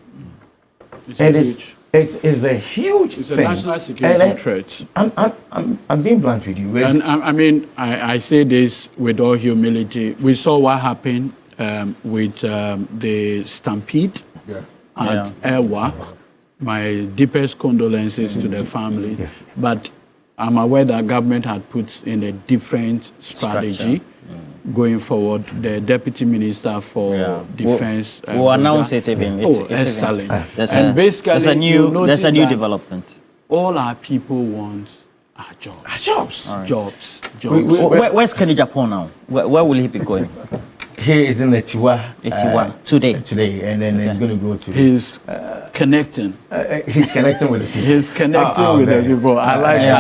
It's a huge It's thing. a national security threat. I'm being blunt with you. And I mean, I say this with all humility. We saw what happened with the stampede at Erwa. My deepest condolences to the family. But I'm aware that government had put in a different strategy going forward. The Deputy Minister for Defense we'll announce it even. It's excellent. And basically, there's a new development. All our people want are jobs. Jobs. Where's Kenny Japan now? Where will he be going? He is in the Tiwa. Today, and then he's going to go to. He's connecting. He's connecting with the people. He's connecting with the people. I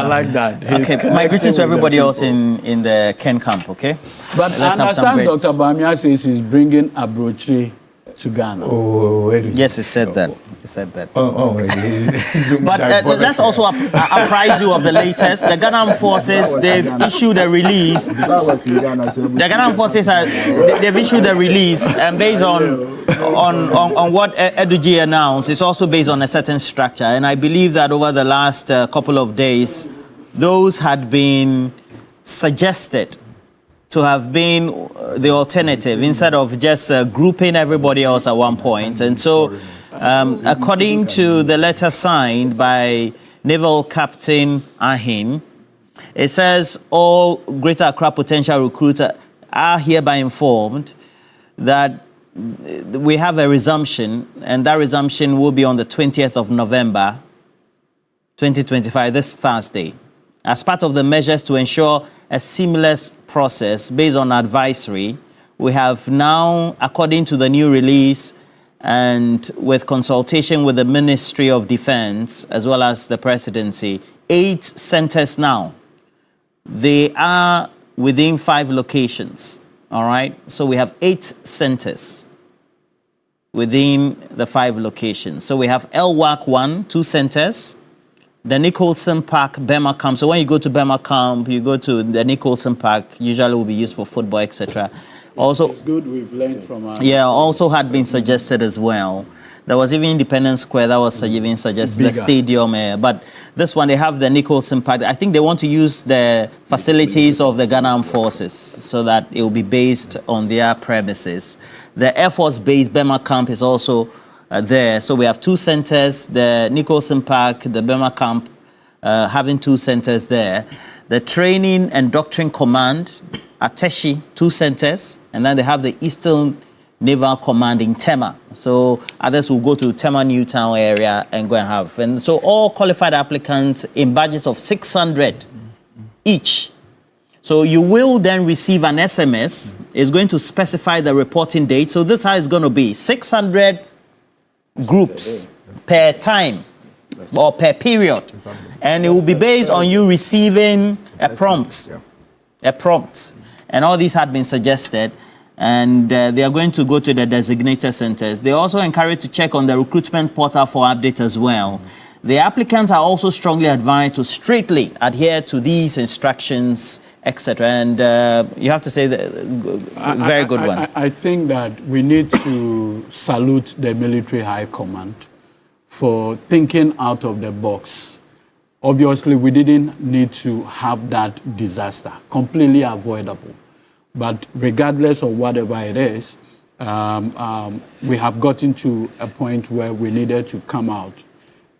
like that. Okay, my greetings to everybody else in the Ken camp. Okay, but I understand Dr. Bamia says he's bringing Abrochri to Ghana. Yes, he said that. But let's also apprise you of the latest. The Ghana forces, they've issued a release. The Ghana forces they've issued a release, and based on what Eduji announced, it's also based on a certain structure. And I believe that over the last couple of days, those had been suggested to have been the alternative instead of just grouping everybody else at one point. And so, according to the letter signed by Naval Captain Ahin, it says all Greater Accra potential recruits are hereby informed that we have a resumption, and that resumption will be on the 20th of November, 2025, this Thursday, as part of the measures to ensure a seamless process based on advisory. We have now, according to the new release and with consultation with the Ministry of Defense as well as the presidency, 8 centers now. They are within 5 locations, all right? So we have 8 centers within the 5 locations. So we have LWAC 1, 2 centers, the Nicholson Park, Bema Camp. So when you go to Bema Camp, you go to the Nicholson Park, usually will be used for football, etc. Also, it's good we've learned from our... also had been suggested as well. There was even Independence Square that was even suggested, the stadium. But this one, they have the Nicholson Park. I think they want to use the facilities of the Ghana Armed Forces so that it will be based on their premises. The Air Force Base, Bema Camp, is also there. So we have 2 centers, the Nicholson Park, the Bema Camp, having 2 centers there. The Training and Doctrine Command at Teshi, 2 centers. And then they have the Eastern Naval Command in Tema. So others will go to Tema Newtown area and go and have. And so all qualified applicants in budgets of 600 each. So you will then receive an SMS. It's going to specify the reporting date. So this is how it's going to be. 600 groups per time or per period. And it will be based on you receiving a prompt. A prompt. And all these had been suggested. And they are going to go to the designated centers. They also encourage to check on the recruitment portal for updates as well. The applicants are also strongly advised to strictly adhere to these instructions, etc. And you have to say very good one. I think that we need to salute the military high command for thinking out of the box. Obviously, we didn't need to have that disaster, completely avoidable. But regardless of whatever it is, we have gotten to a point where we needed to come out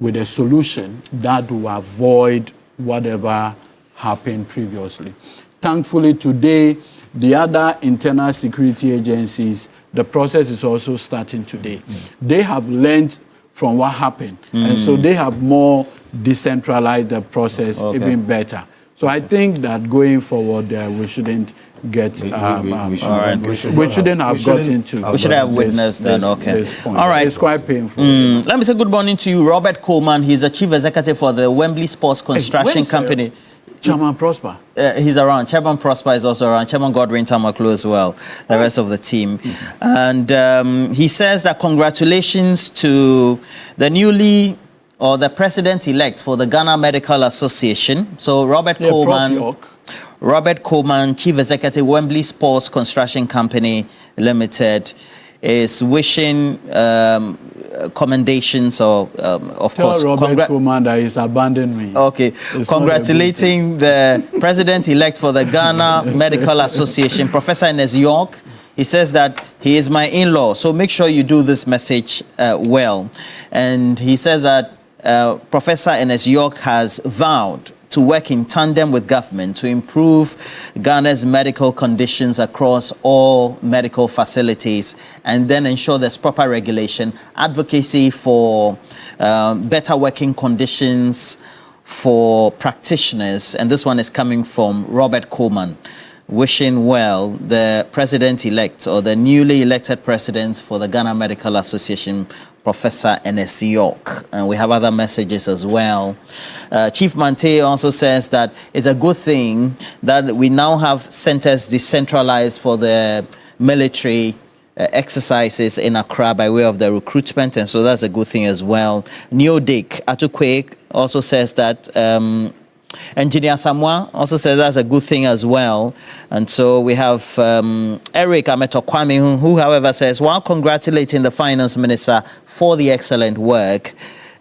with a solution that will avoid whatever happened previously. Thankfully, today, the other internal security agencies, the process is also starting today. They have learned from what happened, and so they have more decentralized the process even better. So I think that going forward, we shouldn't get we shouldn't have gotten to. We should have witnessed that. Okay. All right. It's quite painful. Let me say good morning to you, Robert Coleman. He's a chief executive for the Wembley Sports Construction Company. Chairman Prosper. He's around. Chairman Prosper is also around. Chairman Godwin Tamaklo as well. The rest of the team. And he says that congratulations to the newly or the president-elect for the Ghana Medical Association. So Robert Coleman, Chief Executive, Wembley Sports Construction Company Limited, is wishing commendations or, of course... Robert Coleman that he's abandoned me. Okay. Congratulating the president-elect for the Ghana Medical Association, Professor Ernest York. He says that he is my in-law, so make sure you do this message well. And he says that Professor Ernest York has vowed to work in tandem with government to improve Ghana's medical conditions across all medical facilities and then ensure there's proper regulation, advocacy for better working conditions for practitioners. And this one is coming from Robert Coleman, wishing well the president-elect or the newly elected president for the Ghana Medical Association, Professor Ernest York. And we have other messages as well. Chief Mante also says that it's a good thing that we now have centers decentralized for the military exercises in Accra by way of the recruitment. And so that's a good thing as well. Neodic Atukwe also says that Engineer Samoa also says that's a good thing as well. And so we have Eric Ameto Kwame, who, however, says, while congratulating the finance minister for the excellent work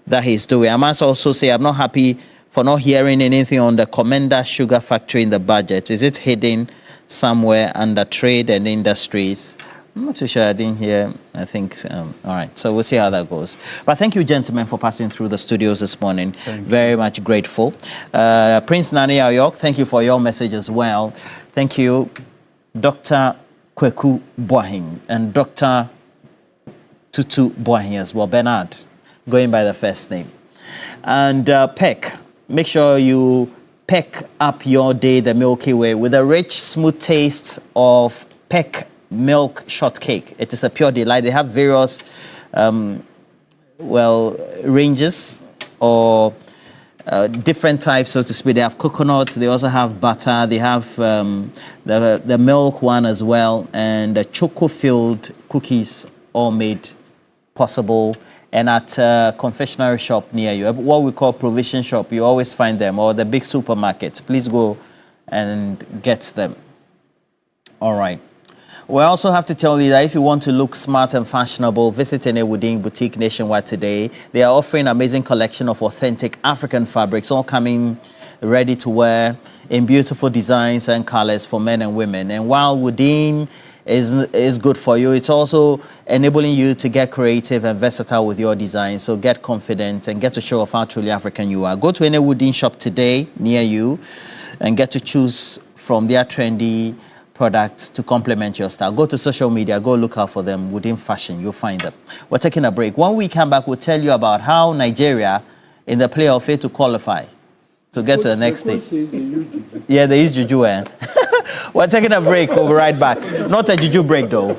that he's doing, I must also say I'm not happy for not hearing anything on the Commander Sugar Factory in the budget. Is it hidden somewhere under trade and industries? I'm not too sure. I didn't hear. I think, all right. So we'll see how that goes. But thank you, gentlemen, for passing through the studios this morning. Very much grateful. Prince Nani Ayok, thank you for your message as well. Thank you, Dr. Kweku Boahin and Dr. Tutu Boahin as well. Bernard, going by the first name. And Peck, make sure you peck up your day the Milky Way with a rich, smooth taste of Peck milk shortcake. It is a pure delight. They have various ranges or different types, so to speak. They have coconut, they also have butter, they have the milk one as well, and the choco-filled cookies, all made possible. And at a confectionery shop near you, what we call provision shop, you always find them, or the big supermarkets. Please go and get them. All right. We also have to tell you that if you want to look smart and fashionable, visit any Woodin boutique nationwide today. They are offering an amazing collection of authentic African fabrics, all coming ready to wear in beautiful designs and colors for men and women. And while Woodin is good for you, it's also enabling you to get creative and versatile with your design. So get confident and get to show off how truly African you are. Go to any Woodin shop today near you and get to choose from their trendy products to complement your style. Go to social media, go look out for them within fashion, you'll find them. We're taking a break. When we come back, we'll tell you about how Nigeria in the playoff failed to qualify to get to the next stage. Yeah, they use juju. We're taking a break. We'll be right back. Not a juju break though.